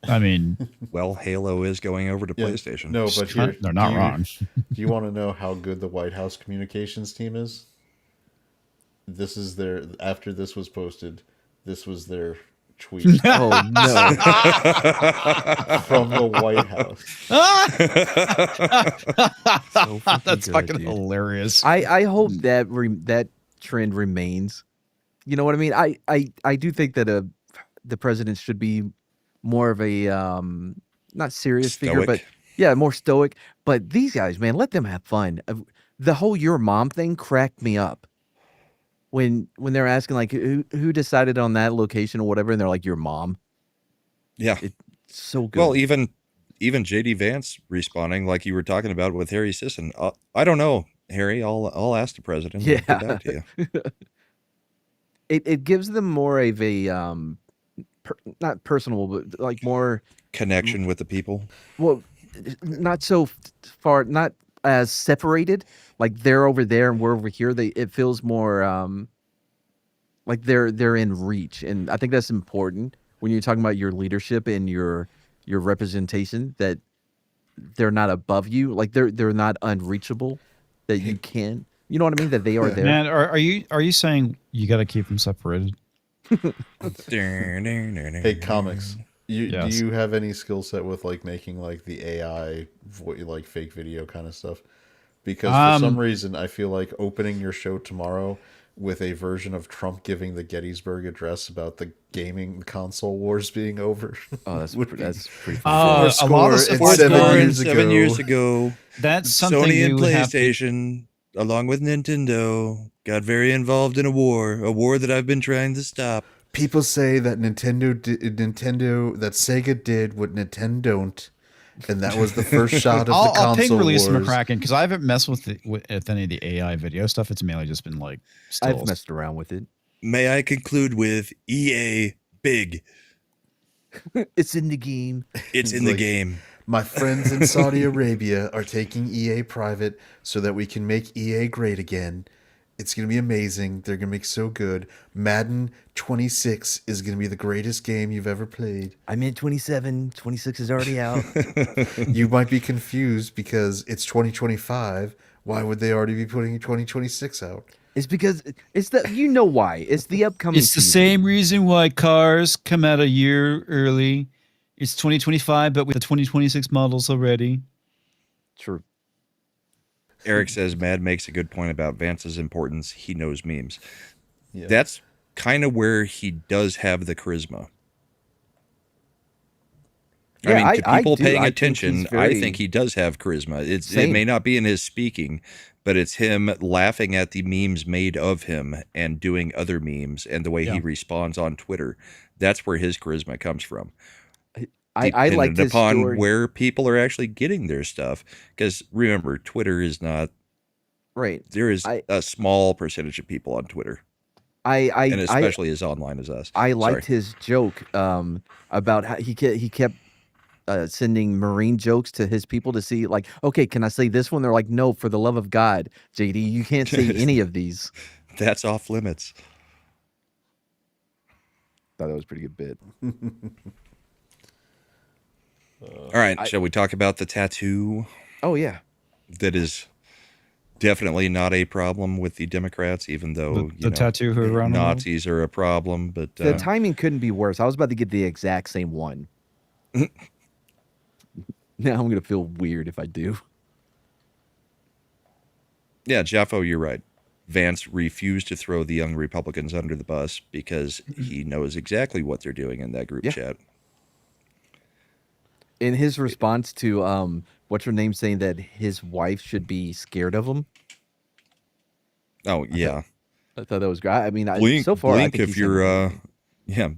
I mean, Well, Halo is going over to Yeah. PlayStation. No, but here, they're not wrong. Do you want to know how good the White House communications team is? This is their after this was posted. This was their tweet Oh no. from the White House. So fucking That's good, fucking dude. hilarious. I hope that that trend remains. You know what I mean? I do think that the president should be more of a not serious figure, but Stoic. yeah, more stoic. But these guys, man, let them have fun. The whole "your mom" thing cracked me up when they're asking like who decided on that location or whatever, and they're like your mom. Yeah. So good. Well, even JD Vance responding like you were talking about with Harry Sisson. I don't know, Harry. I'll ask the president. I'll Yeah. get back to you. It gives them more of a not personal, but like more Connection with the people. well, not so far, not as separated. Like they're over there and we're over here. It feels more like they're in reach, and I think that's important when you're talking about your leadership and your representation. That they're not above you, like they're not unreachable. That you can, you know what I mean? That they are there. Man, are you saying you got to keep them separated? Hey, Comix. Yes. Do you have any skill set with like making like the AI like fake video kind of stuff? Because for some reason I feel like opening your show tomorrow with a version of Trump giving the Gettysburg Address about the gaming console wars being over. Oh, that's would be- that's pretty Uh, funny. a lot of Score, stuff it's like 7 that- years ago. 7 years ago, That's something Sony you and would have to- PlayStation, along with Nintendo, got very involved in a war that I've been trying to stop. People say that that Sega did what Nintendo don't, and that was the first shot of the console I'll ping release wars. McCracken because I haven't messed with any of the AI video stuff. It's mainly just been like stills. I've messed around with it. May I conclude with EA big? It's in the game. It's in like- the game. My friends in Saudi Arabia are taking EA private so that we can make EA great again. It's going to be amazing. They're going to make so good. Madden 26 is going to be the greatest game you've ever played. I meant 27. 26 is already out. You might be confused because it's 2025. Why would they already be putting 2026 out? It's because it's the you know why. It's the upcoming It's the season. same reason why cars come out a year early. It's 2025, but with the 2026 models already. True. Eric says Mad makes a good point about Vance's importance. He knows memes. Yeah. That's kind of where he does have the charisma. Yeah, I mean, to I people do. paying I think attention, he's I very- think he does have charisma. It Same. may not be in his speaking, but it's him laughing at the memes made of him and doing other memes and the way he Yeah. responds on Twitter. That's where his charisma comes from. I Dependent liked his upon story. where people are actually getting their stuff. Because remember, Twitter is not. Right. There is I- a small percentage of people on Twitter, and I especially as online as us. I Sorry. liked his joke about how he kept sending Marine jokes to his people to see, like, okay, can I say this one? They're like, no, for the love of God, JD, you can't say any of these. That's off limits. Thought that was a pretty good bit. All right, shall we talk about the tattoo? Oh yeah, That is definitely not a problem with the Democrats, even though The tattoo who around the world? Nazis are a problem. But the timing couldn't be worse. I was about to get the exact same one. Now I'm gonna feel weird if I do. yeah, Jaffo, you're right. Vance refused to throw the young Republicans under the bus because he knows exactly what they're doing in that group Yeah. chat. In his response to what's her name saying that his wife should be scared of him, Oh yeah, I thought that was great. I mean, blink, so far, I blink think if he's you're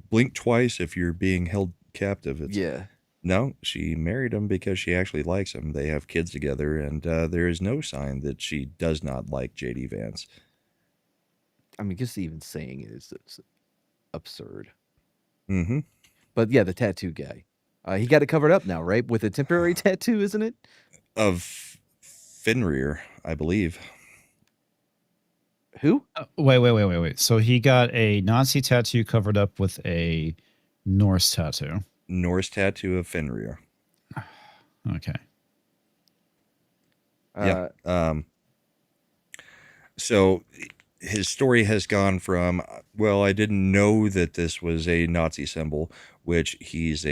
blink twice if you're being held captive. It's, yeah. No, she married him because she actually likes him. They have kids together, and there is no sign that she does not like JD Vance. I mean, just even saying it is it's absurd. Mm-hmm. But yeah, the tattoo guy, he got it covered up now, right? With a temporary tattoo, isn't it? Of Fenrir, I believe. Who? Wait. So he got a Nazi tattoo covered up with a Norse tattoo. Norse tattoo of Fenrir. Okay. Yeah. So his story has gone from, well, I didn't know that this was a Nazi symbol, which he's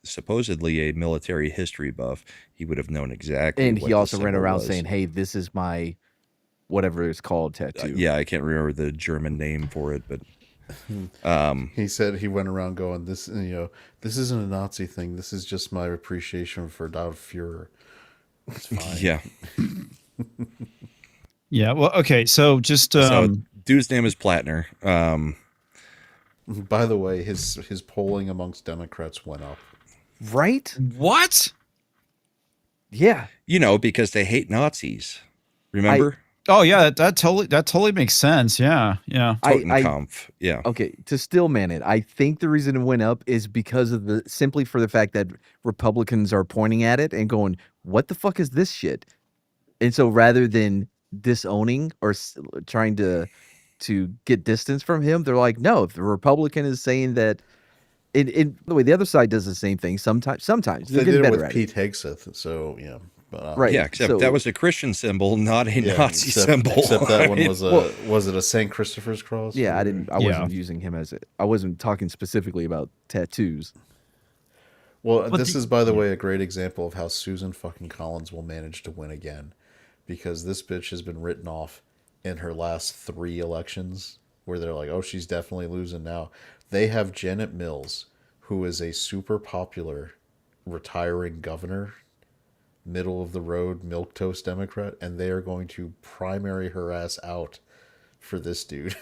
supposedly a military history buff. He would have known exactly And what he the also ran symbol around was. saying, "Hey, this is my whatever it's called tattoo." Yeah, I can't remember the German name for it, but He said he went around going, "This, this isn't a Nazi thing. This is just my appreciation for Dao Führer." It's fine. yeah. Yeah. Well, okay. So just So dude's name is Platner. By the way, his polling amongst Democrats went up. Right? what? Yeah. Because they hate Nazis. Remember? Oh yeah, that totally makes sense. Yeah. Yeah. Totenkampf. Yeah. Okay, to still man it, I think the reason it went up is because of simply for the fact that Republicans are pointing at it and going, "What the fuck is this shit?" And so rather than disowning or trying to get distance from him, they're like, "No, if the Republican is saying that." By the way, the other side does the same thing sometimes. They They're did getting it better with at Pete it. Hegseth, so yeah. But, Right. Yeah, except so- that was a Christian symbol, not a Nazi except, symbol. Except that one I mean, was it a St. Christopher's cross? Yeah, I Yeah. wasn't using him as it. I wasn't talking specifically about tattoos. Well, But this is, by the way, a great example of how Susan fucking Collins will manage to win again, because this bitch has been written off in her last 3 elections, where they're like, "Oh, she's definitely losing now." They have Janet Mills, who is a super popular retiring governor, middle of the road milquetoast Democrat, and they are going to primary her ass out for this dude.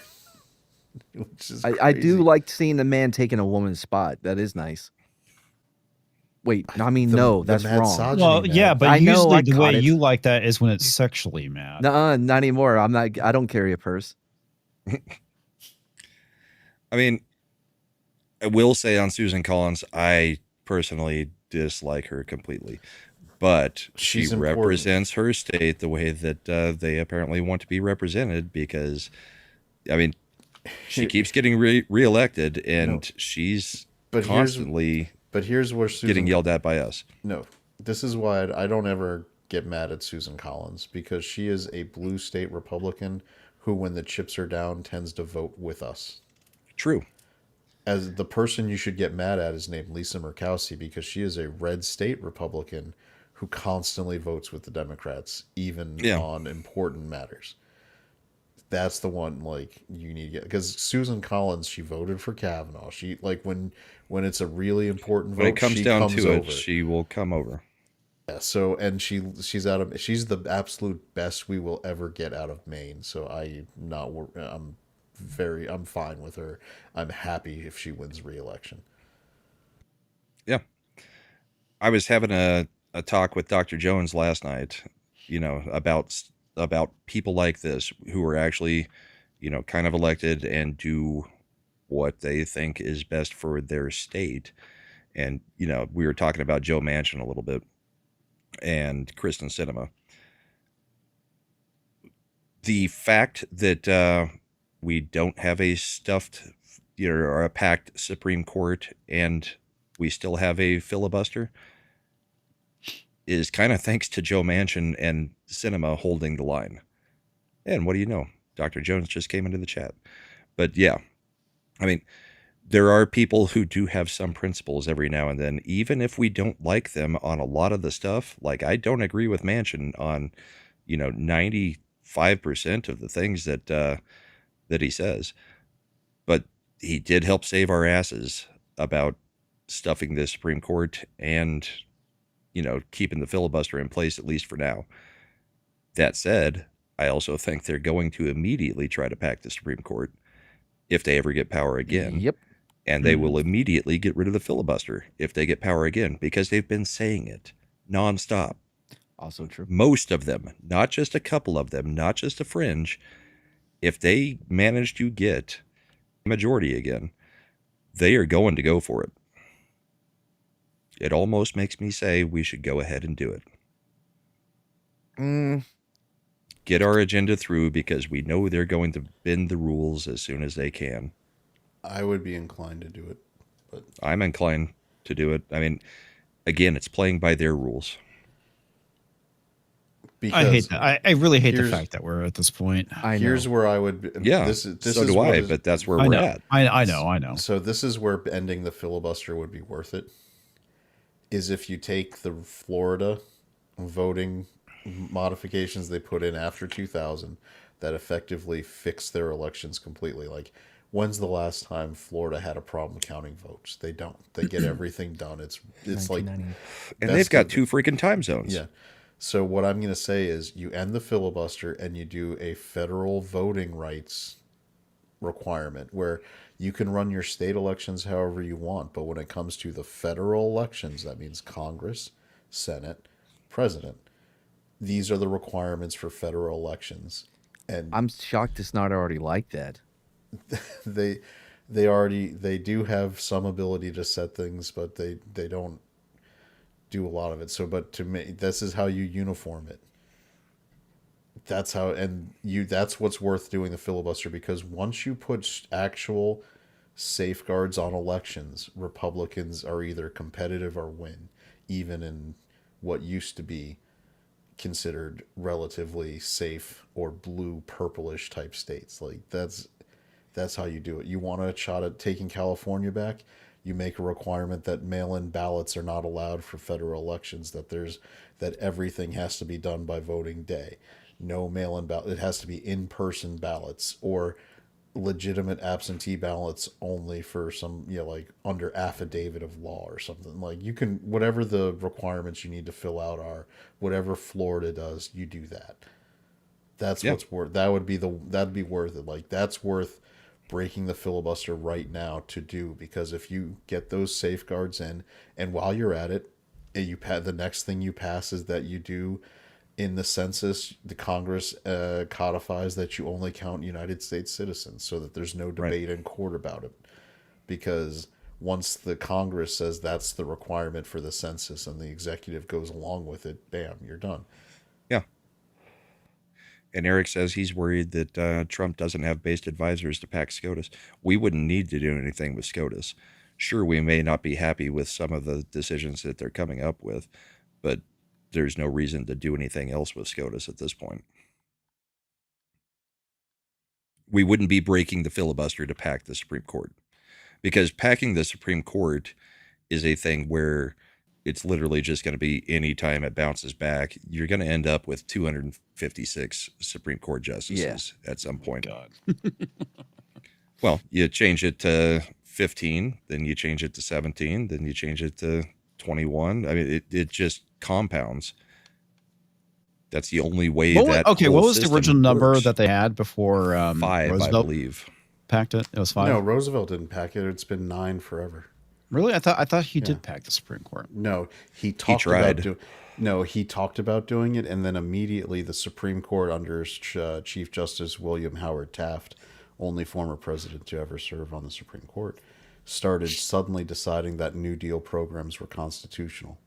Which is I do crazy. like seeing a man taking a woman's spot. That is nice. Wait, I mean, The- no, the that's mad wrong. misogyny, Well, man. yeah, but I know, usually I the way caught it. you like that is when it's sexually mad. Nuh-uh, not anymore. I'm not. I don't carry a purse. I mean, I will say on Susan Collins, I personally dislike her completely. But She's she important. represents her state the way that they apparently want to be represented because, I mean, she keeps getting reelected and she's But constantly here's where Susan getting yelled at by us. No, this is why I don't ever get mad at Susan Collins, because she is a blue state Republican who, when the chips are down, tends to vote with us. True. As the person you should get mad at is named Lisa Murkowski, because she is a red state Republican who constantly votes with the Democrats, even Yeah. on important matters. That's the one you need to get, because Susan Collins, she voted for Kavanaugh. She when it's a really important vote, When it comes she down comes to over. it, she will come over. Yeah, so and she's the absolute best we will ever get out of Maine. So I'm fine with her. I'm happy if she wins re-election. Yeah. I was having a talk with Dr. Jones last night, about people like this who are actually, kind of elected and do what they think is best for their state. And, we were talking about Joe Manchin a little bit and Kristen Sinema. The fact that we don't have a stuffed, or a packed Supreme Court and we still have a filibuster is kind of thanks to Joe Manchin and Sinema holding the line. And what do you know? Dr. Jones just came into the chat. But yeah, I mean, there are people who do have some principles every now and then, even if we don't like them on a lot of the stuff. Like, I don't agree with Manchin on, 95% of the things that he says. But he did help save our asses about stuffing the Supreme Court and, keeping the filibuster in place, at least for now. That said, I also think they're going to immediately try to pack the Supreme Court if they ever get power again. Yep. And they will immediately get rid of the filibuster if they get power again, because they've been saying it nonstop. Also true. Most of them, not just a couple of them, not just a fringe, if they manage to get a majority again, they are going to go for it. It almost makes me say we should go ahead and do it. Get our agenda through, because we know they're going to bend the rules as soon as they can. I would be inclined to do it, but I'm inclined to do it. I mean, again, it's playing by their rules. Because I hate that. I really hate the here's- fact that we're at this point. here's where I would. Yeah, This so is do what I, is- but that's where I we're know. at. I know. So this is where ending the filibuster would be worth it. Is if you take the Florida voting modifications they put in after 2000 that effectively fix their elections completely. Like, when's the last time Florida had a problem counting votes? They don't. They get everything done. It's like, 1990. And that's they've got the- two freaking time zones. yeah. So what I'm going to say is you end the filibuster and you do a federal voting rights requirement where you can run your state elections however you want, but when it comes to the federal elections, that means Congress, Senate, President. These are the requirements for federal elections. And I'm shocked it's not already like that. they do have some ability to set things, but they don't do a lot of it. So, but to me, this is how you uniform it. That's how, and that's what's worth doing the filibuster, because once you put actual safeguards on elections, Republicans are either competitive or win, even in what used to be considered relatively safe or blue purplish type states. Like, that's how you do it. You want a shot at taking California back, you make a requirement that mail-in ballots are not allowed for federal elections, that everything has to be done by voting day. No mail-in ballot. It has to be in-person ballots or legitimate absentee ballots only for some, like under affidavit of law or something. Like, you can, whatever the requirements you need to fill out are, whatever Florida does, you do that. That's what's worth. That'd be worth it. Like, that's worth breaking the filibuster right now to do, because if you get those safeguards in, and while you're at it, the next thing you pass is that you do in the census, the Congress codifies that you only count United States citizens, so that there's no debate in court about it. Because once the Congress says that's the requirement for the census and the executive goes along with it, bam, you're done. Yeah. And Eric says he's worried that Trump doesn't have based advisors to pack Scotus. We wouldn't need to do anything with Scotus. Sure, we may not be happy with some of the decisions that they're coming up with, but there's no reason to do anything else with Scotus at this point. We wouldn't be breaking the filibuster to pack the Supreme Court, because packing the Supreme Court is a thing where it's literally just going to be any time it bounces back, you're going to end up with 256 Supreme Court justices at some point. God. Well, you change it to 15, then you change it to 17, then you change it to 21. I mean, it just compounds. That's the only way What that was the system original number works. that they had before 5, I Roosevelt believe. packed it? It was 5. No, Roosevelt didn't pack it. It's been 9 forever. Really? I thought he did pack the Supreme Court. No, he talked tried. he talked about doing it, and then immediately the Supreme Court under Chief Justice William Howard Taft, only former president to ever serve on the Supreme Court, started suddenly deciding that New Deal programs were constitutional.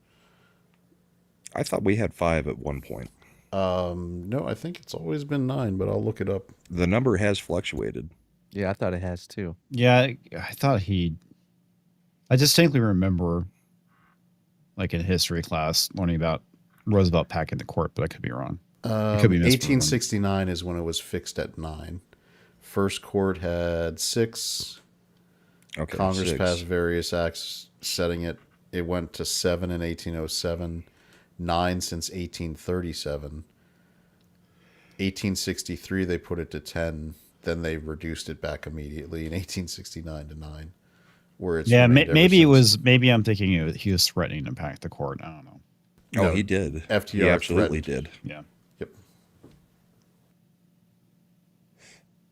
I thought we had 5 at one point. No, I think it's always been 9, but I'll look it up. The number has fluctuated. Yeah, I thought it has too. Yeah, I thought I distinctly remember, like in history class, learning about Roosevelt packing the court, but I could be wrong. It could be misremembering. 1869 is when it was fixed at 9. First court had 6. Okay, Congress 6. passed various acts setting it. It went to 7 in 1807, 9 since 1837. 1863 they put it to 10. Then they reduced it back immediately in 1869 to 9. Where it's remained ever maybe it since. was. Maybe I'm thinking he was threatening to pack the court. I don't know. Oh, No, he did. FDR he absolutely threatened. did. Yeah. Yep.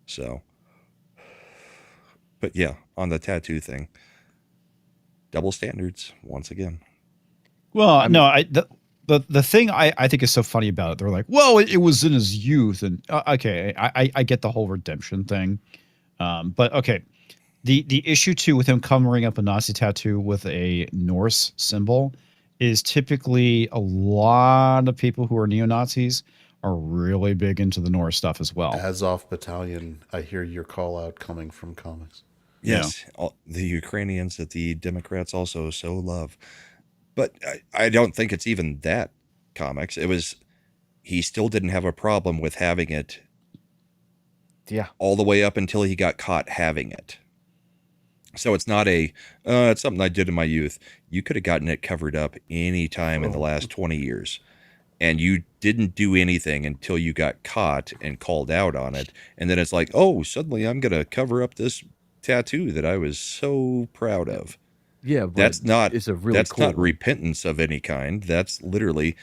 So, but yeah, on the tattoo thing, double standards once again. Well, the thing I think is so funny about it, they're like, well, it was in his youth, and okay, I get the whole redemption thing, but okay, the issue too with him covering up a Nazi tattoo with a Norse symbol is typically a lot of people who are neo-Nazis are really big into the Norse stuff as well. Azov Battalion, I hear your call out coming from Comix. Yes, the Ukrainians that the Democrats also so love. But I don't think it's even that comics. It was he still didn't have a problem with having it Yeah. all the way up until he got caught having it. So it's not it's something I did in my youth. You could have gotten it covered up any time in the last 20 years. And you didn't do anything until you got caught and called out on it. And then it's like, oh, suddenly I'm going to cover up this tattoo that I was so proud of. Yeah, but That's not it's a really that's cool not one. repentance of any kind. That's literally,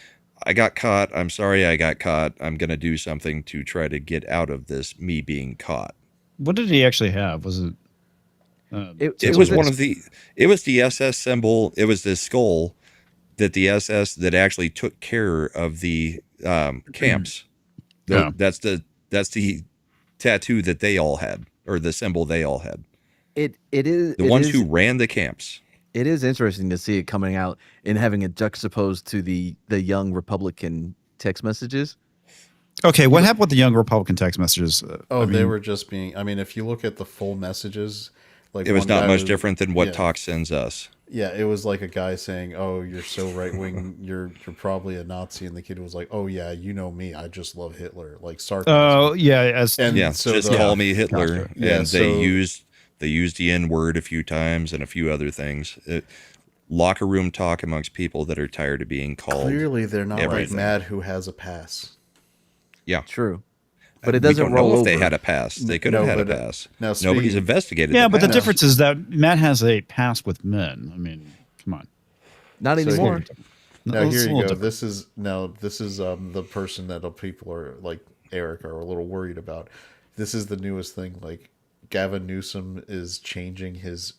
I got caught. I'm sorry I got caught. I'm going to do something to try to get out of this, me being caught. What did he actually have? Was it? It was one of the, it was the SS symbol. It was the skull that the SS that actually took care of the camps. Yeah. That's the tattoo that they all had, or the symbol they all had. It is The ones who ran the camps. It is interesting to see it coming out and having it juxtaposed to the young Republican text messages. Okay, what happened with the young Republican text messages? They were just being. I mean, if you look at the full messages, like It was one not guy much different than what yeah. Talk sends us. Yeah, it was like a guy saying, "Oh, you're so right wing. You're probably a Nazi," and the kid was like, "Oh yeah, you know me. I just love Hitler." Like sarcasm. Oh yeah, as And Yeah, so just the- call me Hitler. Yeah, And so- they used the N word a few times and a few other things. Locker room talk amongst people that are tired of being called. Clearly, they're not like everything. Mad who has a pass. Yeah. True, but it We doesn't don't roll know if over. they had a pass. They could have No, had a but, pass. now Nobody's speaking- investigated. yeah, but the pass. difference is that Matt has a pass with men. I mean, come on. Not So anymore. Now It's a here you little go. different. This is the person that people are like Eric are a little worried about. This is the newest thing. Like Gavin Newsom is changing his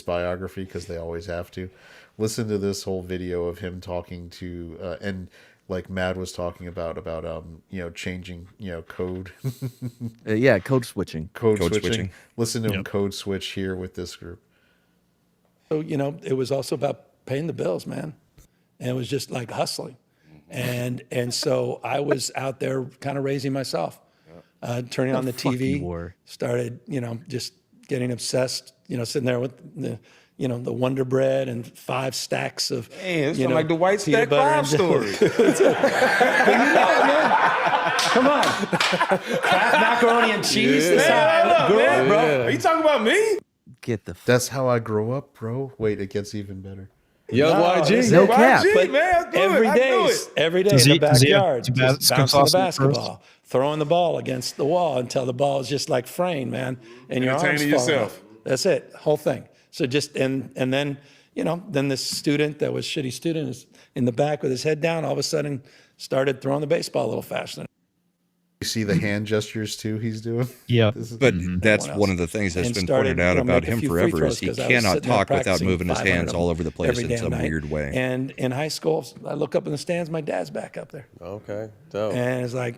biography because they always have to. Listen to this whole video of him talking to and like Mad was talking about changing code Yeah, code switching. code Code switching. switching. Listen to him Yep. code switch here with this group. So, it was also about paying the bills, man. And it was just like hustling. And so I was out there kind of raising myself, turning on the fuck TV, you were. started, just getting obsessed, sitting there with the Wonder Bread and 5 stacks of, Man, it's like the White peanut Stack butter 5 and- story. Come on. Kraft macaroni and cheese. That's how I grew up, bro. Are you talking about me? Get the That's how I grow up, bro. Wait, it gets even better. Young YG. No cap. YG, But man, I do every it. I day, do it. every day Does in he- the does he- backyard, does he just scoop bouncing the sauce basketball, throwing the ball against the wall until the ball is just like fraying, man, and your arms Entertaining fall yourself. off. That's it, whole thing. So just and then then this student that was shitty student is in the back with his head down. All of a sudden, started throwing the baseball a little faster. You see the hand gestures too he's doing? Yeah. But that's One one else. of the things that's And been started, pointed out about make a him few free forever throws is he 'cause I was cannot sitting there talk without practicing moving his 500 hands of all them over the place every in damn some night. weird way. And in high school, I look up in the stands, my dad's back up there, Okay, dope. and it's like.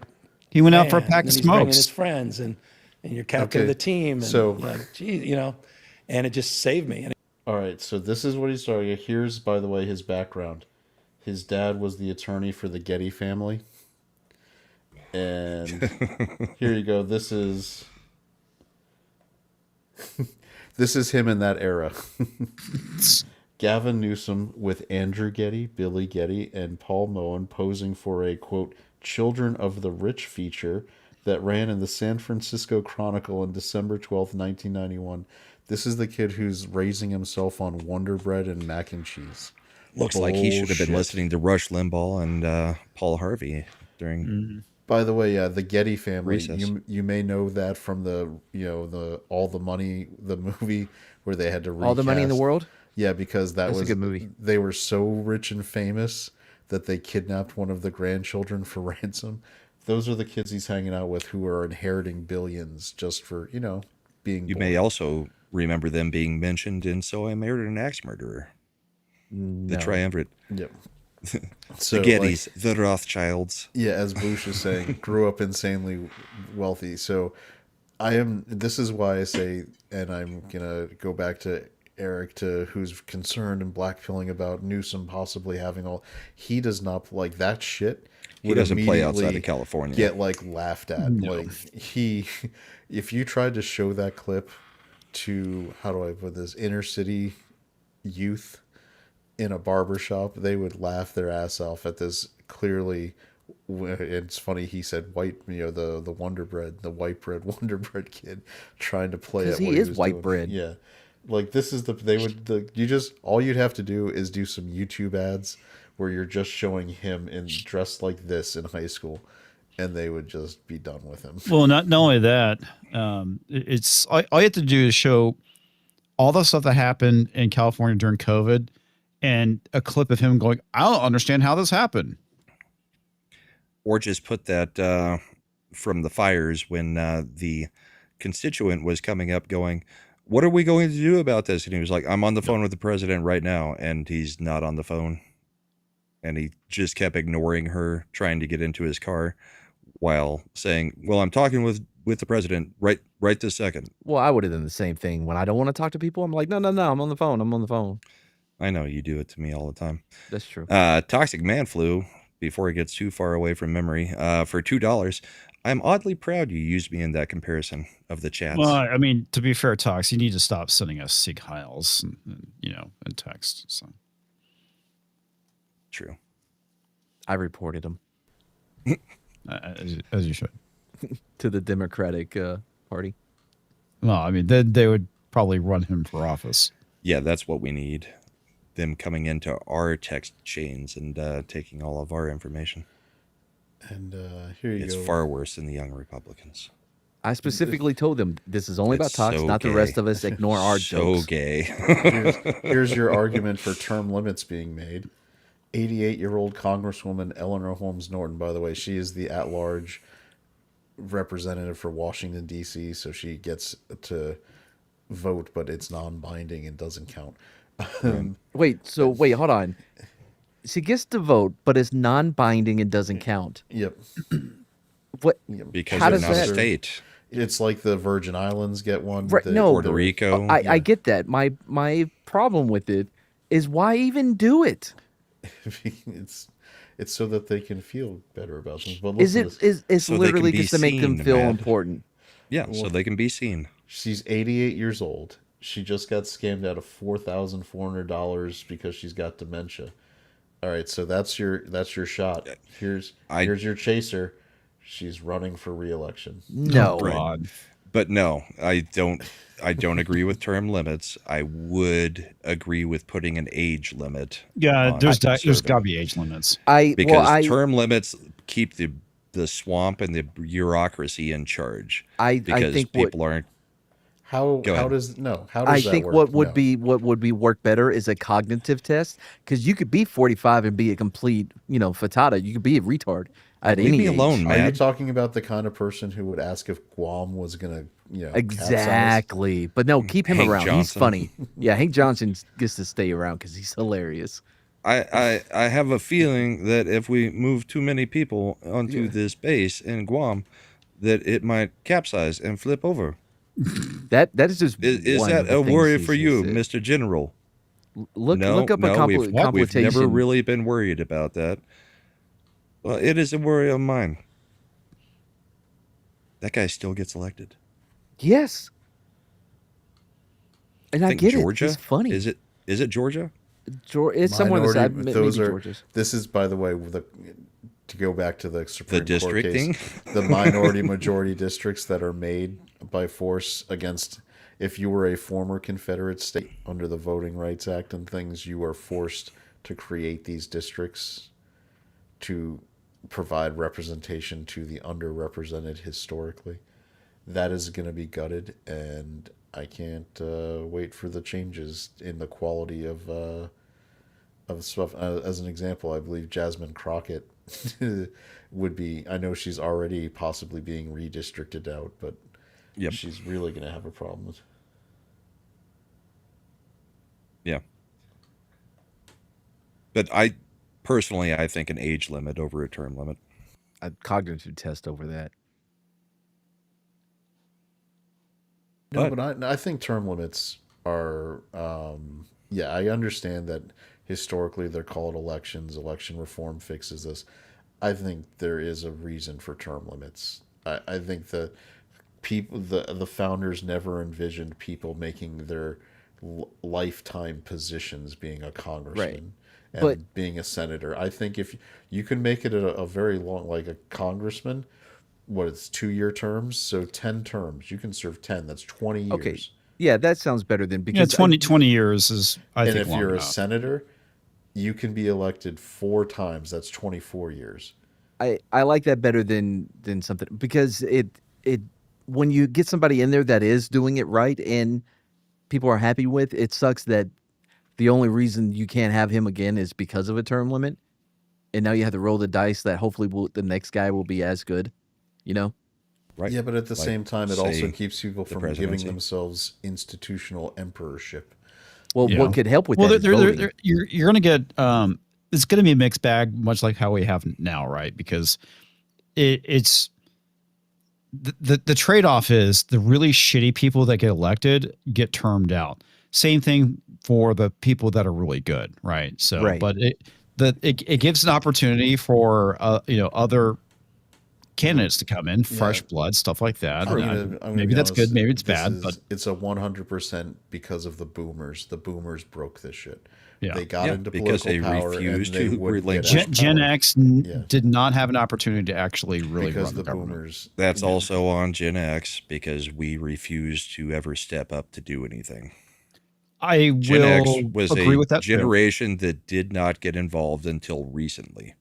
He went out for a Man, pack and of he's bringing smokes. his friends and you're captain of Okay, the team and so- like geez, and it just saved me. And All right, so this is what he started. Here's, by the way, his background. His dad was the attorney for the Getty family. And here you go. This is this is him in that era. Gavin Newsom with Andrew Getty, Billy Getty, and Paul Moen posing for a, quote, Children of the Rich feature that ran in the San Francisco Chronicle on December 12th, 1991. This is the kid who's raising himself on Wonder Bread and mac and cheese. Looks like he should have been Bullshit. listening to Rush Limbaugh and Paul Harvey during. By the way, the Getty family, Recess. you may know that from the All the Money, the movie where they had to recast. All the money in the world. Yeah, because that That's a was good movie. They were so rich and famous that they kidnapped one of the grandchildren for ransom. Those are the kids he's hanging out with who are inheriting billions just for being. You born. may also remember them being mentioned in So I Married an Axe Murderer. The triumvirate. Yep. The So, Gettys, the Rothschilds. Yeah, as Bush is saying, grew up insanely wealthy. So this is why I say, and I'm going to go back to Eric, who's concerned and blackpilling about Newsom possibly having he does not like that shit. He would doesn't play outside immediately of California. Get laughed at. Like if you tried to show that clip to, how do I put this, inner city youth in a barber shop, they would laugh their ass off at this clearly. It's funny, he said white, the Wonder Bread, the white bread Wonder Bread kid trying to play 'Cause at he what is was white doing. bread. Yeah. Like, this is all you'd have to do is do some YouTube ads where you're just showing him dressed like this in high school, and they would just be done with him. Well, not only that, it's all you have to do is show all the stuff that happened in California during COVID, and a clip of him going, "I don't understand how this happened." Or just put that from the fires when the constituent was coming up going, "What are we going to do about this?" And he was like, "I'm on the phone with the president right now." And he's not on the phone. And he just kept ignoring her, trying to get into his car while saying, "Well, I'm talking with the president right this second." Well, I would have done the same thing when I don't want to talk to people. I'm like, no, I'm on the phone. I'm on the phone. I know you do it to me all the time. That's true. Toxic Man Flu, before he gets too far away from memory, for $2. I'm oddly proud you used me in that comparison of the chats. Well, I mean, to be fair, Tox, you need to stop sending us Sig Heils, in text. So True. I reported him as you should. to the Democratic Party. Well, I mean, they would probably run him for office. Yeah, that's what we need. Them coming into our text chains and taking all of our information. And here you It's go. far worse than the young Republicans. I specifically told them this is only about It's Tox, so not the gay. rest of us. Ignore our So jokes. gay. Here's your argument for term limits being made. 88-year-old Congresswoman Eleanor Holmes Norton, by the way, she is the at-large representative for Washington, D.C., so she gets to vote, but it's non-binding and doesn't count. Wait, hold on. She gets to vote, but it's non-binding and doesn't count. Yep. What? Because How they're does not that- a state. It's like the Virgin Islands get one. Right, no. Puerto Rico. I get that. My problem with it is why even do it? it's so that they can feel better about things. But Is listen it to this. is So they literally can be just to make them seen, feel Matt. important? Yeah, so they can be seen. She's 88 years old. She just got scammed out of $4,400 because she's got dementia. All right, so that's your shot. Here's your chaser. She's running for re-election. No. God. But no, I don't agree with term limits. I would agree with putting an age limit. Yeah, on there's got serving. to be age limits. Because term limits keep the swamp and the bureaucracy in charge. Because think people aren't. How does I that think work? what would No. be work better is a cognitive test, because you could be 45 and be a complete fatata. You could be a retard at Leave any me age. alone, Are you man. talking about the kind of person who would ask if Guam was gonna, capsize? Exactly, but no, keep him Hank around. He's Johnson. funny. Yeah, Hank Johnson gets to stay around because he's hilarious. I have a feeling that if we move too many people onto this base in Guam, that it might capsize and flip over. That is just Is one that of the a things worry he for you, said. Mr. General? Look up a we've computation. never really been worried about that. Well, it is a worry of mine. That guy still gets elected. Yes, and I think get Georgia? it. He's funny. Is it Georgia? It's somewhere in the side. Maybe Those are. Georgia's. This is, by the way, to go back to the Supreme Court districting? case, the minority majority districts that are made by force against. If you were a former Confederate state under the Voting Rights Act and things, you are forced to create these districts to provide representation to the underrepresented historically. That is going to be gutted, and I can't wait for the changes in the quality of stuff. As an example, I believe Jasmine Crockett would be. I know she's already possibly being redistricted out, but Yep. she's really going to have a problem with. Yeah. But I think an age limit over a term limit. A cognitive test over that. No, but I think term limits are. I understand that historically they're called elections. Election reform fixes this. I think there is a reason for term limits. I think that people, the founders never envisioned people making their lifetime positions being a congressman and But- being a senator. I think if you can make it a very long, like a congressman, what, it's 2-year terms, so 10 terms. You can serve 10. That's 20 years. Okay. Yeah, that sounds better than Yeah, because 20 years is, I And think, if long you're enough. a senator, you can be elected 4 times. That's 24 years. I like that better than something because it when you get somebody in there that is doing it right and people are happy with, it sucks that the only reason you can't have him again is because of a term limit, and now you have to roll the dice that hopefully the next guy will be as good, you know? Right. Yeah, but at the Like, same time, it also say, keeps people the from giving presidency. themselves institutional emperorship. Well, Yeah. what could help with Well, that is voting. you're going to get it's going to be a mixed bag, much like how we have now, right? Because it's the trade off is the really shitty people that get elected get termed out. Same thing for the people that are really good, right? So, Right. but it gives an opportunity for other candidates to come in, fresh blood, stuff like that. I'm And, gonna maybe be that's honest, good, maybe it's this bad, is- but it's a 100% because of the boomers. The boomers broke this shit. Yeah. They got Yeah, into because political they power refused and they to wouldn't relinquish get out. Gen X Yeah. did not have an opportunity to actually really because run the the government. boomers. That's also on Gen X because we refuse to ever step up to do anything. I Gen X will was agree a with that too. generation that did not get involved until recently.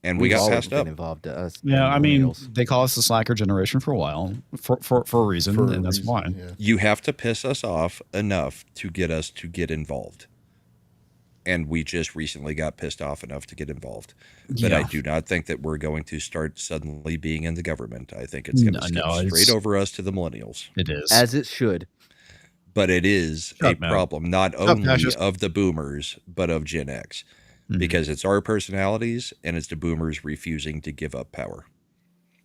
And we We've got always passed been up. involved to us. Yeah, I mean, millennials. they call us the slacker generation for a while, for a reason, For a and that's reason, why. yeah. You have to piss us off enough to get us to get involved. And we just recently got pissed off enough to get involved. But I Yeah. do not think that we're going to start suddenly being in the government. I think it's going to skip straight it's- over us to the millennials. It is. As it should. But it is Shut a up, man. problem not Shut up, only fascist. of the boomers, but of Gen X. Mhm. Because it's our personalities and it's the boomers refusing to give up power.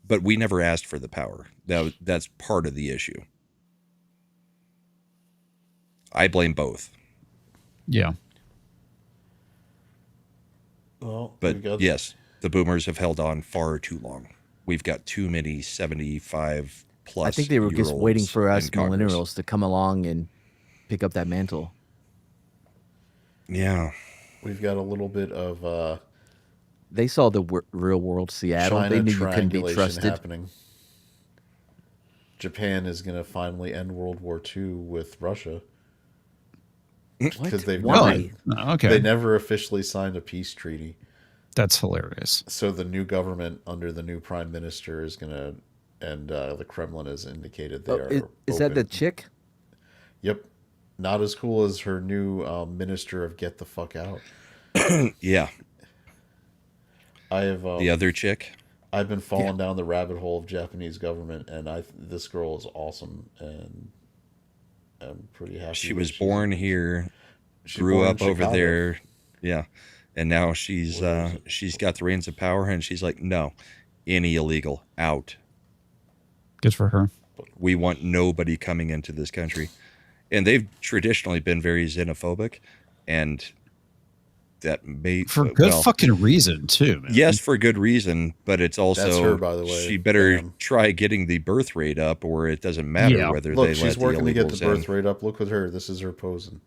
But we never asked for the power. That's part of the issue. I blame both. Yeah. Well, But we got- yes, the boomers have held on far too long. We've got too many 75 plus. I think they were just waiting year-olds for us in Congress. millennials to come along and pick up that mantle. Yeah. We've got a little bit of They saw the real world Seattle. China They knew you couldn't be triangulation trusted. happening. Japan is going to finally end World War II with Russia. Because they've Why? Okay. they never officially signed a peace treaty. That's hilarious. So the new government under the new prime minister is going to, and the Kremlin has indicated they Oh, are. is that the open. chick? Yep. Not as cool as her new minister of get the fuck out. Yeah. I have The other chick. I've been falling down the rabbit hole of Japanese government, and this girl is awesome, and I'm pretty happy. She that was she's- born here, she's grew born in up over Chicago. there. Yeah. And now she's got the reins of power and she's like, no, any illegal out. Good for her. We want nobody coming into this country. And they've traditionally been very xenophobic, and that may For good fucking reason, too, man. Yes, for good reason, but it's also That's her, by the way. she better Damn. try getting the birth rate up, or it doesn't matter Yeah. whether Look, they she's let the working to get the illegals birth in. rate up. Look at her. This is her posing.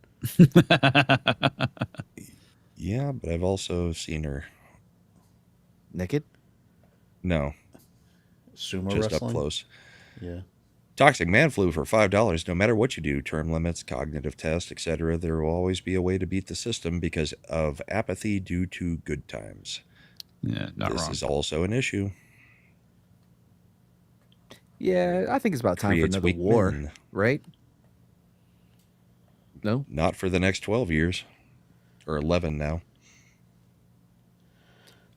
Yeah, but I've also seen her. Naked? No, Sumo just wrestling. up close. Yeah. Toxic Man Flu for $5. No matter what you do, term limits, cognitive tests, etc., there will always be a way to beat the system because of apathy due to good times. Yeah, not This wrong. is also an issue. Yeah, I think it's about time for Creates another weak war, men. right? No? Not for the next 12 years. Or 11 now.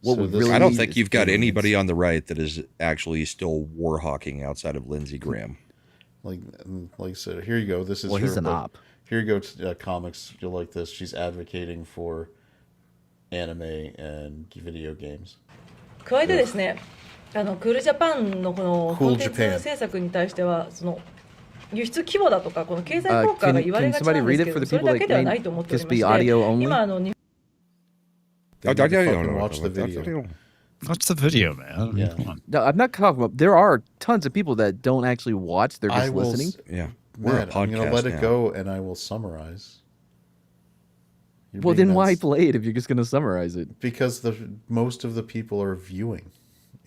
What So we this- really I don't need think is you've got aliens. anybody on the right that is actually still war hawking outside of Lindsey Graham. Like I said, here you go. This is Well, her, he's an but op. Here you go to Comix. You'll like this. She's advocating for anime and video games. 加えてですね、クールジャパンのこの Cool コンテンツ Japan 政策に対してはその輸出規模だとかこの経済効果が言われがちなんですけど、それだけではないと思っておりまして、今 Just be audio only? 今 They need to fucking watch the video. Watch the video, man. I mean, Yeah. come on. No, I'm not talking about. There are tons of people that don't actually watch; they're I just will listening. Yeah. We're a Matt, I'm gonna podcast let it now. go, and I will summarize. You're Well, being then why nice. play it if you're just going to summarize it? Because most of the people are viewing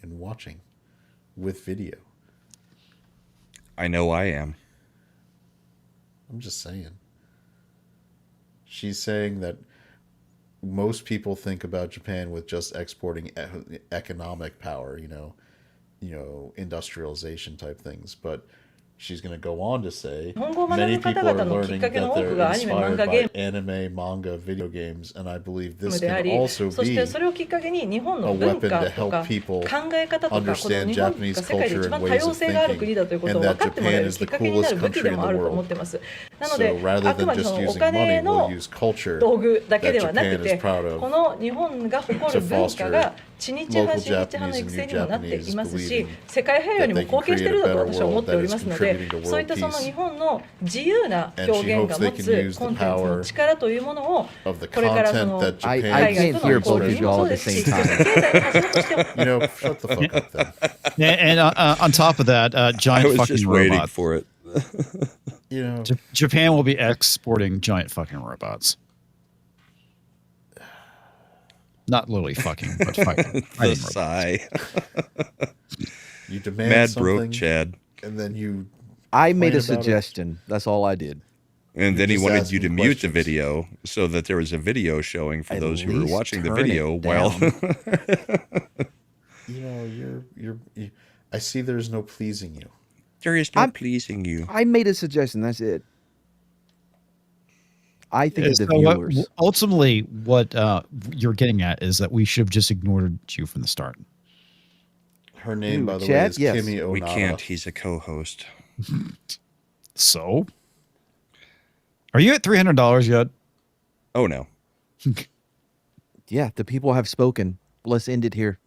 and watching with video. I know I am. I'm just saying. She's saying that most people think about Japan with just exporting economic power, industrialization type things, but she's going to go on to say 日本語を学 many ぶ方 people are 々のきっ learning かけ that の多く they're がアニメ、漫 inspired 画、ゲー by anime, manga, video games, and I believe ム this であ can り、 also そして be それをきっかけに日本 a の文 weapon 化 to とか help people 考え方とか、この understand 日本 Japanese が世界で culture 一番 and 多 ways 様 of 性がある国 thinking, だということを and 分 that かってもらえ Japan る is きっ the かけにな coolest る武器 country で in も the あると思 world. ってます。なの So で、 rather あく than まで just そのお using 金 money, の we'll use culture 道具だけではな that く Japan て、 is proud of この日本が誇る文化が知日派、 local 知日派の Japanese 育 and 成 new にもなっていますし Japanese、世界平和にも that they 貢 can 献してい create る a だと better 私は思 world ってお that り is ますので、 contributing to そういっ world たその日 peace 本の自由な And 表 she 現が hopes 持 they can つ use コン the テンツの power 力というものを of the これからそ content の that I Japan 海外 can't と hear の both 交 of 流 you も all そう at で the す same し、そして time. 経済の柱としても shut the fuck up then. On top of that, I giant was fucking just waiting robots. for it. Japan will be exporting giant fucking robots. Not literally fucking, but fucking. The sigh. You demand Mad something, broke Chad. and then you I made a complain about it. suggestion. That's all I did. And then he just wanted you to asking mute the questions. video so that there was a video showing for At those who were least watching the turn it video while down. you're I see there's no pleasing you. there is no I'm- pleasing you. I made a suggestion. That's it. I think of the So what- viewers. ultimately, what you're getting at is that we should have just ignored you from the start. Her name, Ooh, by the way, Chad? is Yes. Kimi Onada. We can't. He's a co-host. So, are you at $300 yet? Oh no. Yeah, the people have spoken. Let's end it here.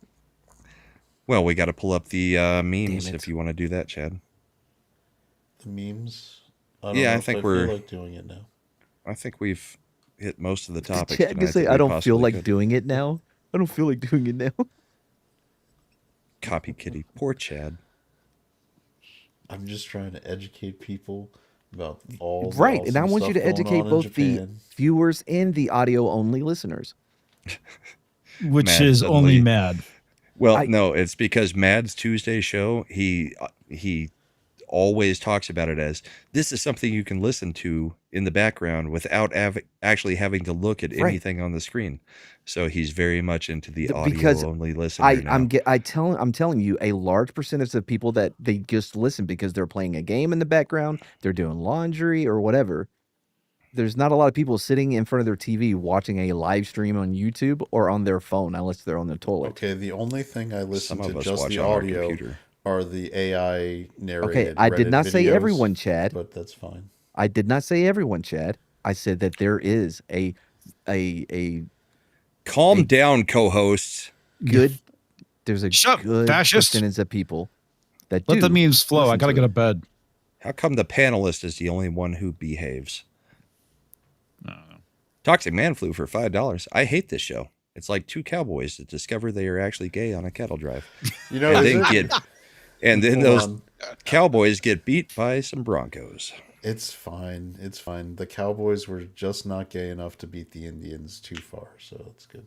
Well, we got to pull up the memes Damn it. if you want to do that, Chad. The memes. I don't Yeah, know I if think feel we're- like doing it now. I think we've hit most of the topics. Chad tonight can say, that I we don't feel possibly like could." doing it now. I don't feel like doing it now. Copy kitty. Poor Chad. I'm just trying to educate people about all the Right. And I awesome want you stuff to educate going on in both the Japan. viewers and the audio only listeners. Which Mad is suddenly- only mad. Well, no, it's because Mad's Tuesday show, he always talks about it as this is something you can listen to in the background without actually having to look at Right. anything on the screen. So he's very much into the Because audio only listener I'm now. telling you, a large percentage of people that they just listen because they're playing a game in the background, they're doing laundry or whatever. There's not a lot of people sitting in front of their TV watching a live stream on YouTube or on their phone unless they're on the toilet. Okay, the only thing I listen Some of to us just watch the on our audio computer. are the AI narrated. Okay, I did Reddit not say videos, everyone, Chad. but that's fine. I did not say everyone, Chad. I said that there is a Calm down, co-hosts. good there's a Shut up, good fascist. percentage of people that Let do the memes flow. I listen gotta to go it. to bed. How come the panelist is the only one who behaves? Toxic Man flew for $5. I hate this show. It's like two cowboys that discover they are actually gay on a cattle drive. You know, And is then it- then Hold those on. cowboys get beat by some Broncos. It's fine. It's fine. The Cowboys were just not gay enough to beat the Indians too far, so it's good.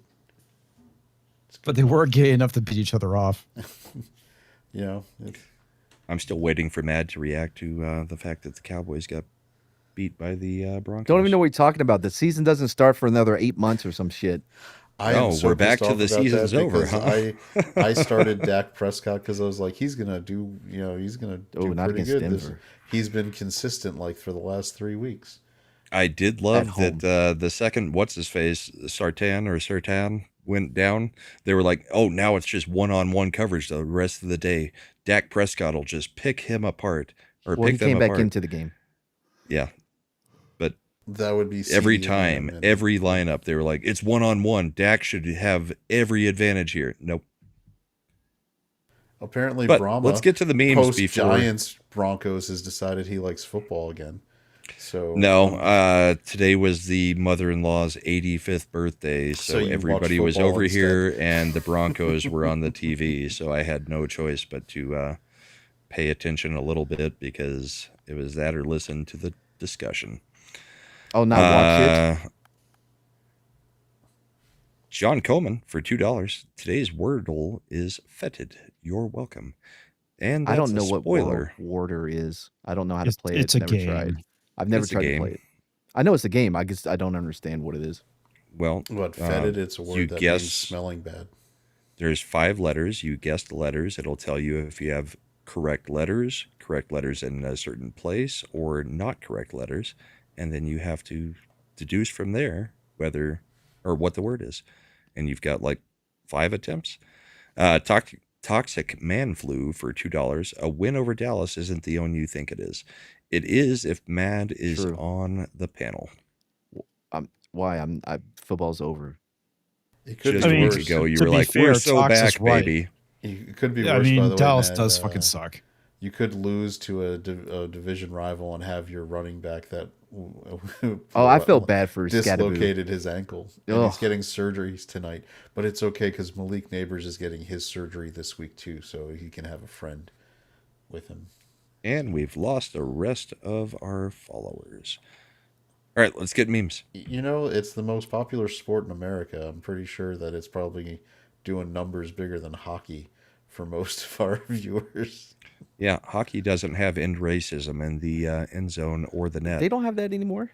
But they were gay enough to beat each other off. You know, it's, I'm still waiting for Mad to react to the fact that the Cowboys got beat by the Broncos. Don't even know what you're talking about. The season doesn't start for another 8 months or some shit. I No, am so we're back pissed to off the about season's that over, because I started Dak Prescott because I was like, he's gonna do, he's gonna do not pretty against good. Denver. He's been consistent like for the last 3 weeks. I did love At that the second Sertan went down. They were like, oh, now it's just one-on-one coverage the rest of the day. Dak Prescott will just pick him apart or Well, he pick them came apart. back into the game. Yeah. But That would be every CeeDee time, Lamb and- every lineup, they were like, it's one-on-one. Dak should have every advantage here. Nope. Apparently, But Brahma. let's get to the memes post before. Giants Broncos has decided he likes football again. So No, today was the mother-in-law's 85th birthday, So so you everybody watched was football over instead. here, and the Broncos were on the TV, so I had no choice but to pay attention a little bit because it was that or listen to the discussion. Oh, not watch it. John Coleman for $2. Today's wordle is fetid. You're welcome. And I that's don't know a what spoiler. Warder is. I don't know how to It's- play it. it's a Never game. tried. I've never It's a tried to game. play it. I know it's a game. I guess I don't understand what it is. Well, what fetid? It's a you word that guess means smelling bad. there's 5 letters. You guess the letters. It'll tell you if you have correct letters in a certain place, or not correct letters, and then you have to deduce from there whether or what the word is. And you've got like 5 attempts. Toxic Man Flu for $2. A win over Dallas isn't the one you think it is. It is if Mad is True. on the panel. Why? Football's over. It could Just I be mean, weeks worse. ago, you to were be like, fair, "We're so Tox is back, right. baby." It could be Yeah, worse. I mean, by the way, Dallas Matt, does fucking suck. You could lose to a division rival and have your running back that I feel bad for Scatteroo. dislocated his ankle, and he's Ugh. getting surgeries tonight. But it's okay because Malik Neighbors is getting his surgery this week too, so he can have a friend with him. And we've lost the rest of our followers. All right, let's get memes. You know, it's the most popular sport in America. I'm pretty sure that it's probably doing numbers bigger than hockey for most of our viewers. Yeah, hockey doesn't have end racism in the end zone or the net. They don't have that anymore.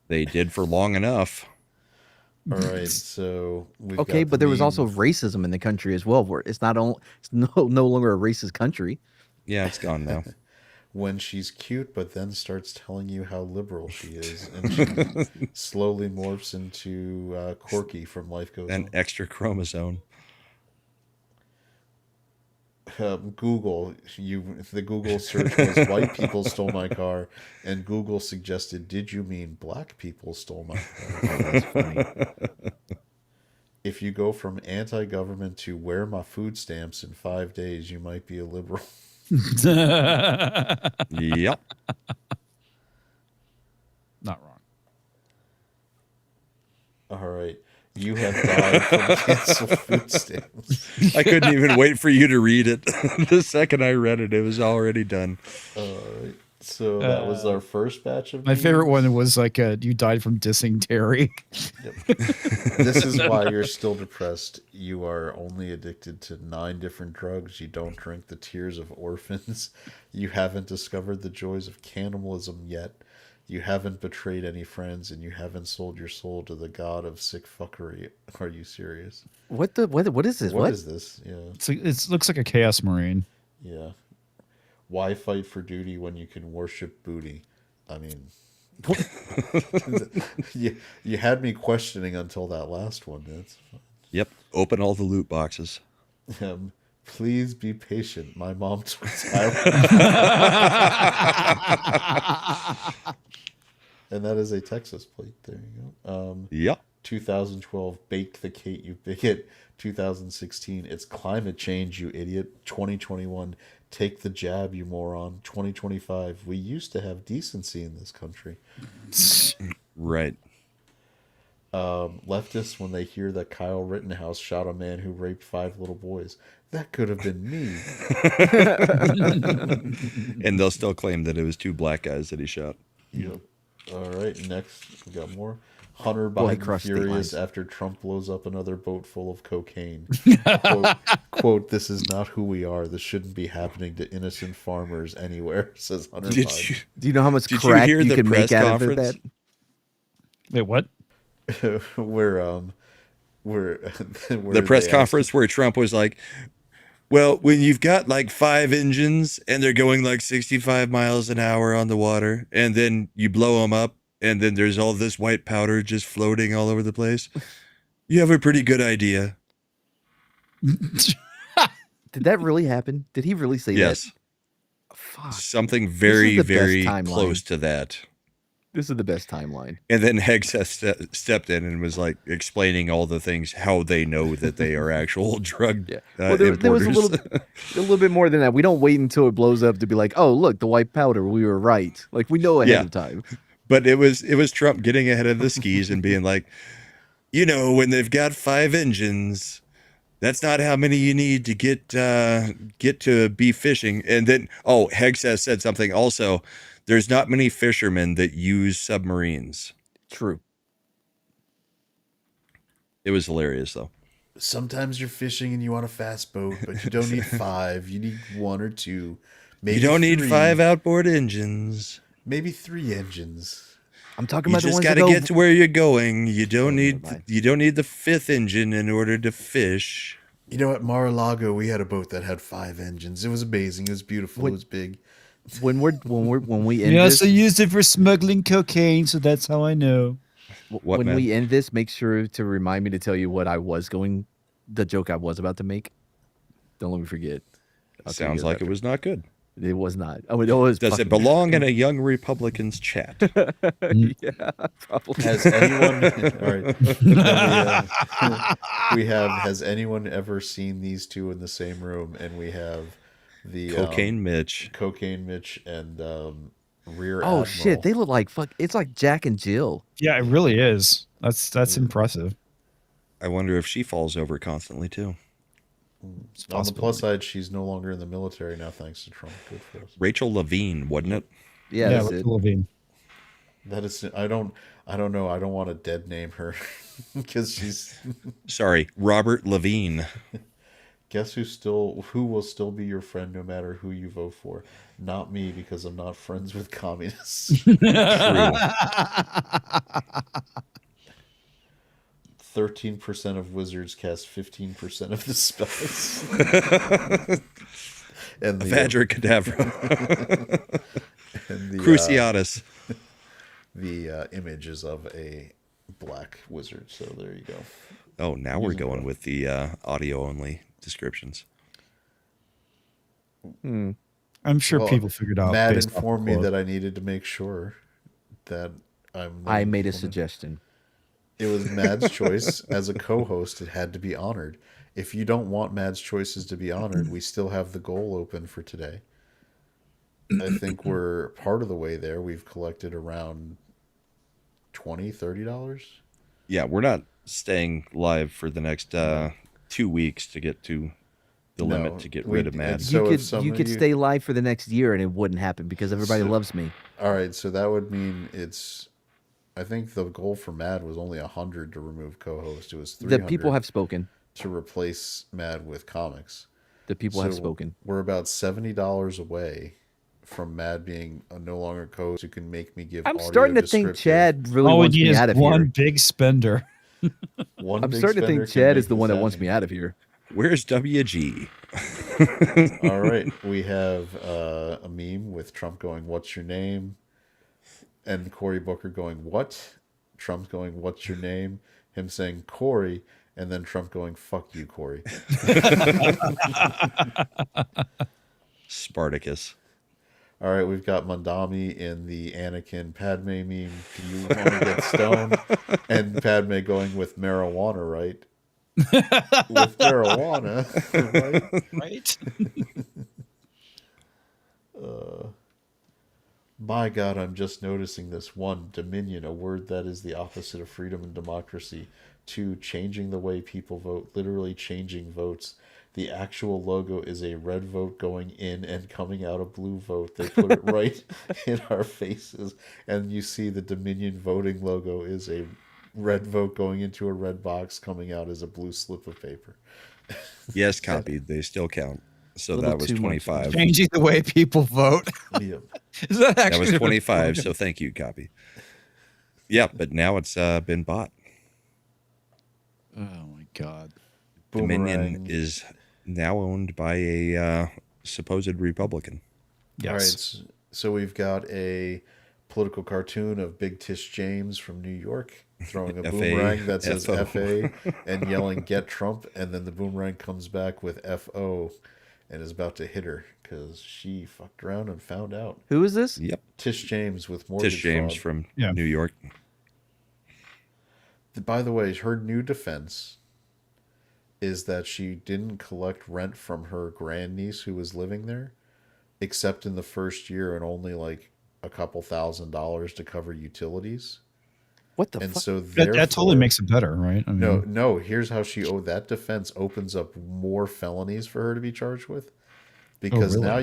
They did for long enough. All right, so we've Okay, got but the there was meme. also racism in the country as well. Where it's no longer a racist country. Yeah, it's gone now. When she's cute, but then starts telling you how liberal she is, and she slowly morphs into Corky from Life Goes An extra chromosome. On. Google, the Google search was "white people stole my car," and Google suggested, "Did you mean black people stole my car?" That's funny. If you go from anti-government to "where my food stamps in 5 days," you might be a liberal. Yep. Not wrong. All right. You have died from canceled food stamps. I couldn't even wait for you to read it. The second I read it, it was already done. All right. So that was our first batch of My favorite memes. one was like, you died from dissing Terry. Yep. This is why you're still depressed. You are only addicted to 9 different drugs. You don't drink the tears of orphans. You haven't discovered the joys of cannibalism yet. You haven't betrayed any friends, and you haven't sold your soul to the god of sick fuckery. Are you serious? What is this? What is this? Yeah. It looks like a Chaos Marine. Yeah. Why fight for duty when you can worship booty? I mean, you had me questioning until that last one. That's fine. Yep. Open all the loot boxes. Please be patient. My mom tweets Highland. And that is a Texas plate. There you go. Yep. 2012, bake the cake, you bigot. 2016, it's climate change, you idiot. 2021, take the jab, you moron. 2025, we used to have decency in this country. Right. Leftists, when they hear that Kyle Rittenhouse shot a man who raped 5 little boys, that could have been me. And they'll still claim that it was 2 black guys that he shot. Yep. All right, next we got more. Hunter Boy, he Biden crossed state furious lines. after Trump blows up another boat full of cocaine. quote, "This is not who we are. This shouldn't be happening to innocent farmers anywhere," says Hunter Biden. Do you know how much Did crack you hear the can press make out of it? conference? Wait, what? where The press conference where Trump was like, well, when you've got like 5 engines and they're going like 65 miles an hour on the water, and then you blow them up, and then there's all this white powder just floating all over the place, you have a pretty good idea. Did that really happen? Did he really say Yes. that? Fuck. Something This very, is the best very timeline. close to that. This is the best timeline. And then Hegseth stepped in and was like explaining all the things, how they know that they are actual drug Well, there was importers. a little bit more than that. We don't wait until it blows up to be like, oh, look, the white powder. We were right. Like, we know ahead of time. But it was Trump getting ahead of the skis and being like, you know, when they've got 5 engines, that's not how many you need to get to be fishing. And then, Hegseth said something also. There's not many fishermen that use submarines. True. It was hilarious, though. Sometimes you're fishing and you want a fast boat, but you don't need 5. You need 1 or 2. Maybe you don't 3. need 5 outboard engines. Maybe 3 engines. I'm talking You about the just ones got that to go... get to where you're going. You don't need mind. the 5th engine in order to fish. You know, at Mar-a-Lago, we had a boat that had 5 engines. It was amazing. It was beautiful. It was big. When we end We this, also used it for smuggling cocaine, so that's how I know. What, man? we end this, make sure to remind me to tell you the joke I was about to make. Don't let me forget. Sounds like it was not good. It was not. Oh, it was. Does it belong in a young Republicans chat? Yeah, probably. Has anyone? All right. We have. Has anyone ever seen these two in the same room? And we have the Cocaine Mitch, and Rear Oh Admiral. shit! They look like fuck. It's like Jack and Jill. Yeah, it really is. That's impressive. I wonder if she falls over constantly too. On the plus side, she's no longer in the military now, thanks to Trump. Good for us. Rachel Levine, wasn't it? Yeah, that's it. Levine. That is. I don't know. I don't want to dead name her because she's. Sorry, Robert Levine. Guess who will still be your friend no matter who you vote for? Not me, because I'm not friends with communists. True. 13% of wizards cast 15% of the spells. And the Avadra Kedavra. and the Cruciatus. the images of a black wizard. So there you go. Oh, now we're going with the audio only descriptions. I'm sure people figured out. Matt based off informed the me quote. that I needed to make sure that I made a suggestion. It was Mad's choice. As a co-host, it had to be honored. If you don't want Mad's choices to be honored, we still have the goal open for today. I think we're part of the way there. We've collected around $20-$30. Yeah, we're not staying live for the next 2 weeks to get to the limit to get rid of Mad. So you could stay live for the next year and it wouldn't happen because everybody loves me. All right, so that would mean it's. I think the goal for Mad was only 100 to remove co-host. It was 300. The people have spoken. To replace Mad with Comix. The people have spoken. We're about $70 away from Mad being no longer co-host who can make me give. I'm starting to think Chad really wants me out of here. One big spender. I'm starting to think Chad is the one that wants me out of here. Where's WG? All right, we have a meme with Trump going, "What's your name?" and Cory Booker going, "What?" Trump going, "What's your name?" Him saying, "Cory," and then Trump going, "Fuck you, Cory." Spartacus. All right, we've got Mandami in the Anakin Padme meme. Do you want to get stoned? And Padme going with marijuana, right? With marijuana, Right? My God, I'm just noticing this. 1, Dominion, a word that is the opposite of freedom and democracy. 2, changing the way people vote, literally changing votes. The actual logo is a red vote going in and coming out a blue vote. They put it right in our faces. And you see the Dominion voting logo is a red vote going into a red box, coming out as a blue slip of paper. Yes, copied. They still count. So that was 25. Changing the way people vote. Yep. Is that actually That was 25. So thank you, copy. Yeah, but now it's been bought. Oh my God. Dominion is now owned by a supposed Republican. Yes. All right, so we've got a political cartoon of Big Tish James from New York throwing a boomerang that says FO. FA and yelling "Get Trump," and then the boomerang comes back with FO, and is about to hit her because she fucked around and found out. Who is this? Yep. Tish James with mortgage Tish James fraud. from New York. By the way, her new defense is that she didn't collect rent from her grandniece who was living there, except in the first year, and only like a couple $1,000s to cover utilities. What the and fuck? So that totally makes it better, right? I mean, no. Here's how that defense opens up more felonies for her to be charged with, because really? now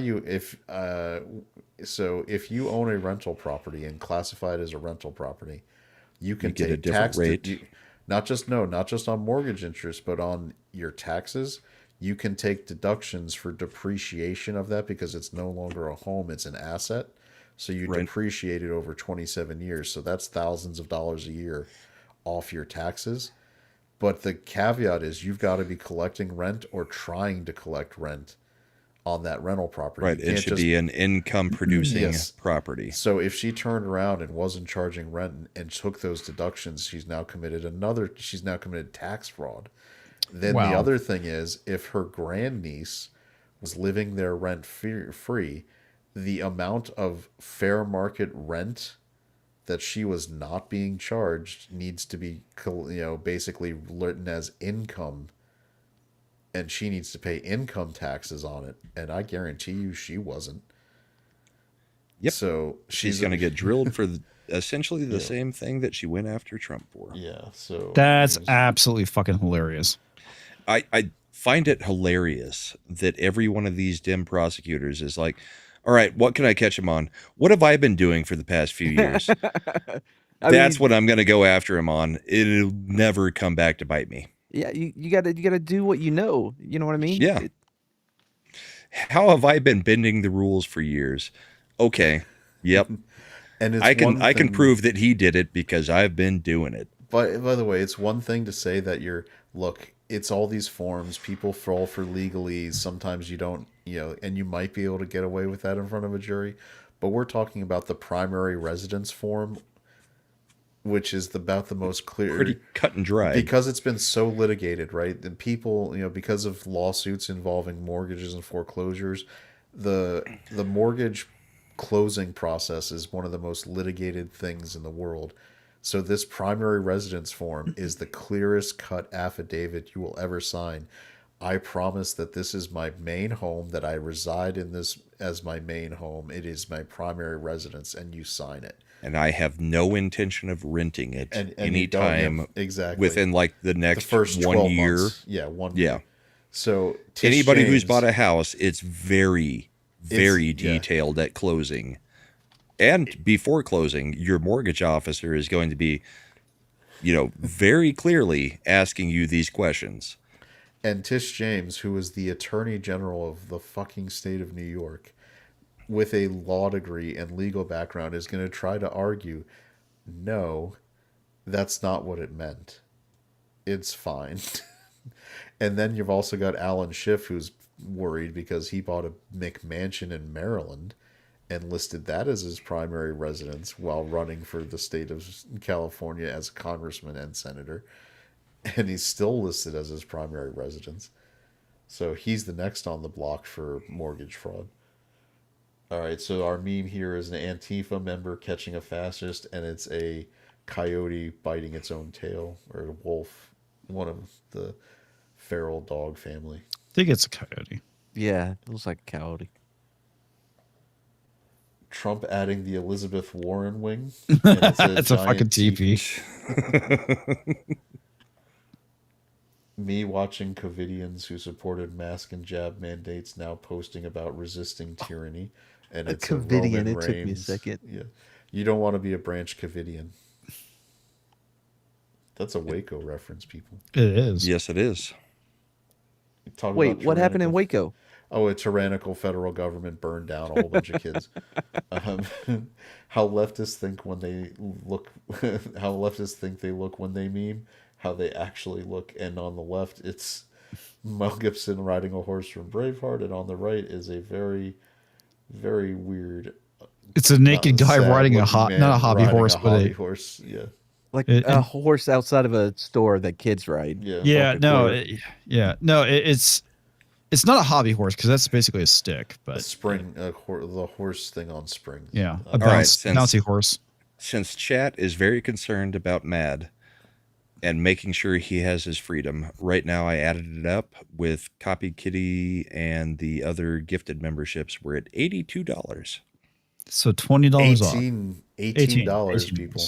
if you own a rental property and classify it as a rental property, you can get a take different tax rate. not just on mortgage interest, but on your taxes. You can take deductions for depreciation of that because it's no longer a home, it's an asset. So you depreciate it over 27 years. So that's thousands of dollars a year off your taxes. But the caveat is you've got to be collecting rent or trying to collect rent on that rental property. Right. It should be an income producing property. So if she turned around and wasn't charging rent and took those deductions, she's now committed tax fraud. Then the other thing is, if her grandniece was living there rent free, the amount of fair market rent that she was not being charged needs to be, basically written as income, and she needs to pay income taxes on it. And I guarantee you, she wasn't. Yep. So she's going to get drilled for essentially the same thing that she went after Trump for. Yeah. So that's absolutely fucking hilarious. I find it hilarious that every one of these dim prosecutors is like, all right, what can I catch him on? What have I been doing for the past few years? That's what I'm going to go after him on. It'll never come back to bite me. Yeah, you gotta do what you know. You know what I mean? Yeah. How have I been bending the rules for years? Okay. Yep. And I can prove that he did it because I've been doing it. By the way, it's one thing to say that it's all these forms. People fall for legalese. Sometimes you don't, and you might be able to get away with that in front of a jury. But we're talking about the primary residence form, which is about the most clear. Pretty cut and dry. Because it's been so litigated, right? And people, because of lawsuits involving mortgages and foreclosures, the mortgage closing process is one of the most litigated things in the world. So this primary residence form is the clearest cut affidavit you will ever sign. I promise that this is my main home, that I reside in this as my main home. It is my primary residence, and you sign it. And I have no intention of renting it anytime within like the first 1 year. Months. Yeah, 1 year. Yeah. So anybody who's bought a house, it's very, very detailed at closing. And before closing, your mortgage officer is going to be, very clearly asking you these questions. And Tish James, who is the Attorney General of the fucking state of New York, with a law degree and legal background, is going to try to argue, no, that's not what it meant. It's fine. And then you've also got Alan Schiff, who's worried because he bought a McMansion in Maryland and listed that as his primary residence while running for the state of California as a congressman and senator. And he's still listed as his primary residence. So he's the next on the block for mortgage fraud. All right, so our meme here is an Antifa member catching a fascist, and it's a coyote biting its own tail, or a wolf, one of the feral dog family. I think it's a coyote. Yeah, it looks like a coyote. Trump adding the Elizabeth Warren wing. It's a fucking teepee. Me watching Covidians who supported mask and jab mandates now posting about resisting tyranny. And it's Covidian. It took me a second. Yeah. You don't want to be a branch Covidian. That's a Waco reference, people. It is. Yes, it is. Wait, what happened in Waco? Oh, a tyrannical federal government burned down a whole bunch of kids. How leftists think when they look, how leftists think they look when they meme, how they actually look. And on the left, it's Mel Gibson riding a horse from Braveheart, and on the right is a very, very weird. It's a naked guy riding not a hobby horse, but a horse. Yeah. Like a horse outside of a store that kids ride. Yeah. No. It's It's not a hobby horse because that's basically a stick, A but spring, the horse thing on springs. yeah, a All right, bouncy horse. Since chat is very concerned about Mad and making sure he has his freedom, right now I added it up with Copy Kitty and the other gifted memberships. We're at $82. So $20 off. $18, people.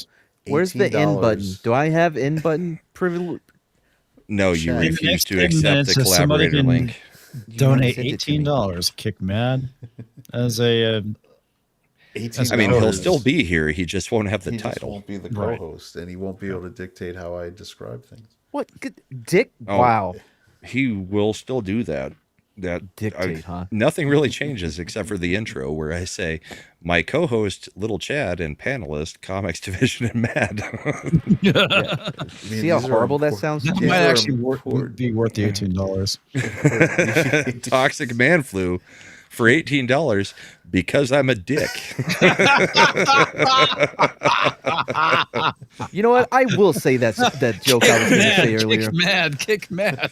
Where's the end button? $18. Do I have end button privilege? No, you Chat. refuse to 10 accept minutes, the if somebody collaborator can link. Donate sent it to me. $18. Kick Mad as a. $18. I mean, he'll still be here. He just won't have the He just title. won't be the Right. co-host, and he won't be able to dictate how I describe things. What? Dick? Oh. Wow. He will still do that. Dictate, huh? Nothing really changes except for the intro where I say, my co-host, Lil Chad, and panelist, Comix Division and Mad. See how horrible that sounds? That Jim? might are actually important. be worth the $18. Toxic Man Flu for $18 because I'm a dick. You know what? I will say that joke I was going to say earlier. Kick Mad.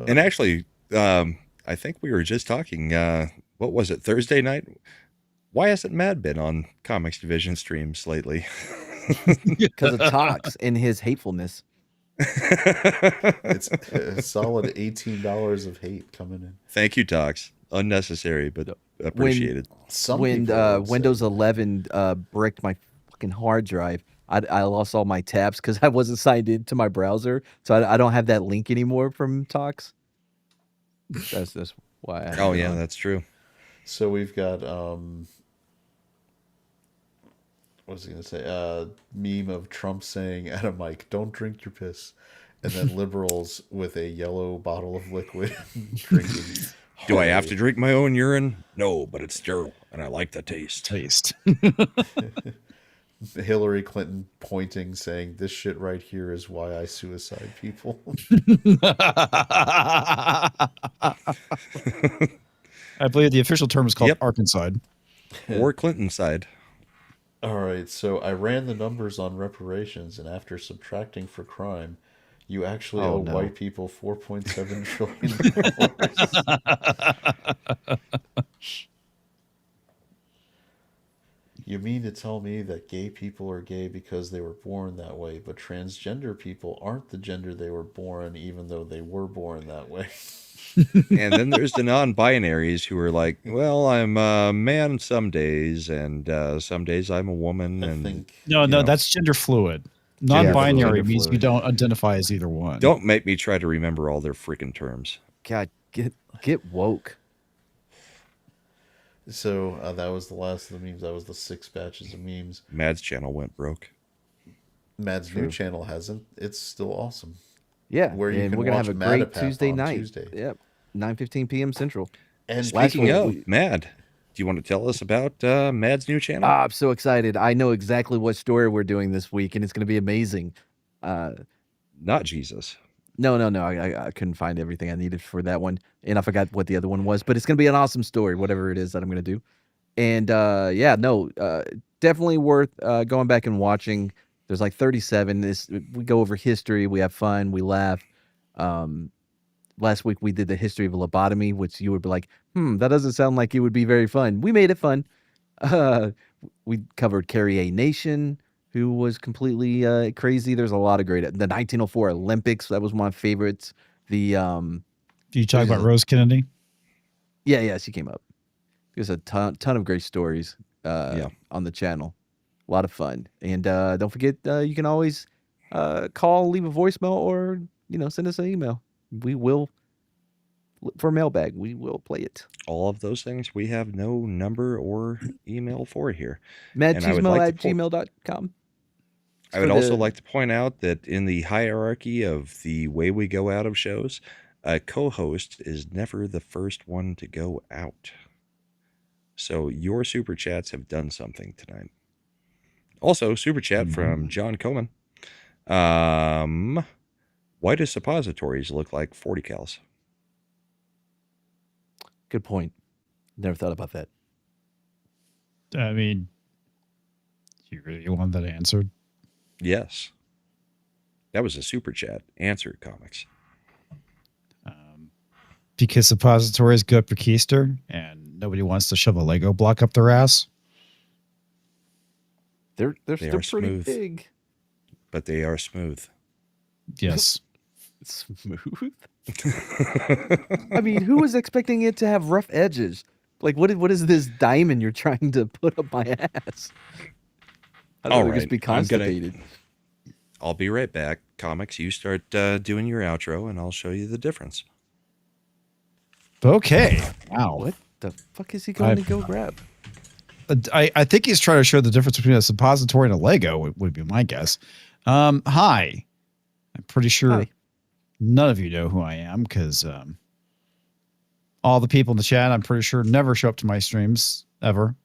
And actually, I think we were just talking, what was it, Thursday night? Why hasn't Mad been on Comix Division streams lately? Because of Tox and his hatefulness. It's a solid $18 of hate coming in. Thank you, Tox. Unnecessary, but appreciated. When Windows 11 bricked my fucking hard drive, I lost all my tabs because I wasn't signed into my browser, so I don't have that link anymore from Tox. That's why. Oh yeah, that's true. So we've got what was I gonna say? Meme of Trump saying at a mic, "Don't drink your piss," and then liberals with a yellow bottle of liquid drinking. Do I have to drink my own urine? No, but it's sterile, and I like the taste. Hillary Clinton pointing, saying, "This shit right here is why I suicide people." I believe the official term is called Yep. Arkanside. Or Clinton side. All right, so I ran the numbers on reparations, and after subtracting for crime, you actually owe white people $4.7 trillion. You mean to tell me that gay people are gay because they were born that way, but transgender people aren't the gender they were born, even though they were born that way? And then there's the non-binaries who are like, well, I'm a man some days, and some days I'm a woman. No, that's gender fluid. Non-binary gender means fluid. you don't identify as either one. Don't make me try to remember all their freaking terms. God, get woke. So that was the last of the memes. That was the 6 batches of memes. Mad's channel went broke. Mad's new channel hasn't. It's still awesome. Yeah, Where you and can we're gonna watch have a great MadEPAP Tuesday on night. Tuesday. Yep, 9:15 p.m. Central. And Speaking of Mad, do you want to tell us about Mad's new channel? I'm so excited. I know exactly what story we're doing this week, and it's going to be amazing. Not Jesus. No. I couldn't find everything I needed for that one, and I forgot what the other one was. But it's going to be an awesome story, whatever it is that I'm going to do. And definitely worth going back and watching. There's like 37. We go over history. We have fun. We laugh. Last week we did the history of lobotomy, which you would be like, that doesn't sound like it would be very fun. We made it fun. We covered Keri A Nation, who was completely crazy. There's a lot of great. The 1904 Olympics, that was one of my favorites. Do you talk about Rose Kennedy? Yeah, she came up. There's a ton of great stories on the channel. A lot of fun. And don't forget, you can always call, leave a voicemail, or send us an email. We will, for mailbag, we will play it. All of those things we have no number or email for here. madchismo@gmail.com. I would also like to point out that in the hierarchy of the way we go out of shows, a co-host is never the first one to go out. So your super chats have done something tonight. Also, super chat from John Coleman. Why do suppositories look like 40 cals? Good point. Never thought about that. I mean, you really want that answered? Yes. That was a super chat. Answer, Comix. Because suppositories go up your keister, and nobody wants to shove a Lego block up their ass. They're They still are pretty smooth. big. But they are smooth. Yes. Smooth. I mean, who was expecting it to have rough edges? Like, what is this diamond you're trying to put up my ass? I'd All rather just right, be constipated. I'll be right back. Comix, you start doing your outro, and I'll show you the difference. Okay. Wow. What the fuck is he going to go grab? I think he's trying to show the difference between a suppository and a Lego, would be my guess. Hi. I'm pretty sure none of you know who I am because all the people in the chat, I'm pretty sure, never show up to my streams ever.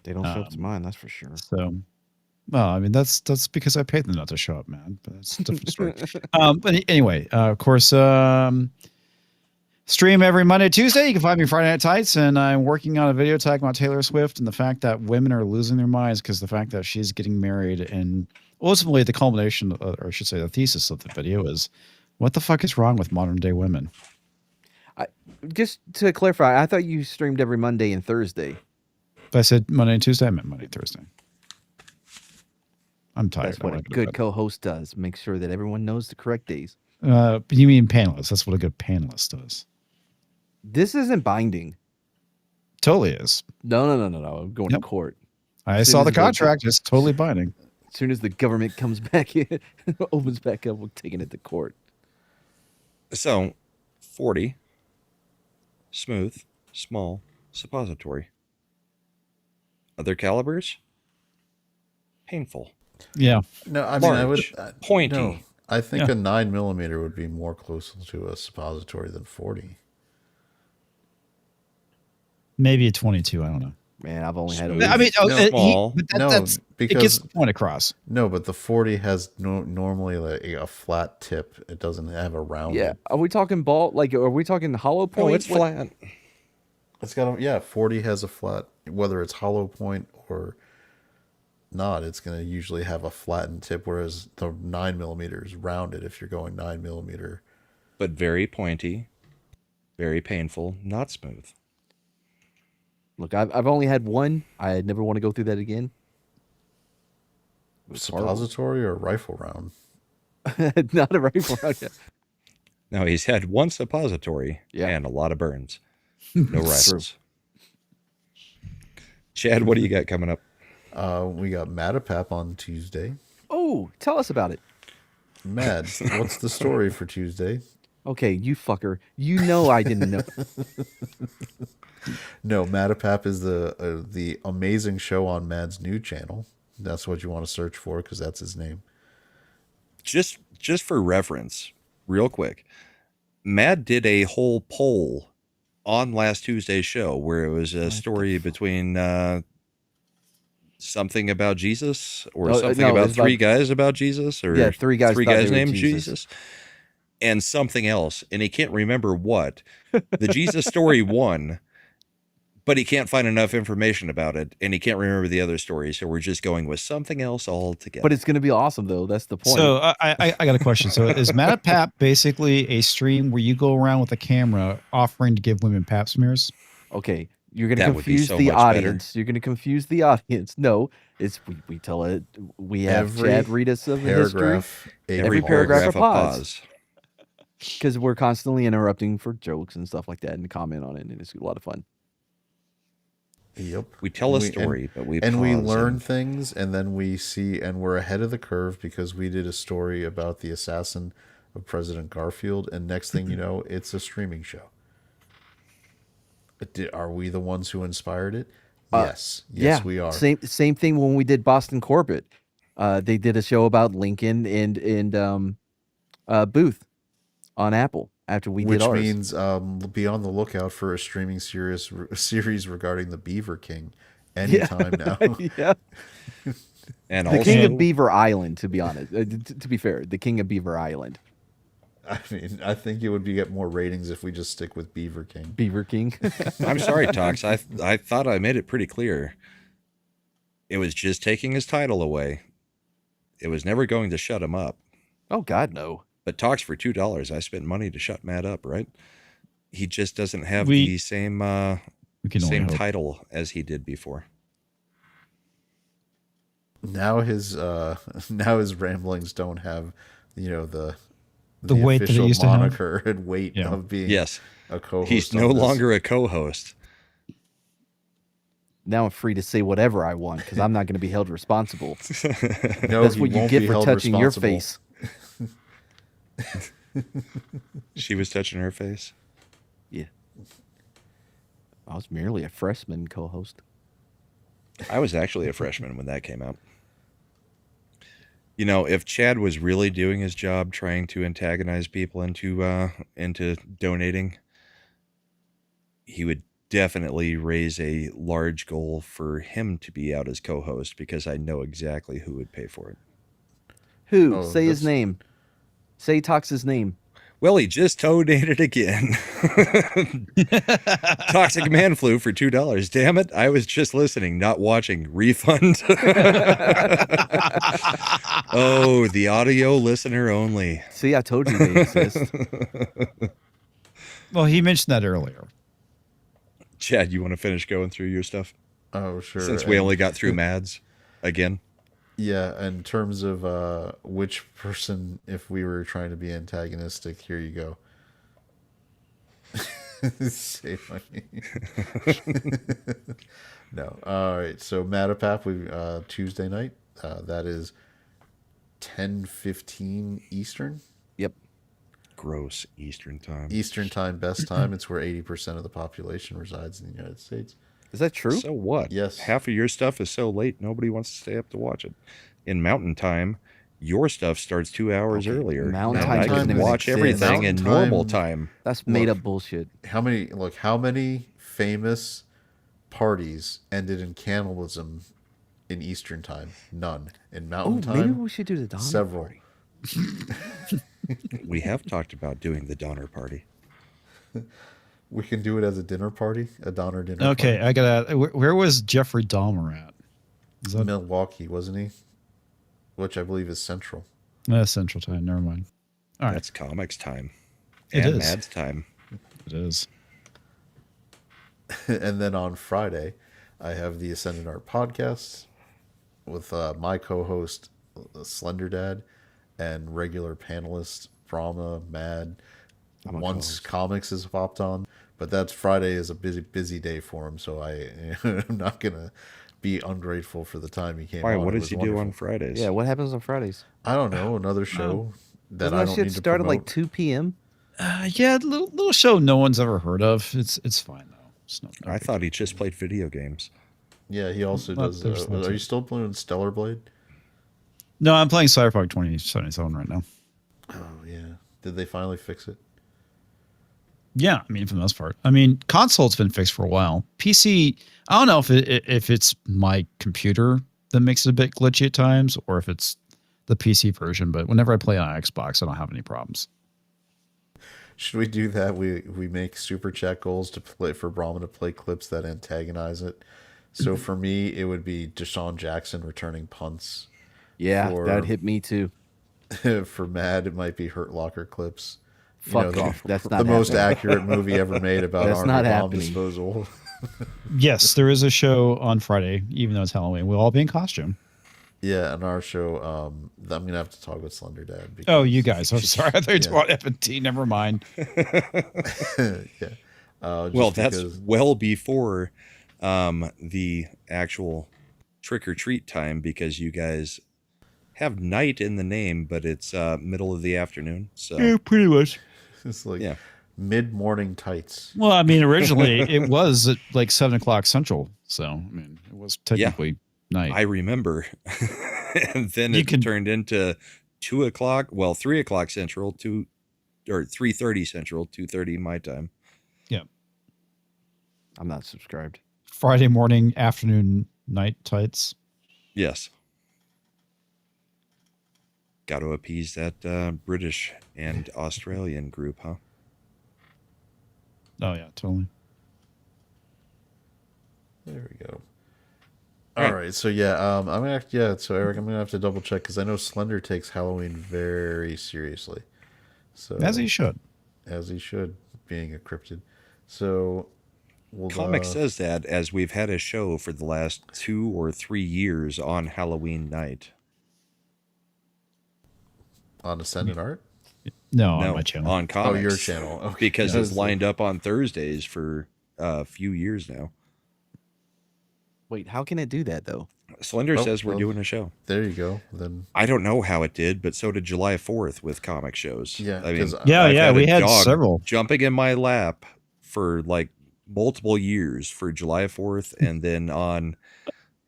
They don't show up to mine, that's for sure. So, well, I mean, that's because I paid them not to show up, man. But that's a different story. But anyway, of course, stream every Monday, Tuesday. You can find me Friday Night Tights, and I'm working on a video talking about Taylor Swift and the fact that women are losing their minds because the fact that she's getting married. And ultimately, the culmination, or I should say, the thesis of the video is, what the fuck is wrong with modern day women? Just to clarify, I thought you streamed every Monday and Thursday. If I said Monday and Tuesday, I meant Monday and Thursday. I'm tired. That's what a good co-host does. Make sure that everyone knows the correct days. You mean panelist? That's what a good panelist does. This isn't binding. Totally is. No. I'm going to court. I saw the contract. It's totally binding. As soon as the government comes back in, opens back up, we're taking it to court. So, 40, smooth, small, suppository. Other calibers, painful. Yeah. No, I mean, Large, pointy. No, I think a 9mm would be more close to a suppository than 40. Maybe a 22. I don't know. Man, I've only had. I mean, small. It gets the point across. No, but the 40 has normally like a flat tip. It doesn't have a round. Yeah, are we talking ball? Like, are we talking hollow point? Oh, it's flat. It's got 40 has a flat. Whether it's hollow point or not, it's going to usually have a flattened tip. Whereas the 9mm is rounded. If you're going 9mm, but very pointy, very painful, not smooth. Look, I've only had one. I never want to go through that again. Suppository or rifle round? Not a rifle round. No, he's had one suppository and a lot of burns. No rifles. Chad, what do you got coming up? We got MadEPAP on Tuesday. Oh, tell us about it. Mad, what's the story for Tuesday? Okay, you fucker. You know I didn't know. No, MadEPAP is the amazing show on Mad's new channel. That's what you want to search for because that's his name. Just for reference, real quick, Mad did a whole poll on last Tuesday's show where it was a story between something about Jesus or something about three guys about Jesus or three guys named Jesus and something else, and he can't remember what. The Jesus story won. But he can't find enough information about it, and he can't remember the other story, so we're just going with something else altogether. But it's going to be awesome, though. That's the point. So I got a question. So is MadEPAP basically a stream where you go around with a camera offering to give women pap smears? Okay, you're going to confuse the audience. You're going to confuse the audience. No, it's we tell it. We have Chad read us of history. Every paragraph a pause. Because we're constantly interrupting for jokes and stuff like that, and comment on it, and it's a lot of fun. Yep. We tell a story, but we learn things, and then we see, and we're ahead of the curve because we did a story about the assassin of President Garfield, and next thing you know, it's a streaming show. Are we the ones who inspired it? Yes, we are. Same thing when we did Boston Corbett. They did a show about Lincoln and Booth on Apple. After we did ours. Which means be on the lookout for a streaming series regarding the Beaver King anytime now. Yeah. And the King of Beaver Island, to be honest. To be fair, the King of Beaver Island. I mean, I think it would get more ratings if we just stick with Beaver King. Beaver King. I'm sorry, Tox. I thought I made it pretty clear. It was just taking his title away. It was never going to shut him up. Oh, God, no. But Tox, for $2, I spent money to shut Mad up, right? He just doesn't have We- the same We can only same hope. title as he did before. Now his ramblings don't have, the weight that it official used to have. moniker and weight Yeah. of being Yes. a co-host. He's on no this. longer a co-host. Now I'm free to say whatever I want because I'm not going to be held responsible. No, That's he what you won't get be for held touching your responsible. face. She was touching her face. Yeah. I was merely a freshman co-host. I was actually a freshman when that came out. You know, if Chad was really doing his job trying to antagonize people into donating, he would definitely raise a large goal for him to be out as co-host because I know exactly who would pay for it. Who? Oh, Say his that's- name. Say Tox's name. Well, he just donated again. Toxic Man Flu for $2. Damn it. I was just listening, not watching. Refund. Oh, the audio listener only. See, I told you they exist. Well, he mentioned that earlier. Chad, you want to finish going through your stuff? Oh, sure. Since we only got through Mads again. Yeah, in terms of which person, if we were trying to be antagonistic, here you go. Say my name. No. All right. So MadEPAP, we Tuesday night. That is 10:15 Eastern. Yep. Gross Eastern time. Eastern time, best time. It's where 80% of the population resides in the United States. Is that true? So what? Yes. Half of your stuff is so late, nobody wants to stay up to watch it. In Mountain Time, your stuff starts 2 hours earlier. Mountain and Time I can doesn't watch exist. everything in Mountain normal Time- time. That's made up bullshit. How many famous parties ended in cannibalism in Eastern time? None. In Oh, Mountain time, maybe we should do the Donner several. Party. We have talked about doing the Donner Party. We can do it as a dinner party, a Donner dinner. Okay, party. I gotta. Where was Jeffrey Dahmer at? Is that Milwaukee, wasn't he? Which I believe is Central. Central Time? Never mind. All right, That's Comix time. It and is. Mads time. it is. And then on Friday, I have the Ascendant Art podcast with my co-host Slenderdad and regular panelist Brahma, Mad. Once Comix has popped on, but that's Friday is a busy day for him, so I'm not gonna be ungrateful for the time he came. Why? on. What It does was he do on wonderful. Fridays? Yeah, what happens on Fridays? I don't know, another show that Doesn't I that don't shit need to start at like promote. 2 p.m.? Yeah, little show no one's ever heard of. It's fine though. It's no I big thought he just played video games. Yeah, he also Well, does. there's lots Are of- you still playing Stellar Blade? No, I'm playing Cyberpunk 2077 right now. Oh yeah. Did they finally fix it? Yeah, I mean for the most part. I mean console's been fixed for a while. PC, I don't know if it's my computer that makes it a bit glitchy at times, or if it's the PC version. But whenever I play on Xbox, I don't have any problems. Should we do that? We make super chat goals to play for Brahma to play clips that antagonize it. So for me, it would be Deshaun Jackson returning punts. Yeah, For- that'd hit me too. For Mad, it might be Hurt Locker clips. Fuck off. That's not the most happening. accurate movie ever made about That's armed not bomb happening. disposal. Yes, there is a show on Friday, even though it's Halloween. We'll all be in costume. Yeah, on our show, I'm gonna have to talk with Slenderdad. Because, Oh, you guys. I'm sorry. I thought you Yeah. talking about F&T. Never mind. yeah. Well, Just that's because- well before the actual trick or treat time because you guys have night in the name, but it's middle of the afternoon. So pretty much. it's like yeah. mid-morning tights. Well, I mean, originally it was at like 7 o'clock Central. So, I mean, it was technically night. I remember. And then You it can- turned into 2 o'clock, well, 3 o'clock Central, 3:30 Central, 2:30 my time. Yeah. I'm not subscribed. Friday morning, afternoon, night tights. Yes. Got to appease that British and Australian group, huh? Oh, yeah, totally. There we go. All right, so yeah, I'm gonna have so Eric, I'm gonna have to double check because I know Slender takes Halloween very seriously. So As he should. as he should, being a cryptid. So we'll, Comix says that as we've had a show for the last 2 or 3 years on Halloween night. on Ascendant Art. No, on my channel. On Comix. Oh, your channel. Okay. Because it's lined up on Thursdays for a few years now. Wait, how can it do that though? Slender says we're doing a show. There you go. Then I don't know how it did, but so did July 4th with comic shows. Yeah, I mean, we had dog several jumping in my lap for like multiple years for July 4th, and then on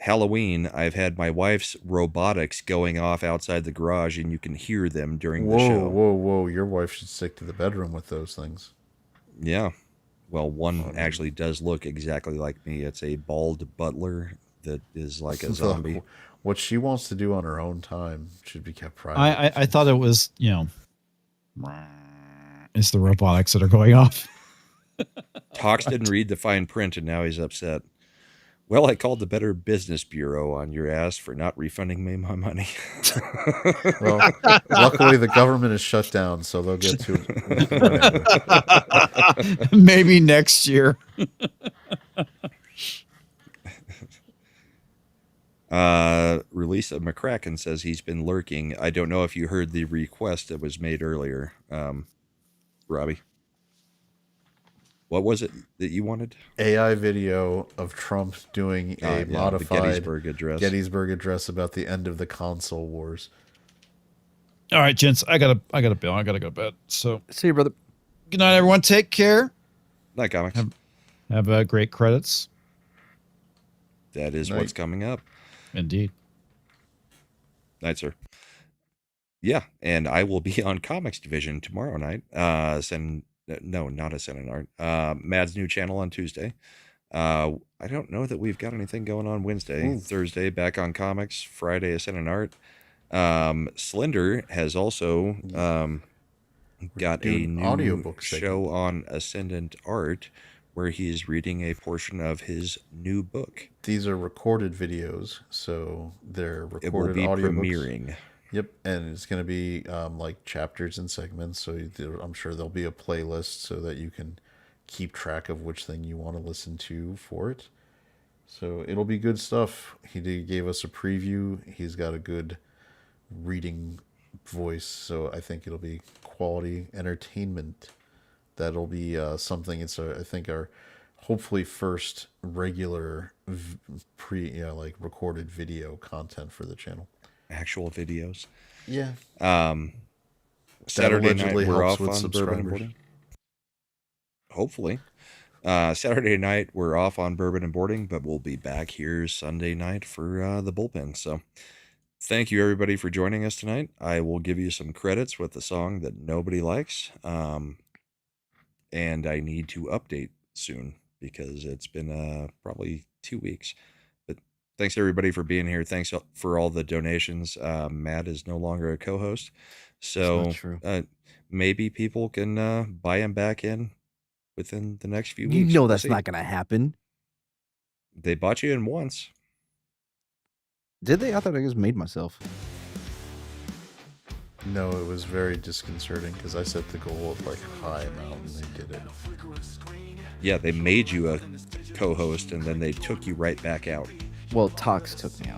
Halloween, I've had my wife's robotics going off outside the garage, and you can hear them during the show. Whoa! Your wife should stick to the bedroom with those things. Yeah. Well, one actually does look exactly like me. It's a bald butler that is like a zombie. What she wants to do on her own time should be kept private. I thought it was, it's the robotics that are going off. Tox didn't read the fine print, and now he's upset. Well, I called the Better Business Bureau on your ass for not refunding me my money. Well, luckily the government is shut down, so they'll get to it. Maybe next year. Release of McCracken says he's been lurking. I don't know if you heard the request that was made earlier, Robbie. What was it that you wanted? AI video of Trump doing a modified Gettysburg address about the end of the console wars. All right, gents, I got a bill. I gotta go to bed. So see you, brother. Good night, everyone. Take care. Night, Comics. Have great credits. That is what's coming up. Indeed. Night, sir. Yeah, and I will be on Comics Division tomorrow night. No, not Ascendant Art. Mad's new channel on Tuesday. I don't know that we've got anything going on Wednesday. Ooh. Thursday, back on Comics. Friday, Ascendant Art. Slender has also got a new audiobook show on Ascendant Art where he is reading a portion of his new book. These are recorded videos, so they're recorded It will be audiobooks. premiering. Yep, and it's going to be like chapters and segments, so I'm sure there'll be a playlist so that you can keep track of which thing you want to listen to for it. So it'll be good stuff. He gave us a preview. He's got a good reading voice, so I think it'll be quality entertainment. That'll be something. It's I think our hopefully first regular recorded video content for the channel. Actual videos. Yeah. Saturday night we're off with on Bourbon and Boarding. Hopefully. Saturday night we're off on Bourbon and Boarding, but we'll be back here Sunday night for the Bullpen. So thank you everybody for joining us tonight. I will give you some credits with the song that nobody likes. And I need to update soon because it's been probably 2 weeks. Thanks everybody for being here. Thanks for all the donations. Matt is no longer a co-host, so maybe people can buy him back in within the next few weeks. You know that's not going to happen. They bought you in once. Did they? I thought I just made myself. No, it was very disconcerting because I set the goal of like high amount and they did it. Yeah, they made you a co-host and then they took you right back out. Well, Tox took me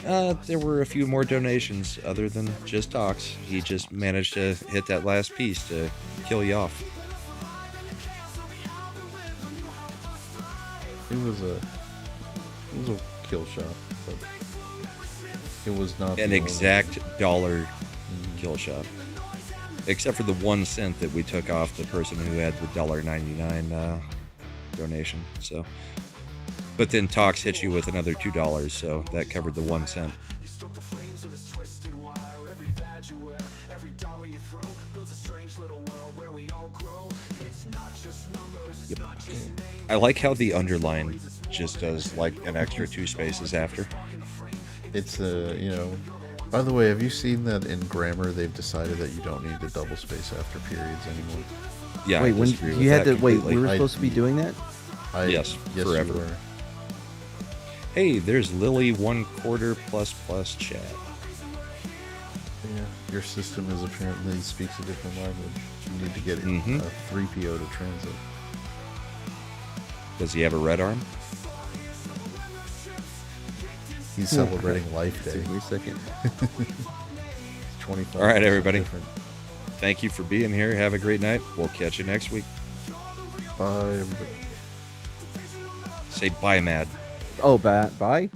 out. There were a few more donations other than just Tox. He just managed to hit that last piece to kill you off. It was a kill shot, but it was not an exact dollar kill shot. Except for the 1 cent that we took off the person who had the $1.99 donation. So, but then Tox hit you with another $2, so that covered the 1 cent. Yep. I like how the underline just does like an extra 2 spaces after. It's by the way, have you seen that in grammar they've decided that you don't need to double space after periods anymore? Yeah. Wait, when you had to wait, we were supposed to be doing that? Yes, forever. You were. Hey, there's Lily 1/4 plus chat. Yeah, your system is apparently speaks a different language. You need to get a 3PO to translate. Does he have a red arm? He's celebrating Life Day. Wait a second. 25. All right, everybody. Different. Thank you for being here. Have a great night. We'll catch you next week. Bye, everybody. Say bye, Mad. Oh, bye.